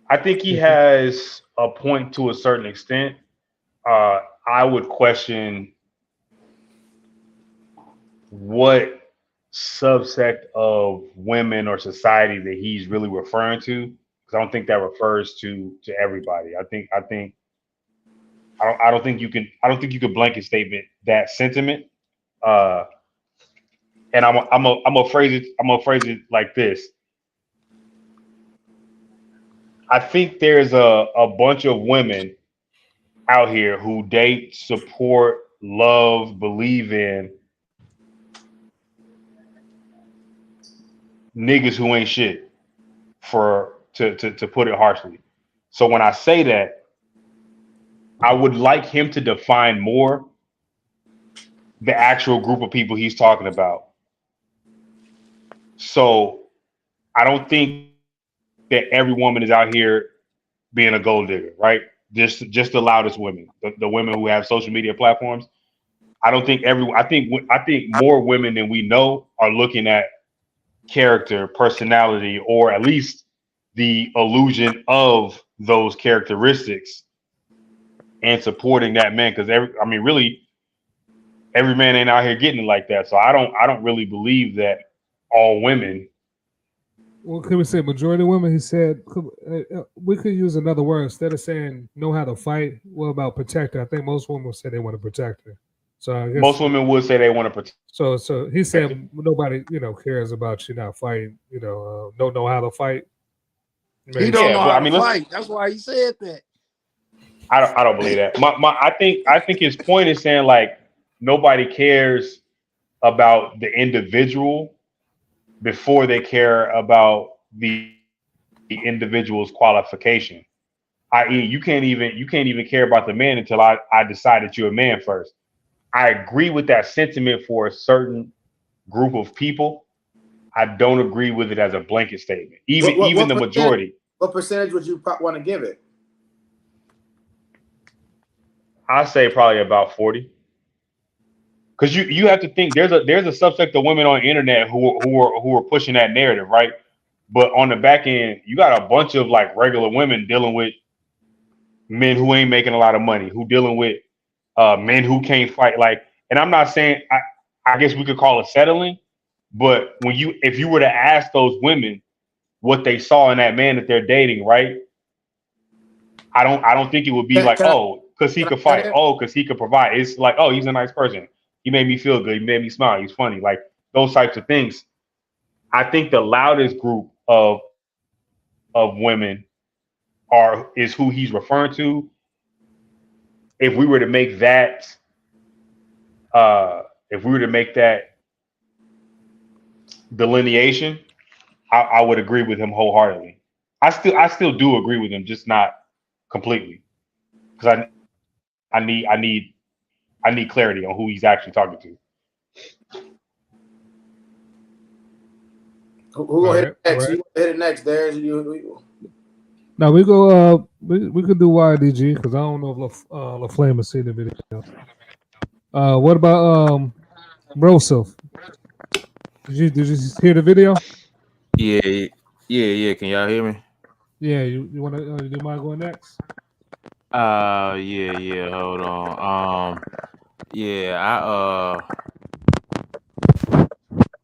I think he has a point to a certain extent. I would question what subsect of women or society that he's really referring to, because I don't think that refers to everybody. I don't think you can blanket statement that sentiment. And I'm gonna phrase it like this. I think there's a bunch of women out here who date, support, love, believe in niggas who ain't shit, to put it harshly. So when I say that, I would like him to define more the actual group of people he's talking about. So I don't think that every woman is out here being a gold digger, right? Just the loudest women, the women who have social media platforms. I think more women than we know are looking at character, personality, or at least the illusion of those characteristics and supporting that man. Because really, every man ain't out here getting it like that. So I don't really believe that all women. Well, can we say majority of women? He said we could use another word instead of saying know how to fight. What about protect her? I think most women would say they want to protect her. So I guess most women would say they want to protect. So he said nobody cares about you not fighting. Don't know how to fight. He don't know how to fight. That's why he said that. I don't believe that. I think his point is saying like nobody cares about the individual before they care about the individual's qualification. I.e., you can't even care about the man until I decide that you're a man first. I agree with that sentiment for a certain group of people. I don't agree with it as a blanket statement. Even the majority. What percentage would you want to give it? I say probably about 40. Because you have to think there's a subset of women on the internet who are pushing that narrative, right? But on the back end, you got a bunch of like regular women dealing with men who ain't making a lot of money, who dealing with men who can't fight. Like, and I'm not saying I guess we could call it settling, But if you were to ask those women what they saw in that man that they're dating, right? I don't think it would be like, oh, because he could fight, oh, because he could provide. It's like, oh, he's a nice person. He made me feel good. He made me smile. He's funny. Like those types of things. I think the loudest group of women is who he's referring to. If we were to make that delineation, I would agree with him wholeheartedly. I still do agree with him, just not completely, because I need clarity on who he's actually talking to. Who will hit it next? You hit it next, Darius. Now we go. We could do YDG because I don't know if LaFlame has seen the video. What about Broseph? Did you hear the video? Yeah. Can y'all hear me? Yeah. You want to? Do you mind going next? Yeah. Hold on.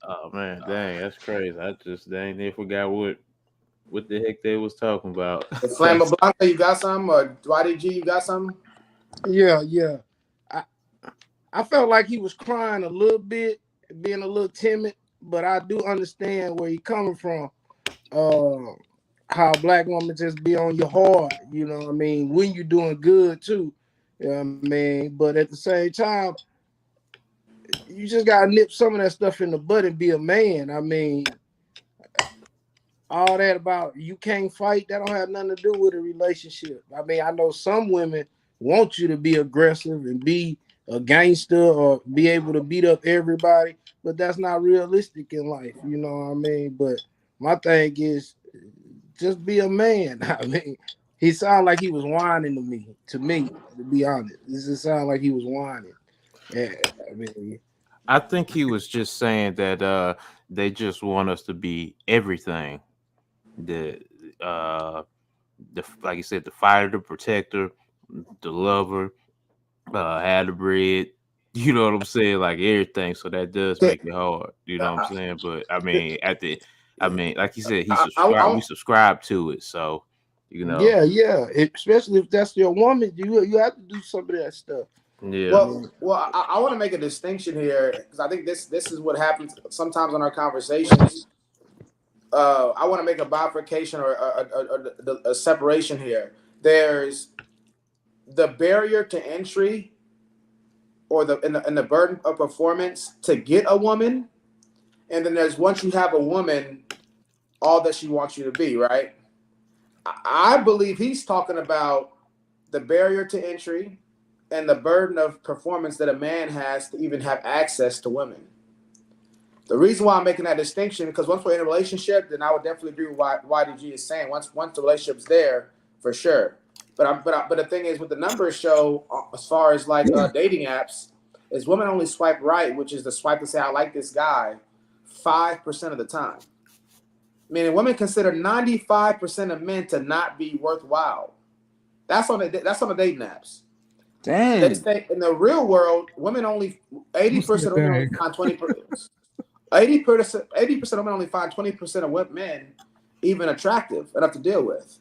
Oh man, dang, that's crazy. I just they forgot what the heck they was talking about. Flame Blanca, you got some? Or YDG, you got some? Yeah. I felt like he was crying a little bit, being a little timid, but I do understand where he's coming from. How black women just be on your heart, you know what I mean, when you're doing good too. You know what I mean? But at the same time, you just gotta nip some of that stuff in the bud and be a man. I mean, all that about you can't fight, that don't have nothing to do with a relationship. I mean, I know some women want you to be aggressive and be a gangster or be able to beat up everybody, but that's not realistic in life, you know what I mean? But my thing is just be a man. I mean, he sounded like he was whining to me, to be honest. This just sounded like he was whining. Yeah, I mean, I think he was just saying that they just want us to be everything. Like you said, the fighter, the protector, the lover, had the bread. You know what I'm saying? Like everything. So that does make it hard. You know what I'm saying? But I mean, like you said, we subscribe to it. So you know. Yeah. Especially if that's your woman, you have to do some of that stuff. Yeah. Well, I want to make a distinction here because I think this is what happens sometimes in our conversations. I want to make a bifurcation or a separation here. There's the barrier to entry or the burden of performance to get a woman, and then there's once you have a woman, all that she wants you to be, right? I believe he's talking about the barrier to entry and the burden of performance that a man has to even have access to women. The reason why I'm making that distinction, because once we're in a relationship, then I would definitely agree with what YDG is saying. Once the relationship's there, for sure. But the thing is, what the numbers show, as far as like dating apps, is women only swipe right, which is the swipe to say I like this guy, 5% of the time. Meaning, women consider 95% of men to not be worthwhile. That's on the dating apps. Dang. They say in the real world, women only 80% of women only find 20%. 80% of women only find 20% of men even attractive enough to deal with.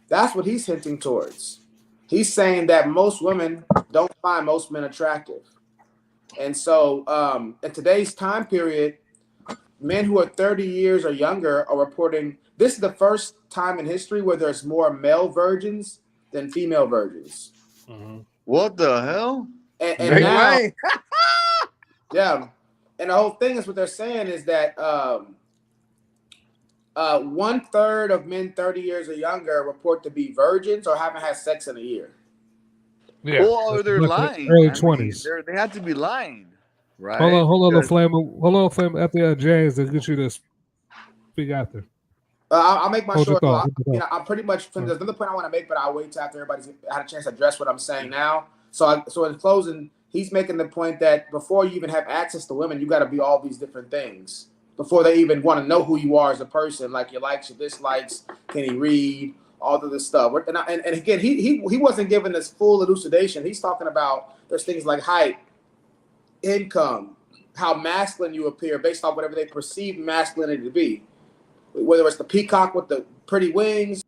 That's what he's hinting towards. He's saying that most women don't find most men attractive. And so in today's time period, men who are 30 years or younger are reporting this is the first time in history where there's more male virgins than female virgins. Mm-hmm. What the hell? And now, yeah. And the whole thing is what they're saying is that 1/3 of men 30 years or younger report to be virgins or haven't had sex in a year. Yeah. Or they're lying. Early 20s. They have to be lying, right? Hold on, Flame. After James, they'll get you to speak after. I'll make my short. I'm pretty much. There's another point I want to make, but I'll wait till after everybody's had a chance to address what I'm saying now. So in closing, he's making the point that before you even have access to women, you got to be all these different things before they even want to know who you are as a person, like your likes, your dislikes, can he read, all of this stuff. And again, he wasn't giving this full elucidation. He's talking about there's things like height, income, how masculine you appear based on whatever they perceive masculinity to be. Whether it's the peacock with the pretty wings,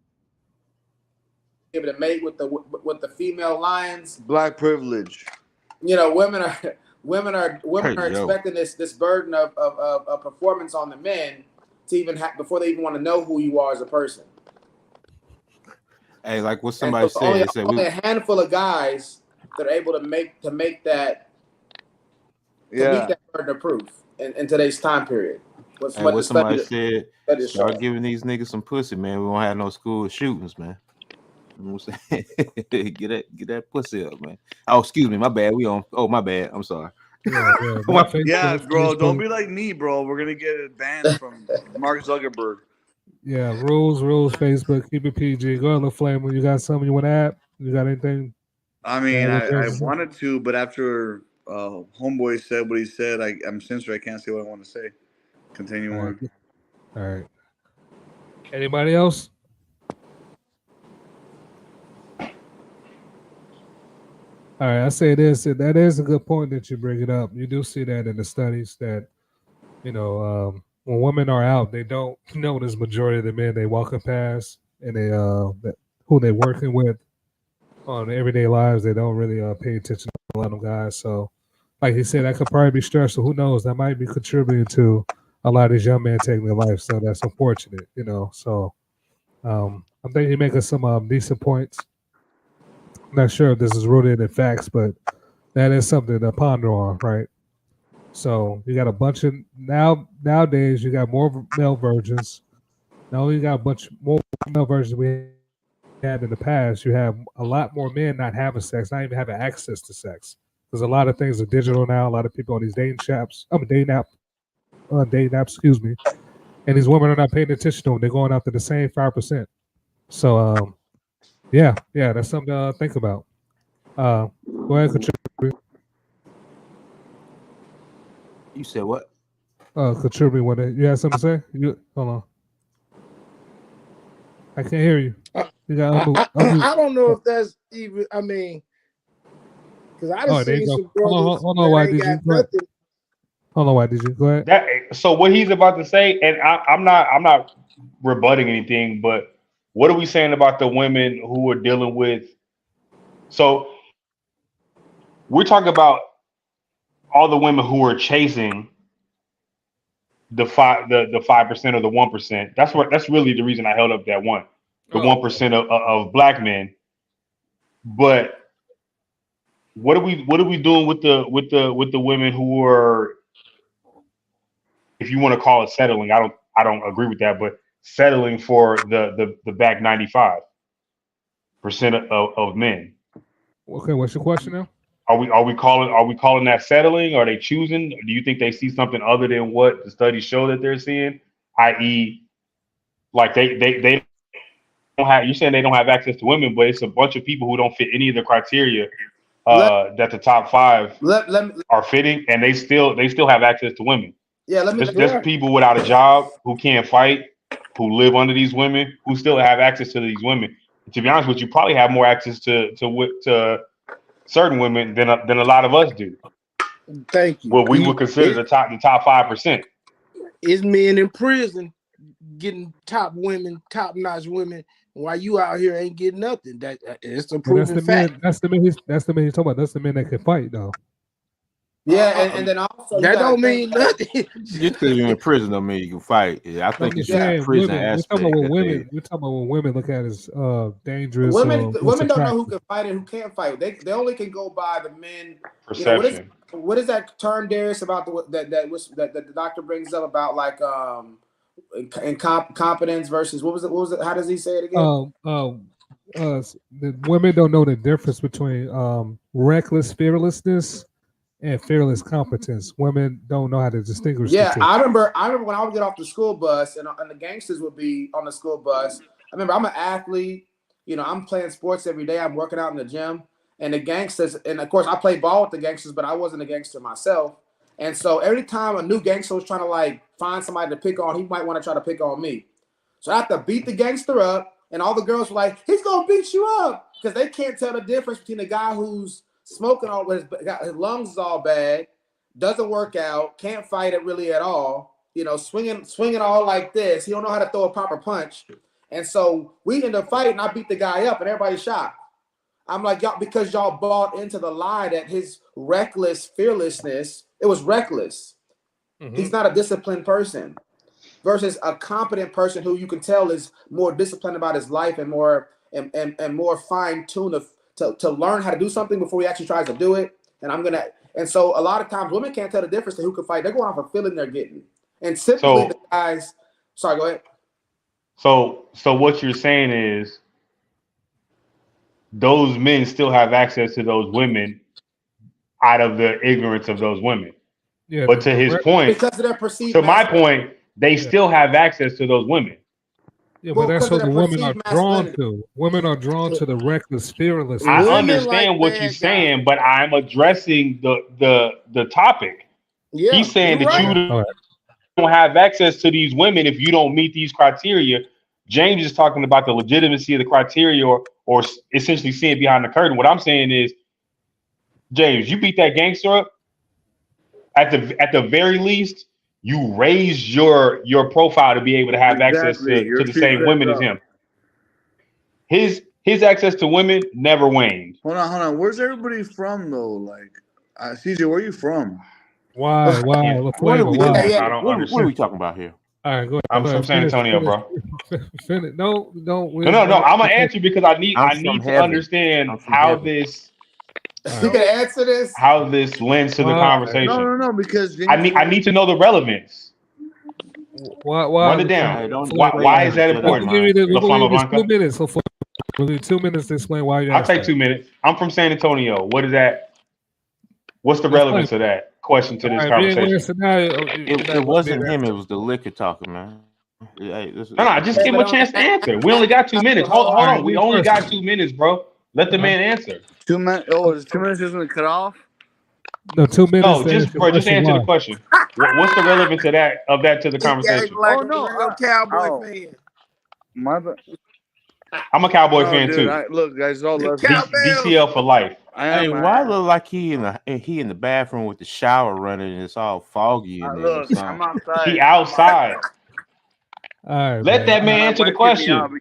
able to mate with the female lions. Black privilege. You know, women are expecting this burden of performance on the men to even before they even want to know who you are as a person. Hey, like what somebody said, only a handful of guys that are able to make that meet that burden of proof in today's time period. What somebody said, start giving these niggas some pussy, man. We won't have no school shootings, man. You know what I'm saying? get that pussy up, man. Oh, excuse me, my bad. My bad. I'm sorry. Yeah, bro. Don't be like me, bro. We're gonna get it banned from Mark Zuckerberg. Yeah, rules. Facebook, keep it PG. Go ahead, Flame. When you got something you want to add? You got anything? I mean, I wanted to, but after Homeboy said what he said, I'm censored. I can't say what I want to say. Continue on. All right. Anybody else? All right, I say this. That is a good point that you bring it up. You do see that in the studies that, when women are out, they don't notice majority of the men they walking past and they who they working with on everyday lives. They don't really pay attention to a lot of them guys. So, like he said, that could probably be stressful. Who knows? That might be contributing to a lot of these young men taking their life. So that's unfortunate, So I'm thinking you're making some decent points. I'm not sure if this is rooted in facts, but that is something to ponder on, right? So you got a bunch of nowadays you got more male virgins. Not only you got a bunch more male virgins we had in the past, you have a lot more men not having sex, not even having access to sex. Because a lot of things are digital now. A lot of people on these dating apps, excuse me. And these women are not paying attention to them. They're going after the same 5%. So yeah, that's something to think about. Go ahead, contribute. You said what? Contribute with it. You have something to say? Hold on. I can't hear you. You got I don't know if that's even. I mean, because I just seen some brothers. Hold on, why did you go ahead? Hold on, why did you go ahead? So what he's about to say, and I'm not rebutting anything, but what are we saying about the women who are dealing with? So we're talking about all the women who are chasing the 5% or the 1%. That's really the reason I held up that 1% of black men. But what are we doing with the women who are, if you want to call it settling? I don't agree with that, but settling for the back 95% of men. Okay, what's your question now? Are we calling that settling? Are they choosing? Do you think they see something other than what the studies show that they're seeing? I.e., like they don't have. You're saying they don't have access to women, but it's a bunch of people who don't fit any of the criteria that the top 5 are fitting, and they still have access to women. Yeah, there's people without a job who can't fight, who live under these women, who still have access to these women. And to be honest with you, probably have more access to certain women than a lot of us do. Thank you. What we would consider the top 5%. Is men in prison getting top notch women, while you out here ain't getting nothing? That it's a proven fact. That's the man he's talking about. That's the men that can fight, though. Yeah, and then also that don't mean nothing. Just because you're in prison don't mean you can fight. Yeah, I think it's a prison aspect. We're talking about what women look at as dangerous. Women don't know who can fight and who can't fight. They only can go by the men perception. What is that term, Darius, about that the doctor brings up about like incompetence versus what was it? How does he say it again? The women don't know the difference between reckless fearlessness and fearless competence. Women don't know how to distinguish. Yeah, I remember when I would get off the school bus and the gangsters would be on the school bus. I remember I'm an athlete. I'm playing sports every day. I'm working out in the gym. And the gangsters, and of course I played ball with the gangsters, but I wasn't a gangster myself. And so every time a new gangster was trying to like find somebody to pick on, he might want to try to pick on me. So I have to beat the gangster up, and all the girls were like, he's gonna beat you up, because they can't tell the difference between a guy who's smoking all his lungs is all bad, doesn't work out, can't fight it really at all. You know, swinging all like this. He don't know how to throw a proper punch. And so we end up fighting. I beat the guy up, and everybody's shocked. I'm like, y'all, because y'all bought into the lie that his reckless fearlessness, it was reckless. Mm-hmm. He's not a disciplined person versus a competent person who you can tell is more disciplined about his life and more and more fine-tuned to learn how to do something before he actually tries to do it. And so a lot of times women can't tell the difference to who can fight. They're going off a feeling they're getting. And simply the guys, sorry, go ahead. So what you're saying is those men still have access to those women out of the ignorance of those women. Yeah, but to his point, because of their perceived my point, they still have access to those women. Yeah, but that's what the women are drawn to. Women are drawn to the reckless, fearless. I understand what you're saying, but I'm addressing the topic. Yeah, he's saying that you don't have access to these women if you don't meet these criteria. James is talking about the legitimacy of the criteria or essentially seeing behind the curtain. What I'm saying is, James, you beat that gangster up. At the very least, you raised your profile to be able to have access to the same women as him. His access to women never waned. Hold on. Where's everybody from though? Like, CJ, where are you from? Why? What are we talking about here? All right, go ahead. I'm from San Antonio, bro. No. I'm gonna answer because I need to understand how this. You can answer this. How this lends to the conversation? No, because I need to know the relevance. Why? Run it down. Why is that important? We'll give you 2 minutes. So we'll give you 2 minutes to explain why you. I'll take 2 minutes. I'm from San Antonio. What is that? What's the relevance of that question to this conversation? It wasn't him. It was the liquor talking, man. No. Just give him a chance to answer. We only got 2 minutes. Hold on. We only got 2 minutes, bro. Let the man answer. 2 minutes. Oh, is 2 minutes just going to cut off? No, 2 minutes. No, just answer the question. What's the relevance of that to the conversation? I'm a Cowboy fan. I'm a Cowboy fan too. Look, guys, all love DCL for life. Hey, why look like he in the bathroom with the shower running and it's all foggy in there? I'm outside. He outside. All right, let that man answer the question.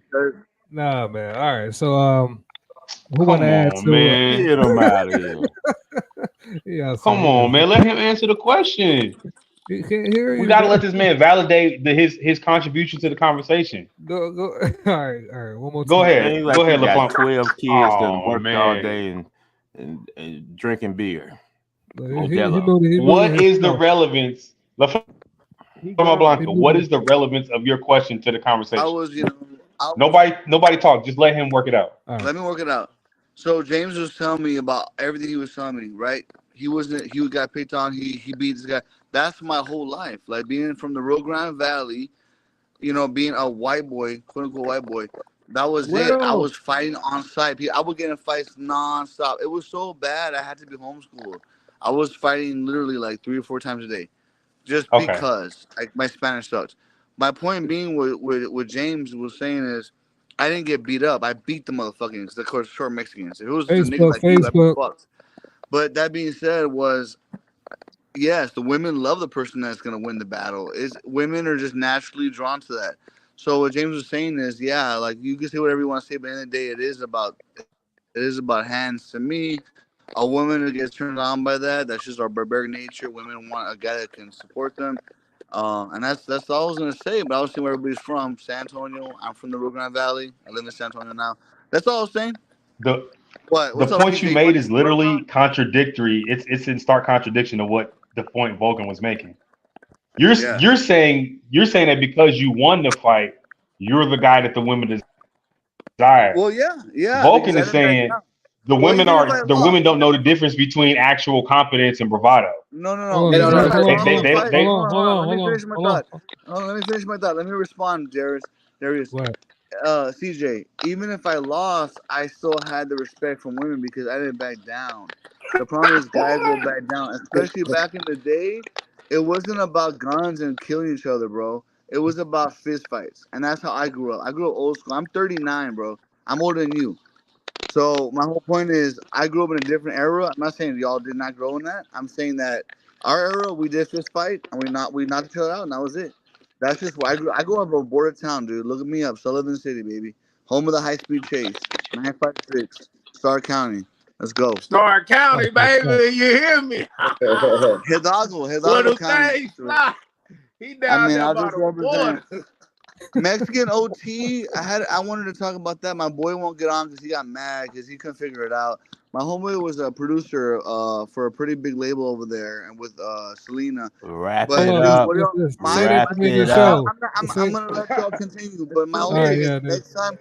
Nah, man. All right, so who want to add to man? Get him out of here. Yeah, come on, man. Let him answer the question. We gotta let this man validate his contribution to the conversation. Go. All right. One more time. Go ahead. Like go ahead, LeBlanc. 12 kids that worked all day and drinking beer. What is the relevance? What is the relevance of your question to the conversation? Nobody talk. Just let him work it out. Right. Let me work it out. So James was telling me about everything he was telling me, right? He got picked on. He beat this guy. That's my whole life. Like being from the Rio Grande Valley, being a white boy, quote unquote white boy. That was it. I was fighting on site. I would get in fights nonstop. It was so bad. I had to be homeschooled. I was fighting literally like 3 or 4 times a day, just because my Spanish sucks. My point being, what James was saying is, I didn't get beat up. I beat the motherfuckers, because of course, short Mexicans. If it was a nigga like you, I'd be fucked. But that being said, yes, the women love the person that's gonna win the battle. Women are just naturally drawn to that. So what James was saying is, yeah, like you can say whatever you want to say, but at the end of the day, it is about hands. To me, a woman who gets turned on by that's just our barbaric nature. Women want a guy that can support them. And that's all I was gonna say. But I was saying where everybody's from. San Antonio. I'm from the Rio Grande Valley. I live in San Antonio now. That's all I was saying. The point you made is literally contradictory. It's in stark contradiction to what the point Vulcan was making. You're saying that because you won the fight, you're the guy that the women desire. Well, yeah. Vulcan is saying the women don't know the difference between actual competence and bravado. No. Hold on. Let me finish my thought. Let me respond, Darius. What? CJ, even if I lost, I still had the respect from women because I didn't back down. The problem is guys will back down, especially back in the day. It wasn't about guns and killing each other, bro. It was about fist fights, and that's how I grew up. I grew up old school. I'm 39, bro. I'm older than you. So my whole point is I grew up in a different era. I'm not saying y'all did not grow in that. I'm saying that Our era, we did fist fight and we knocked each other out, and that was it. That's just why I grew up in a border town, dude. Look at me up, Sullivan City, baby, home of the high speed chase, 956, Starr County. Let's go. Starr County, baby, you hear me? Hidalgo County. He down there I by just the represent border. Mexican OT. I wanted to talk about that. My boy won't get on because he got mad because he couldn't figure it out. My homeboy was a producer for a pretty big label over there, and with Selena. Wrap But it dude, up. I'm gonna let y'all continue. But my only thing is next time,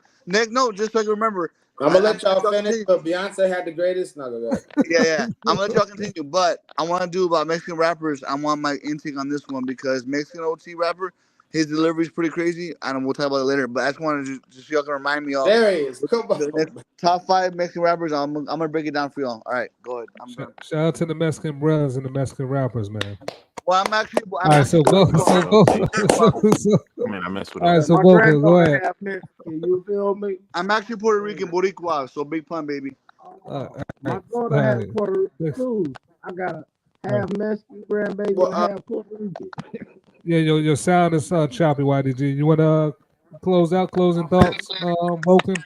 no, just so I can remember. I'm gonna let y'all finish, but Beyonce had the greatest. No, go ahead. Yeah. I'm gonna let y'all continue, but I want to do about Mexican rappers. I want my intake on this one because Mexican OT rapper, his delivery is pretty crazy, and we'll talk about it later. But I just wanted to just so y'all can remind me of there he is. The next top 5 Mexican rappers. I'm gonna break it down for y'all. All right, go ahead. I'm done. Shout out to the Mexican brothers and the Mexican rappers, man. Well, I'm actually. All right, so go. I mean, I mess with. All right, so Vulcan, go ahead. You feel me? I'm actually Puerto Rican, Boricua, so big pun, baby. My daughter has Puerto Rican too. I got a half Mexican grandbaby and a half Puerto Rican. Yeah, your sound is choppy, YDG. You want to closing thoughts, Vulcan?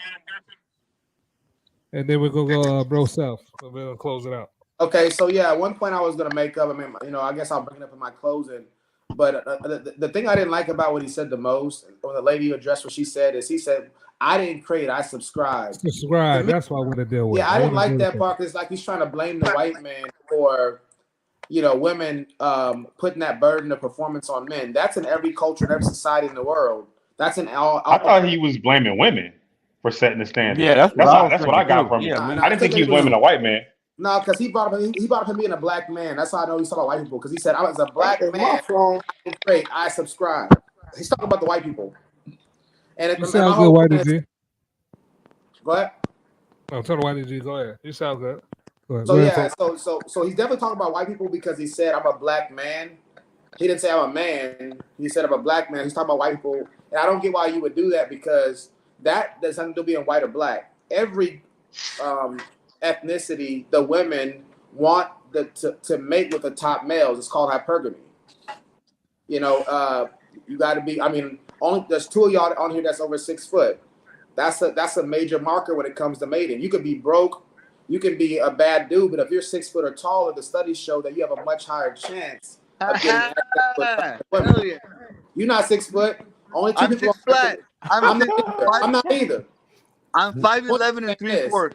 And then we're going to go Bro Self. So we're going to close it out. Okay, so yeah, one point I was going to make up, I mean, I guess I'll bring it up in my closing. But the thing I didn't like about what he said the most, when the lady addressed what she said, is he said, I didn't create, I subscribed. Subscribe, that's what I want to deal with. Yeah, I didn't like that part because it's like he's trying to blame the white man for, women putting that burden of performance on men. That's in every culture, in every society in the world. That's in all. I thought he was blaming women for setting the standard. Yeah, that's what I got from it. Yeah, I didn't think he was blaming a white man. No, because he brought up him being a black man. That's how I know he's talking about white people. Because he said, I was a black man. Great, I subscribe. He's talking about the white people. And you sound good, YDG. Go ahead. No, tell the YDG. Go ahead. You sound good. Go ahead. So yeah, so he's definitely talking about white people because he said I'm a black man. He didn't say I'm a man. He said I'm a black man. He's talking about white people, and I don't get why you would do that because that has nothing to do with being white or black. Every ethnicity, the women want to mate with the top males. It's called hypergamy. You got to be. I mean, only there's 2 of y'all on here that's over 6 foot. That's a major marker when it comes to mating. You could be broke. You can be a bad dude, but if you're 6 foot or taller, the studies show that you have a much higher chance of getting access to women. You're not 6 foot. Only 2 people. 6 flat. I'm not either. I'm 5'11" and 3/4.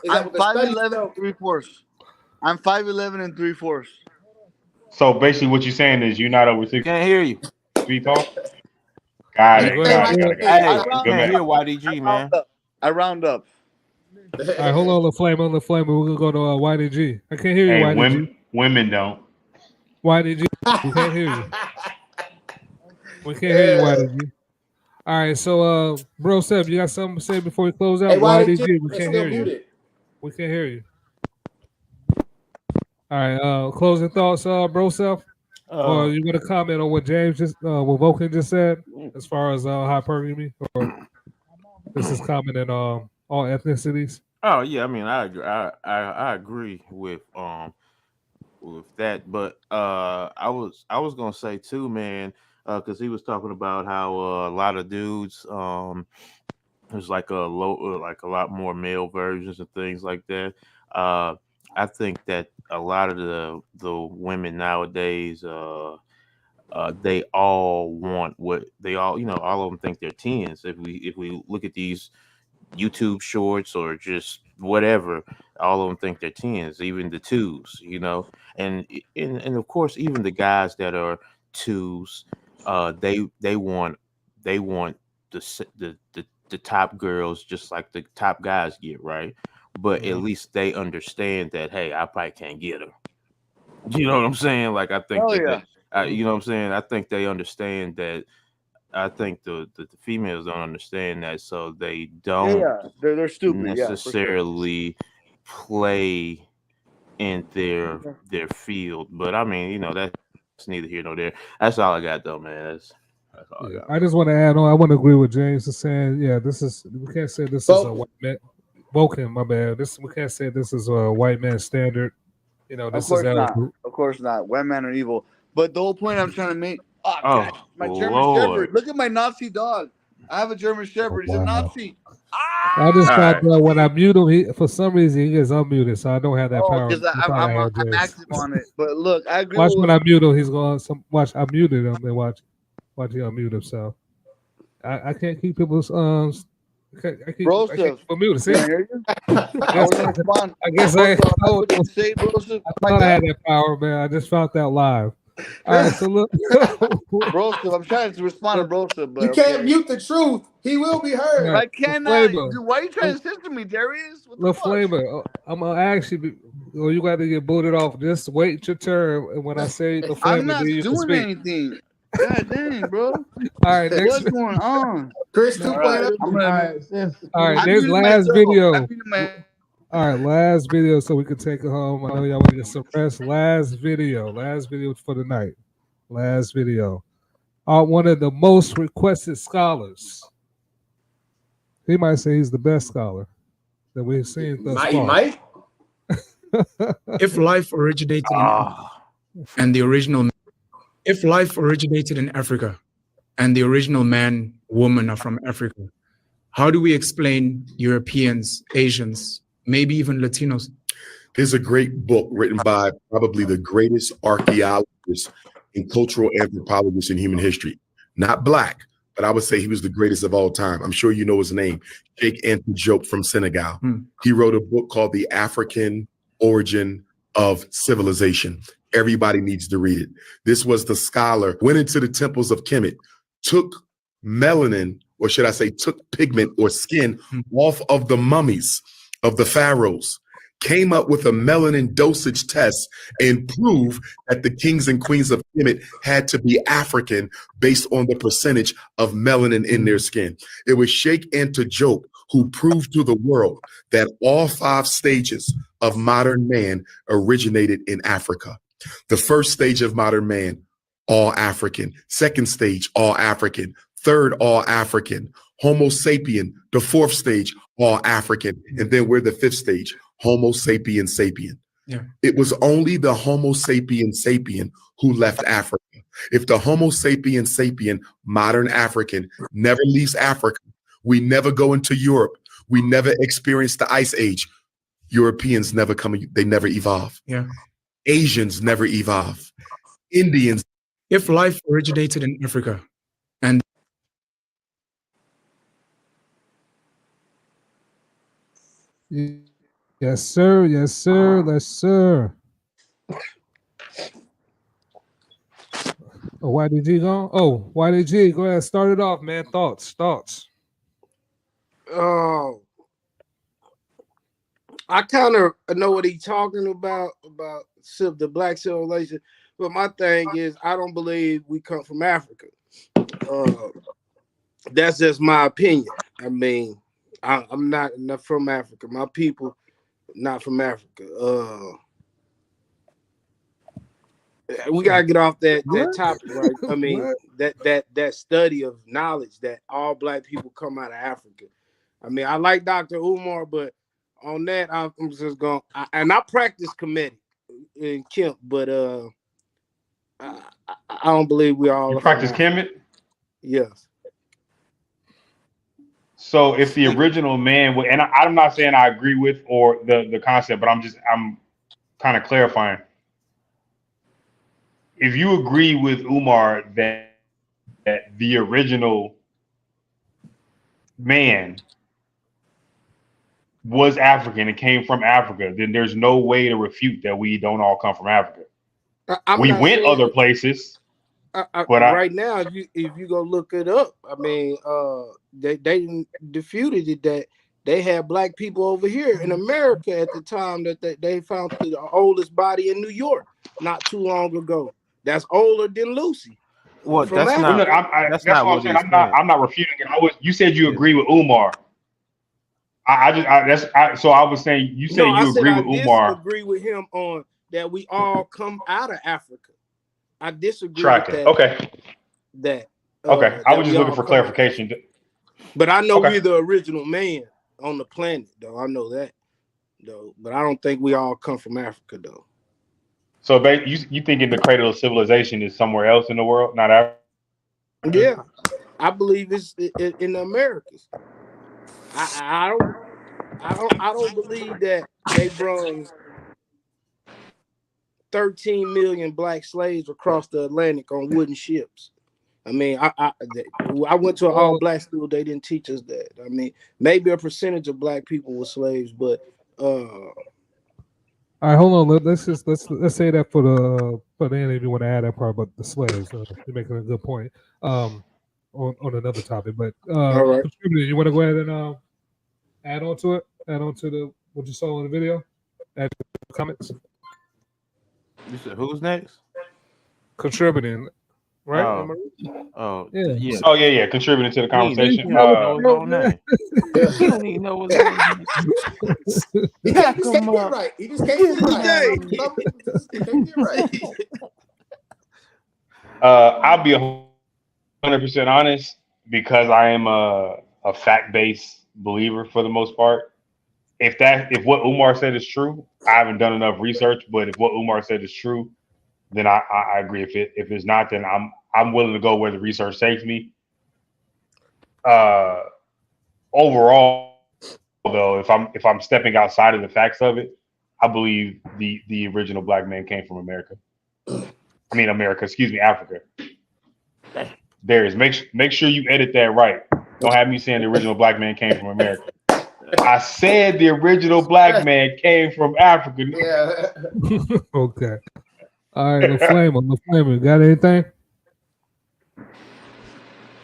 I'm 5'11" and 3/4. I'm 5'11" and 3/4. So basically, what you're saying is you're not over 6. Can't hear you. Feet tall. Got it. Hey, I can't hear YDG, man. I round up. All right, hold on the flame. We're gonna go to YDG. I can't hear you, YDG. Women don't. YDG, we can't hear you. We can't hear you, YDG. All right, so Bro Seb, you got something to say before we close out? Hey, YDG, we can't hear you. We can't hear you. All right, closing thoughts, Bro Seb? Or you want to comment on what James what Vulcan just said, as far as hypergamy, or this is common in all ethnicities? Oh yeah, I mean I agree with that, but I was gonna say too, man, because he was talking about how a lot of dudes there's like a lot more male versions and things like that. I think that a lot of the women nowadays they all want what they all all of them think they're 10s. If we look at these YouTube shorts or just whatever, all of them think they're 10s, even the 2s, and of course even the guys that are 2s, they want the top girls just like the top guys get, right? But at least they understand that, hey, I probably can't get her. You know what I'm saying? Like I think you know what I'm saying? I think they understand that. I think the females don't understand that, so they don't they're stupid necessarily play in their field. But I mean, that's neither here nor there. That's all I got though, man. That's all I got. I just want to add on. I want to agree with James is saying, we can't say this is a white man. Vulcan, my bad. We can't say this is a white man standard. You know, Of this is course our not. group. Of course not. White men are evil. But the whole point I'm trying to make. Oh, Oh, God, my German Lord. Shepherd. Look at my Nazi dog. I have a German Shepherd. He's a Nazi. I just All found right. out when I mute him, for some reason he gets unmuted, so I don't have that Oh, power. because I thought I had I'm this. active on it. But look, I agree Watch with when I mute him, he's going. Watch, I muted him, and watch he unmute himself. I can't keep people's I keep Broseph. people muted. See, Can I hear you? I wasn't responding. I guess I Broseph, I thought like what you say, Broseph. I had that power, man. I just found out live. All right, so look, Broseph, I'm trying to respond to Broseph, but You can't mute the truth. He will be heard. I cannot. Dude, why are you trying to censor me, Darius? What the the fuck? flavor. I'm gonna actually. Well, you got to get booted off. Just wait your turn, and when I say the flavor, I'm not then you can doing speak. anything. God dang, bro. All right, next. What's going on? Chris All right, I'm gonna. All right, I next muted last myself. video. I muted my- All right, last video, so we can take it home. I know y'all want to get some rest. Last video for the night. Last video. One of the most requested scholars. He might say he's the best scholar that we've seen thus far. He might. If life originated and the original, if life originated in Africa and the original man, woman are from Africa, how do we explain Europeans, Asians, maybe even Latinos? There's a great book written by probably the greatest archaeologist and cultural anthropologist in human history. Not black, but I would say he was the greatest of all time. I'm sure you know his name, Sheikh Anta Diop from Senegal. He wrote a book called The African Origin of Civilization. Everybody needs to read it. This was the scholar, went into the temples of Kemet, took melanin, or should I say took pigment or skin off of the mummies of the pharaohs, came up with a melanin dosage test and proved that the kings and queens of Kemet had to be African based on the percentage of melanin in their skin. It was Sheikh Anta Diop who proved to the world that all 5 stages of modern man originated in Africa. The first stage of modern man, all African. Second stage, all African. Third, all African. Homo sapien, the 4th stage, all African. And then we're the 5th stage, Homo sapien sapien. Yeah. It was only the Homo sapien sapien who left Africa. If the Homo sapien sapien, modern African, never leaves Africa, we never go into Europe, we never experience the Ice Age, Europeans never come, they never evolve. Yeah. Asians never evolve. Indians. If life originated in Africa and Yes, sir. Yes, sir. Yes, sir. Oh, YDG gone? Oh, YDG, go ahead. Start it off, man. Thoughts. Oh, I kind of know what he's talking about the black civilization, but my thing is I don't believe we come from Africa. That's just my opinion. I mean, I'm not from Africa. My people not from Africa. We gotta get off that topic, right? I mean, that study of knowledge that all black people come out of Africa. I mean, I like Dr. Umar, but on that, I'm just going. I practice Kemetic in Kemp, but I don't believe we all. You practice Kemet? Yes. So if the original man would, and I'm not saying I agree with or the concept, but I'm kind of clarifying. If you agree with Umar that the original man was African and came from Africa, then there's no way to refute that we don't all come from Africa. We went other places. Right now, if you go look it up, I mean, they disputed it that they had black people over here in America at the time that they found the oldest body in New York not too long ago. That's older than Lucy. Well, that's Africa. not. Look, that's what not I'm what saying. he's I'm not refuting it. You said you agree with Umar. So I was saying you said you agree with Umar. I disagree with him on that we all come out of Africa. I disagree Track with it. that. Okay. Okay. I was just looking for clarification. But I know we're the original man on the planet, though. I know that, though. But I don't think we all come from Africa, though. So you thinking the cradle of civilization is somewhere else in the world, not Africa? Yeah, I believe it's in the Americas. I don't believe that they brung 13 million black slaves across the Atlantic on wooden ships. I mean, I went to an all black school. They didn't teach us that. I mean, maybe a percentage of black people were slaves, but all right, hold on. Let's say that for the end, if you want to add that part about the slaves, you're making a good point. On another topic, but all right. Contributor, you want to go ahead and add on to it? Add on to the what you saw in the video? Add to the comments. You said who's next? Contributing, right? Yeah. Oh yeah. Contributing to the conversation. He don't know his own name. He don't even know his own name. He just can't get right. He just can't get right. Some people just can't get right. I'll be 100% honest because I am a fact-based believer for the most part. If what Umar said is true, I haven't done enough research. But if what Umar said is true, then I agree. If it's not, then I'm willing to go where the research takes me. Overall, though, if I'm stepping outside of the facts of it, I believe the original black man came from America. I mean America, excuse me, Africa. Darius, make sure you edit that right. Don't have me saying the original black man came from America. I said the original black man came from Africa. Yeah. Okay. All right, LaFlamer, got anything?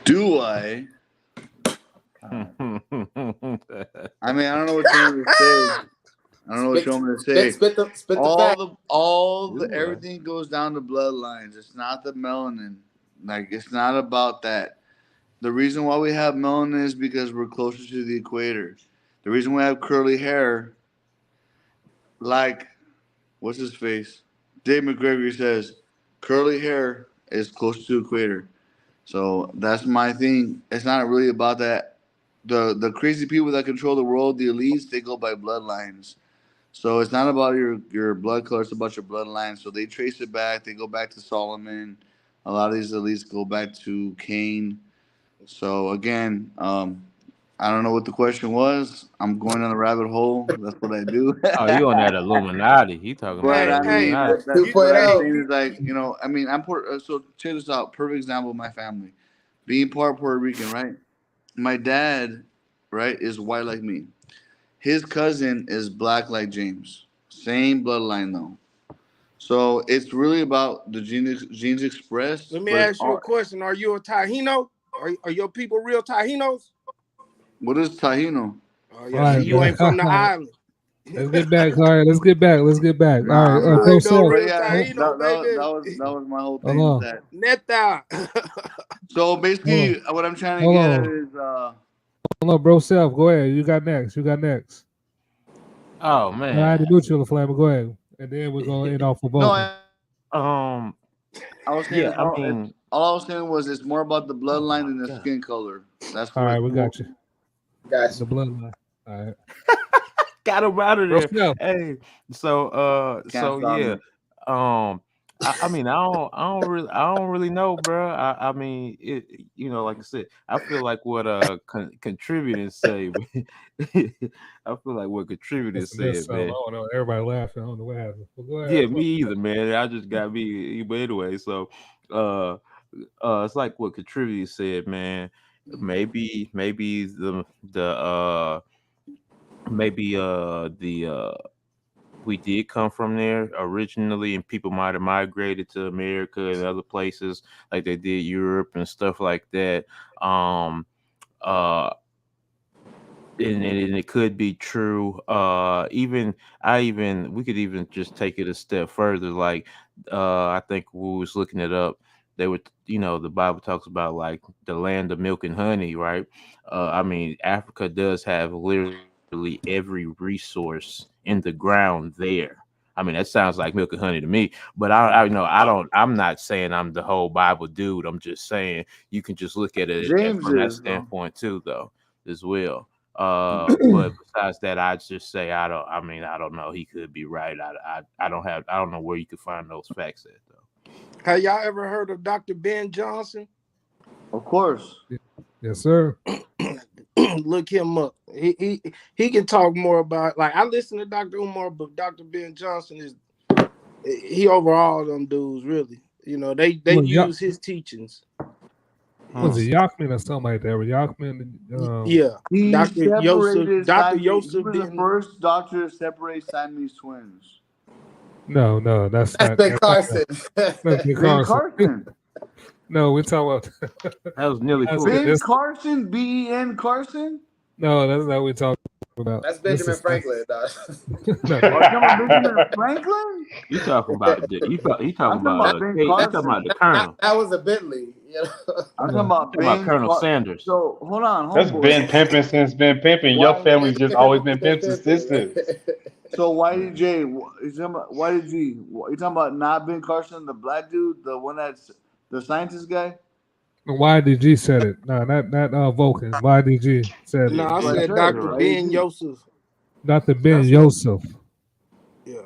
Do I? I mean, I don't know what you want me to say. I don't know what you want me to say. Spit the fact. Everything goes down to bloodlines. It's not the melanin. Like, it's not about that. The reason why we have melanin is because we're closer to the equator. The reason we have curly hair, like, what's his face? Dave McGregor says, curly hair is close to the equator. So that's my thing. It's not really about that. The crazy people that control the world, the elites, they go by bloodlines. So it's not about your blood color, it's about your bloodline. So they trace it back. They go back to Solomon. A lot of these elites go back to Cain. So again, I don't know what the question was. I'm going on a rabbit hole. That's what I do. Oh, you on that Illuminati? He talking But about I mean, Illuminati. what I'm saying is like, you know, I mean, so check this out. Perfect example of my family. Being part Puerto Rican, right? My dad, right, is white like me. His cousin is black like James. Same bloodline though. So it's really about the genes expressed. Let me ask you a question. Are you a Taino? Are your people real Taínos? What is Taino? Oh yeah, see, you ain't from the island. Let's get back. All right, let's get back. All right, that was my whole thing with that. Neta. So basically, what I'm trying to get at is hold on, bro. Self, go ahead. You got next. Oh man, I had to do it, LaFlamer. Go ahead, and then we're gonna end off with Vulcan. I was saying, all I was saying was it's more about the bloodline than the skin color. That's all right. We got you. Guys, the bloodline. All right. Got him out of there. Hey, so yeah. I mean, I don't really know, bro. I mean, it. You know, like I said, I feel like what contributors say. I feel like what contributors said, man. I don't know. Everybody laughing. I don't know what happened. But go ahead. Yeah, me either, man. I just got me. But anyway, so it's like what contributors said, man. Maybe we did come from there originally, and people might have migrated to America and other places like they did Europe and stuff like that. And it could be true. We could even just take it a step further. Like I think we was looking it up. They would, the Bible talks about like the land of milk and honey, right? I mean, Africa does have literally every resource in the ground there. I mean, that sounds like milk and honey to me, but I'm not saying I'm the whole Bible dude. I'm just saying you can just look at it from that standpoint too, though, as well. But besides that, I'd just say I don't know. He could be right. I don't know where you could find those facts at though. Have y'all ever heard of Dr. Ben Johnson? Of course. Yes, sir. Look him up. He can talk more about, like, I listen to Dr. Umar, but Dr. Ben Johnson he over all them dudes, really. You know, they use his teachings. Was it Yachman or something like that? Yachman, yeah. He Dr. Yosef, Dr. He Yosef was the first doctor to separate Siamese twins. No, that's not Ben Carson. That's Ben Carson. No, we're talking about that was nearly Ben Carson, Ben Carson. No, that's not what we're talking about. That's Benjamin Franklin. Benjamin Franklin? You talking about the Colonel? That was a Bentley. You know? I'm talking about Colonel Sanders. So hold on. That's been pimping since been pimping. Your family's just always been pimping since then. So YDJ, you talking about YDG? You talking about not Ben Carson, the black dude, the one that's the scientist guy? YDG said it. No, not Vulcan. YDG said it. No, I said Dr. Ben Yosef. Dr. Ben Yosef. Yeah,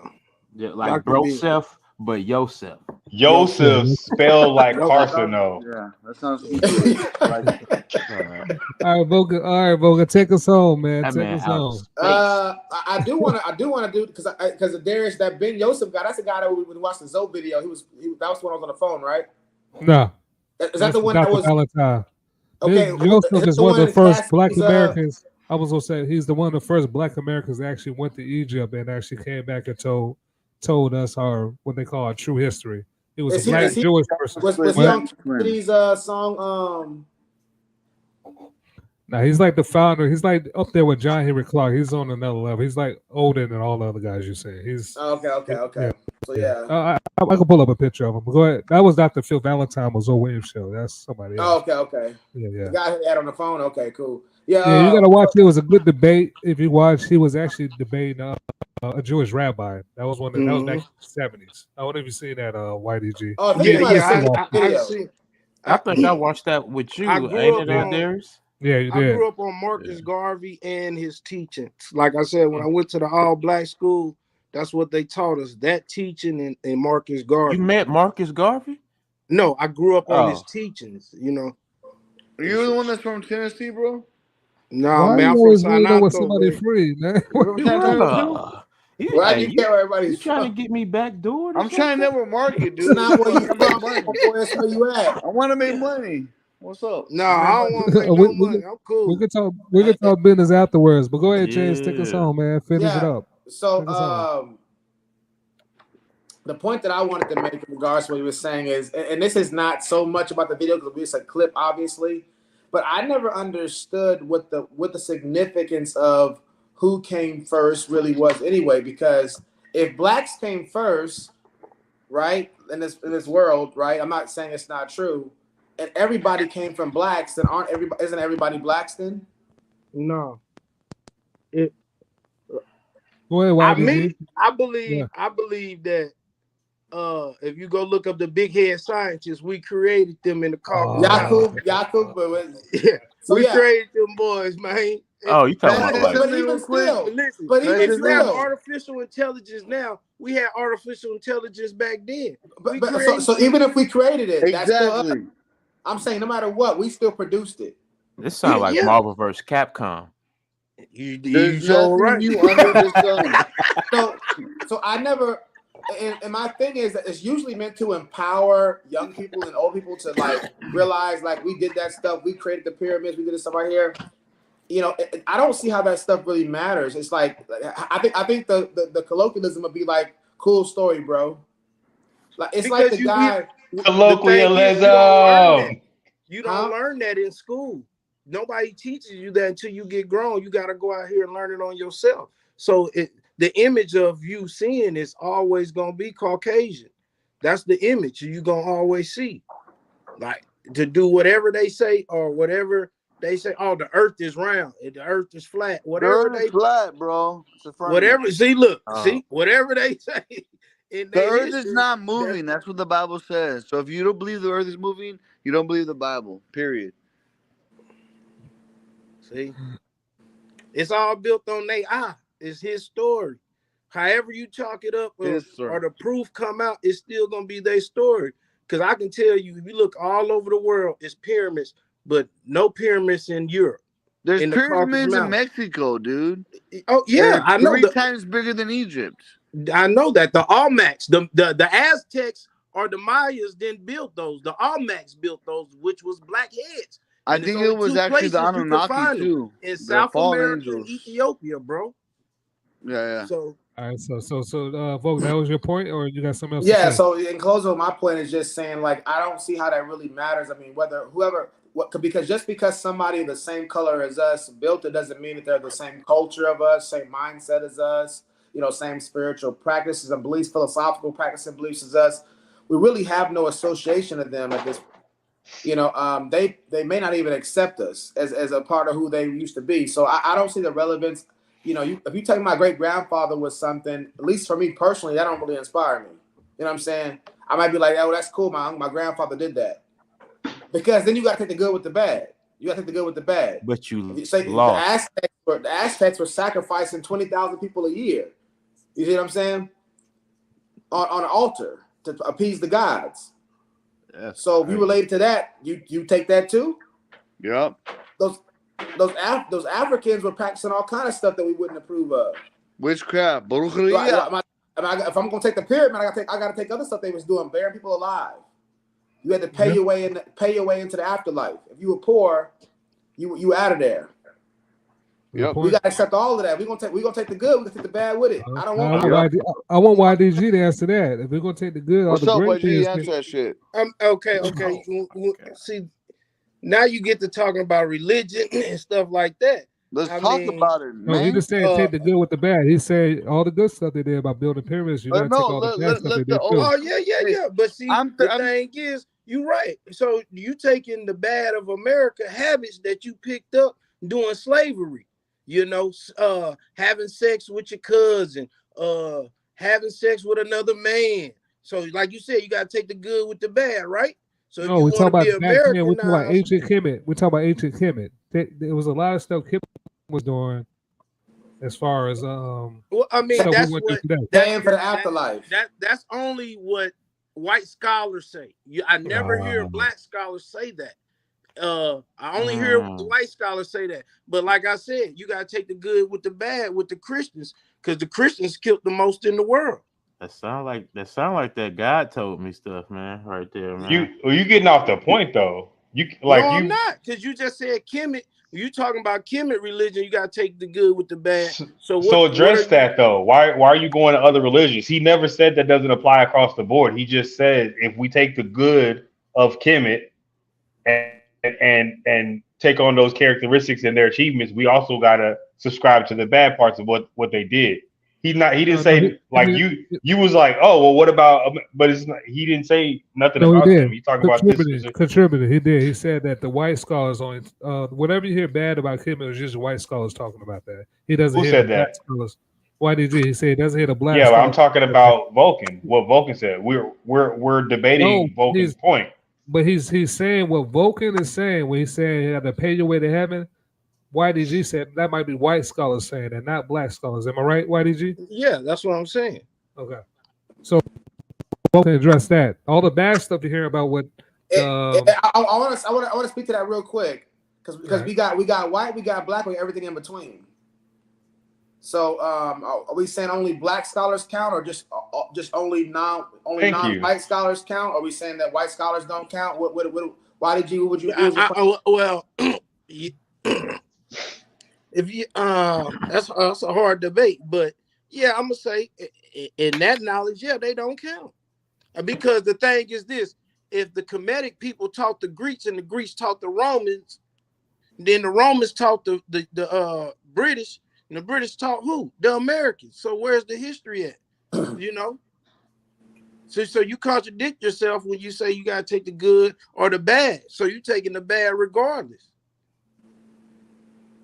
like Broseph, but Yosef. Yosef spelled like Carson, though. Yeah, that sounds All right, Vulcan, take us home, man. Take us home. I do want to do because Darius, that Ben Yosef guy, that's the guy that we watched the Zoe video. That was when I was on the phone, right? No. Is that the one that was Valentine? Okay, Joseph is one of the first Black Americans. I was gonna say he's one of the first Black Americans that actually went to Egypt and actually came back and told us our what they call our true history. It was a Black Jewish person. Was he on Kennedy's song? Now he's like the founder. He's like up there with John Henry Clark. He's on another level. He's like older than all the other guys you say. He's okay. Yeah. So yeah, I can pull up a picture of him. Go ahead. That was Dr. Phil Valentine was Zoe Williams show. That's somebody else. Okay. Yeah. The guy who had on the phone. Okay, cool. Yeah, you gotta watch. It was a good debate. If you watch, he was actually debating a Jewish rabbi. That was one. That was back in the 70s. I wonder if you seen that YDG. Oh, I think I watched that with you. Ain't it, Darius? Yeah, you I did. grew up on Marcus Garvey and his teachings. Like I said, when I went to the all-black school, that's what they taught us. That teaching and Marcus Garvey. You met Marcus Garvey? No, I grew up on his teachings. You know. Are you the one that's from Tennessee, bro? No, man, I'm from San Antonio. Somebody free, man. Why do you care where everybody's trying to get me back door? I'm trying to never market, dude. It's not where you from. Where's where you at? I want to make money. What's up? No, I don't want to make no money. I'm cool. We can talk business afterwards, but go ahead, James. Take us home, man. Finish it up. So, the point that I wanted to make in regards to what you were saying is, and this is not so much about the video because it's a clip, obviously, but I never understood what the significance of who came first really was anyway. Because if blacks came first, right, in this world, right, I'm not saying it's not true, and everybody came from blacks, then isn't everybody blacks then? No. Go ahead, I believe that if you go look up the big head scientists, we created them in the car. Yakub, we created them boys, man. Oh, you talking about but even still, listen, but even if you have still, artificial intelligence now, we had artificial intelligence back then. So even if we created it, exactly. That's still I'm saying no matter what, we still produced it. This sounds like Marvel vs. Capcom. You so right. You under the sun. So I never. And my thing is that it's usually meant to empower young people and old people to like realize like we did that stuff, we created the pyramids, we did this stuff right here. You know, I don't see how that stuff really matters. It's like I think the colloquialism would be like, cool story, bro. Like it's because like the guy. Colloquialism. You don't learn that in school. Nobody teaches you that until you get grown. You got to go out here and learn it on yourself. So the image of you seeing is always going to be Caucasian. That's the image you're going to always see. Like to do whatever they say or whatever they say. Oh, the earth is round. The earth is flat. Whatever they flat, bro. Whatever. See, look. See, whatever they say. The earth is not moving. That's what the Bible says. So if you don't believe the earth is moving, you don't believe the Bible. Period. See? It's all built on their eye. It's his story. However you chalk it up or the proof come out, it's still gonna be their story. Because I can tell you, if you look all over the world, it's pyramids, but no pyramids in Europe. There's in the pyramids in Mexico, dude. Oh yeah, I know. 3 times bigger than Egypt. I know that the Olmecs, the Aztecs or the Mayas didn't build those. The Olmecs built those, which was black heads. I think it was actually the Anunnaki too. In South America and Ethiopia, bro. Yeah. So. All right, so Vulcan, that was your point, or you got something else? Yeah. To say? So in closing, my point is just saying, like, I don't see how that really matters. I mean, because just because somebody the same color as us built it doesn't mean that they're the same culture of us, same mindset as us, same spiritual practices and beliefs, philosophical practices and beliefs as us. We really have no association of them at this. They may not even accept us as a part of who they used to be. So I don't see the relevance. If you take my great grandfather was something, at least for me personally, that don't really inspire me. You know what I'm saying? I might be like, oh, that's cool. My grandfather did that. Because then you got to take the good with the bad. You got to take the good with the bad. But you say lost. The Aztecs were sacrificing 20,000 people a year. You see what I'm saying? On an altar to appease the gods. Yes. So if you related to that, you take that too. Yep. Those Africans were practicing all kind of stuff that we wouldn't approve of. Witchcraft, if I'm gonna take the pyramid, I gotta take other stuff they was doing, burying people alive. You had to pay your way into the afterlife. If you were poor, you out of there. Yep. We gotta accept all of that. We're gonna take the good. We're gonna take the bad with it. I want YDG to answer that. If we're gonna take the good, what's all the up, great YDG? things. Answer that shit. Okay. See, now you get to talking about religion and stuff like that. Let's talk about it, man. No, he just said take the good with the bad. He said all the good stuff they did about building pyramids. You gotta take all the bad stuff they did too. Oh yeah. But see, the thing is, you're right. So you taking the bad of America habits that you picked up doing slavery. Having sex with your cousin, having sex with another man. So, like you said, you gotta take the good with the bad, right? So no, we talk about back then. We talk about ancient Kemet. We talk about ancient Kemet. There was a lot of stuff Kemet was doing, as far as Well, I mean, that's what that's for the afterlife. That's only what white scholars say. I never hear black scholars say that. I only hear white scholars say that. But like I said, you gotta take the good with the bad with the Christians, because the Christians killed the most in the world. That sound like that God told me stuff, man. Right there, man. You getting off the point though. I'm not, because you just said Kemet. You talking about Kemet religion? You gotta take the good with the bad. So address that though. Why are you going to other religions? He never said that doesn't apply across the board. He just said if we take the good of Kemet and take on those characteristics and their achievements, we also gotta subscribe to the bad parts of what they did. He didn't say you was like, oh well, what about? But it's not, he didn't say nothing about them. He talked about this. Contributed. He did. He said that the white scholars only whatever you hear bad about Kemet, it was just white scholars talking about that. He doesn't. Who hear said the black that? Scholars. Why did he say it doesn't hear the black? Yeah, I'm talking about Vulcan. What Vulcan said. We're debating Vulcan's point. But he's saying what Vulcan is saying when he's saying you have to pay your way to heaven. YDG said that might be white scholars saying that, not black scholars. Am I right, YDG? Yeah, that's what I'm saying. Okay. So we can address that. All the bad stuff you hear about what I want to speak to that real quick because we got white, we got black, we got everything in between. So are we saying only black scholars count, or just only non-white scholars count? Are we saying that white scholars don't count? What would you? Well, if you that's a hard debate, but yeah, I'm gonna say in that knowledge, yeah, they don't count, because the thing is this: if the Kemetic people taught the Greeks and the Greeks taught the Romans, then the Romans taught the British, and the British taught who? The Americans. So where's the history at? So you contradict yourself when you say you gotta take the good or the bad. So you're taking the bad regardless.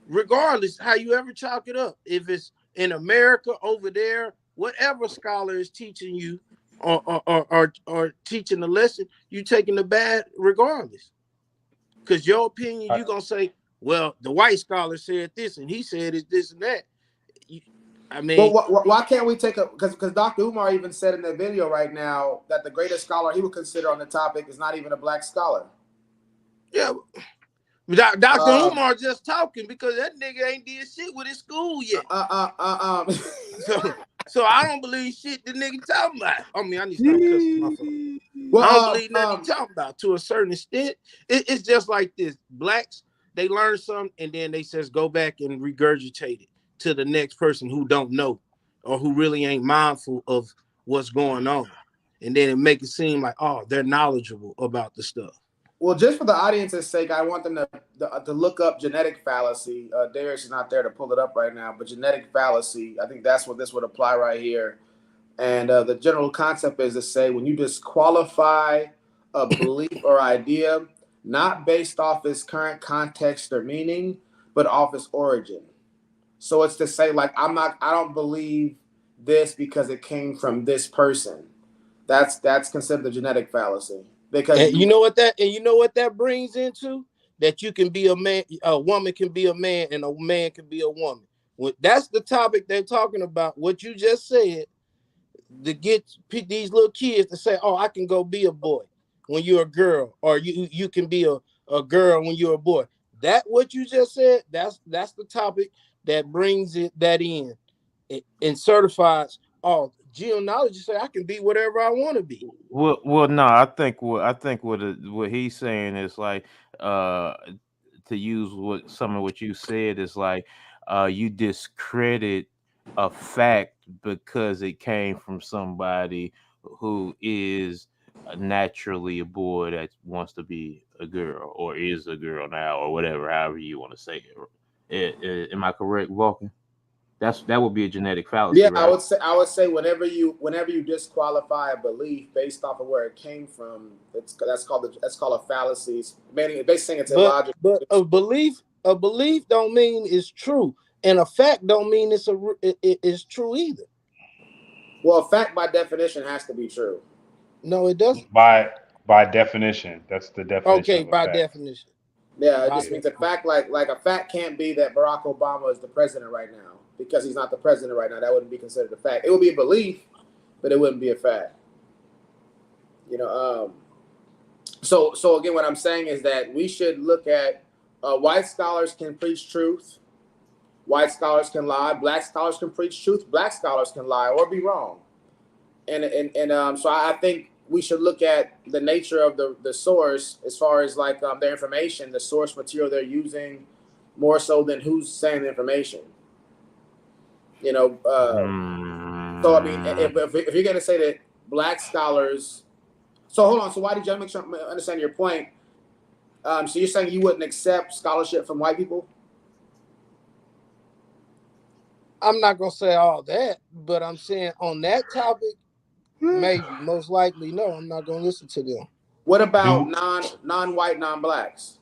Regardless how you ever chalk it up, if it's in America over there, whatever scholar is teaching you or teaching the lesson, you taking the bad regardless. Because your opinion, you're gonna say, well, the white scholar said this, and he said it's this and that. I mean, well, why can't we take a because Dr. Umar even said in the video right now that the greatest scholar he would consider on the topic is not even a black scholar. Yeah, Dr. Umar just talking because that nigga ain't did shit with his school yet. So I don't believe shit the nigga talking about. I mean, I need to stop cussing my phone. Well, I don't believe nothing he talking about to a certain extent. It's just like this. Blacks, they learn something and then they says go back and regurgitate it to the next person who don't know or who really ain't mindful of what's going on. And then it make it seem like, oh, they're knowledgeable about the stuff. Well, just for the audience's sake, I want them to look up genetic fallacy. Darius is not there to pull it up right now, but genetic fallacy, I think that's what this would apply right here. And the general concept is to say when you disqualify a belief or idea, not based off its current context or meaning, but off its origin. So it's to say, like, I don't believe this because it came from this person. That's considered a genetic fallacy. Because you know what that brings into? That you can be a man, a woman can be a man, and a man can be a woman. That's the topic they're talking about. What you just said, to get these little kids to say, "Oh, I can go be a boy when you're a girl," or you can be a girl when you're a boy. That what you just said. That's the topic that brings that in and certifies. Oh, genealogy say I can be whatever I want to be. Well, no, I think what he's saying is like to use some of what you said is like you discredit a fact because it came from somebody who is naturally a boy that wants to be a girl or is a girl now or whatever, however you want to say it. Am I correct, Vulcan? That would be a genetic fallacy. Yeah, right? I would say whenever you disqualify a belief based off of where it came from, that's called a fallacy. Meaning, basically saying it's illogical. But a belief don't mean it's true, and a fact don't mean it's true either. Well, a fact by definition has to be true. No, it doesn't. By definition, that's the definition. Okay, by definition. Yeah, it just means a fact like a fact can't be that Barack Obama is the president right now because he's not the president right now. That wouldn't be considered a fact. It would be a belief, but it wouldn't be a fact. You know, so again, what I'm saying is that we should look at white scholars can preach truth. White scholars can lie. Black scholars can preach truth. Black scholars can lie or be wrong. And so I think we should look at the nature of the source as far as like their information, the source material they're using, more so than who's saying the information. You know, so I mean, if you're going to say that black scholars, so hold on. So why did you make sure I understand your point? So you're saying you wouldn't accept scholarship from white people? I'm not gonna say all that, but I'm saying on that topic, maybe, most likely, no, I'm not gonna listen to them. What about non-white, non-blacks?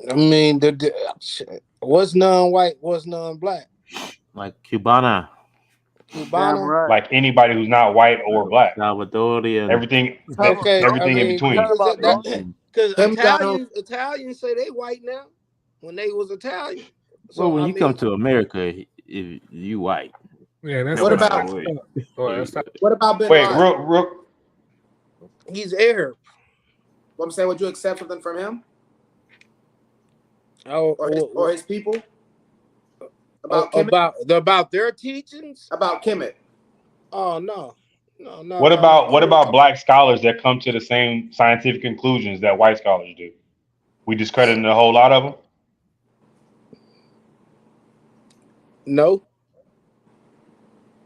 I mean, what's non-white, what's non-black? Like Cubana. Right. Like anybody who's not white or black. Salvadorian. Everything in between. Because Italians say they white now when they was Italian. So when you come to America, if you white. Yeah, that's what about Ben Laden? Rook. He's Arab. What I'm saying, would you accept something from him? Oh, or his people? About their teachings? About Kemet. Oh no. What about black scholars that come to the same scientific conclusions that white scholars do? We discrediting a whole lot of them? No.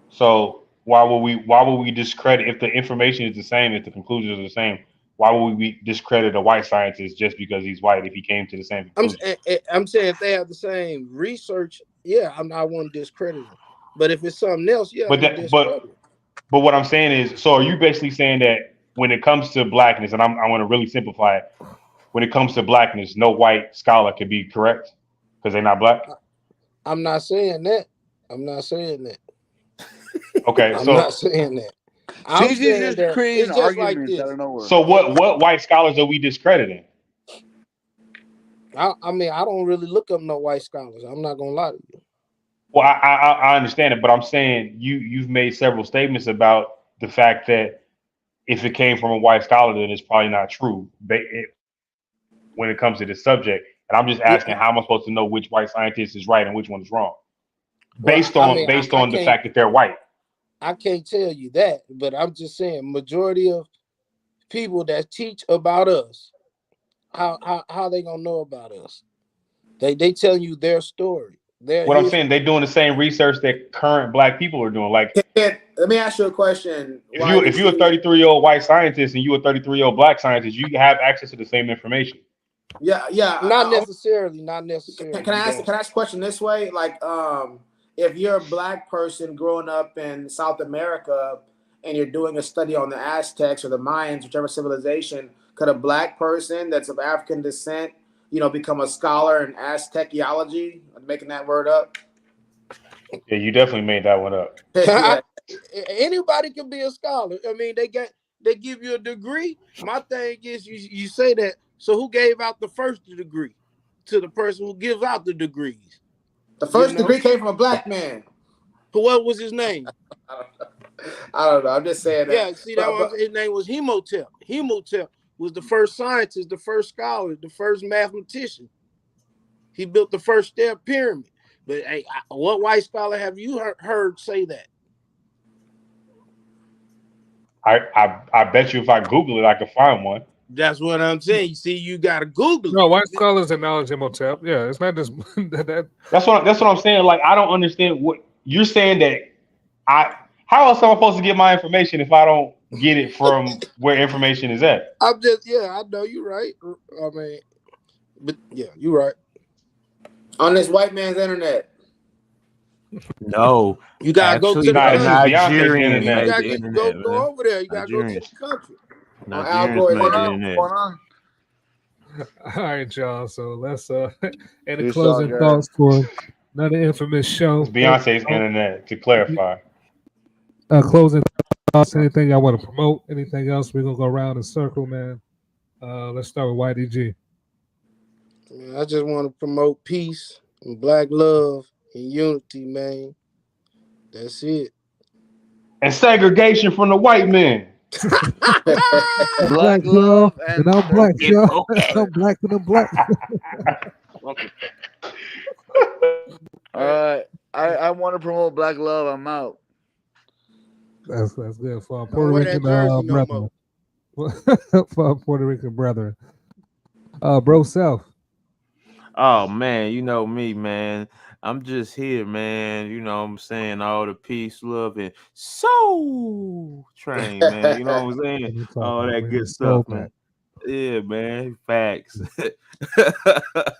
So why would we discredit if the information is the same, if the conclusions are the same? Why would we discredit a white scientist just because he's white if he came to the same conclusion? I'm saying if they have the same research, yeah, I wouldn't discredit them. But if it's something else, yeah. But what I'm saying is, so are you basically saying that when it comes to blackness, and I want to really simplify it, when it comes to blackness, no white scholar can be correct because they're not black? I'm not saying that. Okay, I'm not saying that. She's just creating arguments out of nowhere. So what white scholars are we discrediting? I mean, I don't really look up no white scholars. I'm not gonna lie to you. Well, I understand it, but I'm saying you've made several statements about the fact that if it came from a white scholar, then it's probably not true when it comes to this subject. And I'm just asking, how am I supposed to know which white scientist is right and which one is wrong, based on the fact that they're white? I can't tell you that, but I'm just saying, majority of people that teach about us, how they gonna know about us? They tell you their story. What I'm saying, they're doing the same research that current black people are doing. Like, let me ask you a question. If you're a 33-year-old white scientist and you're a 33-year-old black scientist, you have access to the same information. Yeah. Not necessarily. Can I ask a question this way? Like, if you're a black person growing up in South America and you're doing a study on the Aztecs or the Mayans, whichever civilization, could a black person that's of African descent, become a scholar in Azteciology? I'm making that word up. Yeah, you definitely made that one up. Anybody can be a scholar. I mean, they give you a degree. My thing is, you say that. So who gave out the first degree to the person who gives out the degrees? The first degree came from a black man. What was his name? I don't know. I'm just saying that. Yeah, see, his name was Hemotep. Hemotep was the first scientist, the first scholar, the first mathematician. He built the first stair pyramid. But hey, what white scholar have you heard say that? I bet you if I Google it, I could find one. That's what I'm saying. You see, you gotta Google it. No, white scholars acknowledge Imhotep. Yeah, it's not just that. That's what I'm saying. Like, I don't understand what you're saying. How else am I supposed to get my information if I don't get it from where information is at? I know you're right. I mean, but yeah, you're right. On this white man's internet. No, you gotta go to the Nigerian internet. You gotta go over there. You gotta go to the country. All right, y'all. So let's any closing thoughts for another infamous show. It's Beyonce's internet, to clarify. Closing thoughts. Anything y'all want to promote? Anything else? We're gonna go around in circle, man. Let's start with YDG. I just want to promote peace and black love and unity, man. That's it. And segregation from the white men. Black love and I'm black, y'all. I'm black and I'm black. All right. I want to promote black love. I'm out. That's good for our Puerto Rican brethren. For our Puerto Rican brethren. Bro Self. Oh man, you know me, man. I'm just here, man. You know what I'm saying? All the peace, love, and soul train, man. You know what I'm saying? All that good stuff, man. Yeah, man. Facts. Yeah.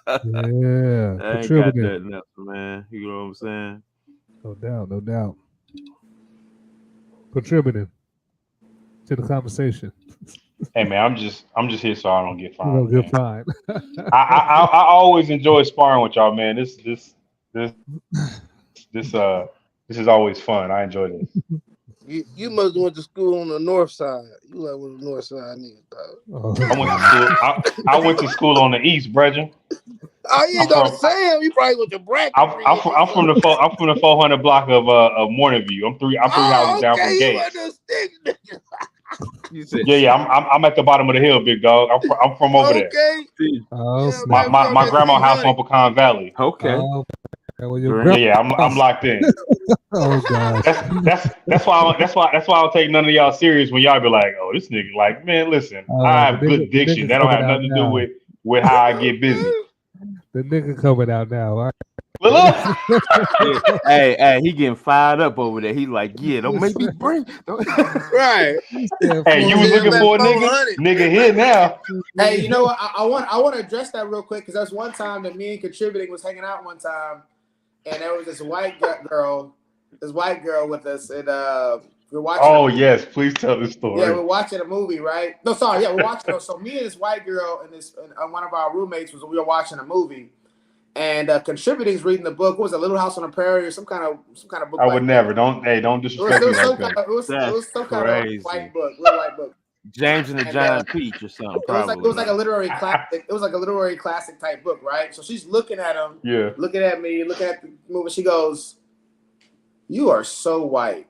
I ain't got nothing else, man. You know what I'm saying? No doubt. Contributing to the conversation. Hey man, I'm just here so I don't get fined. You don't get fined. I always enjoy sparring with y'all, man. This is always fun. I enjoy this. You must have went to school on the north side. You like what the north side is, dog. I went to school on the east, brethren. Oh, you ain't know the same. You probably went to Brackett. I'm from the 400 block of Morningview. I'm three houses down from Gates. Yeah. I'm at the bottom of the hill, big dog. I'm from over there. Oh, my grandma's house on Pecan Valley. Okay. Yeah, I'm locked in. Oh god. That's why I'll take none of y'all serious when y'all be like, oh, this nigga, like, man, listen, I have good diction. That don't have nothing to do with how I get busy. The nigga coming out now. All right. Hey, he getting fired up over there. He like, yeah, don't make me bring. Right. Hey, you was looking for a nigga here now. Hey, you know what? I want to address that real quick because that's one time that me and Contributing was hanging out one time, and there was this white girl with us, and we're watching. Oh yes, please tell the story. Yeah, we're watching a movie, right? No, sorry, yeah, we're watching. So me and this white girl and one of our roommates we were watching a movie. And Contributing is reading the book. What was it, Little House on the Prairie or some kind of book? I would never. Don't disrespect me like that. It was some kind of white book, real white book. James and the Giant Peach or something. Probably. It was like a literary classic. It was like a literary classic type book, right? So she's looking at him, looking at me, looking at the movie. She goes, "You are so white."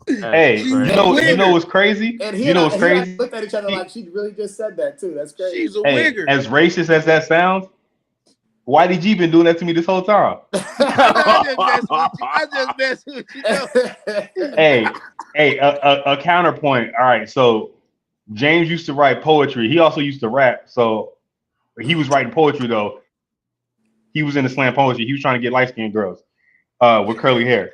Hey, you know what's crazy? And you know what's crazy? Looked at each other like she really just said that too. That's crazy. She's a wigger. As racist as that sounds, why did you been doing that to me this whole time? I just messed with you. Hey, a counterpoint. All right, so James used to write poetry. He also used to rap. So he was writing poetry though. He was in the slam poetry. He was trying to get light-skinned girls with curly hair.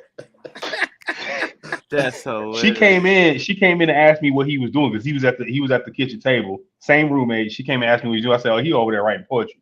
That's hilarious. She came in and asked me what he was doing because he was at the kitchen table. Same roommate. She came and asked me what he was doing. I said, "Oh, he over there writing poetry."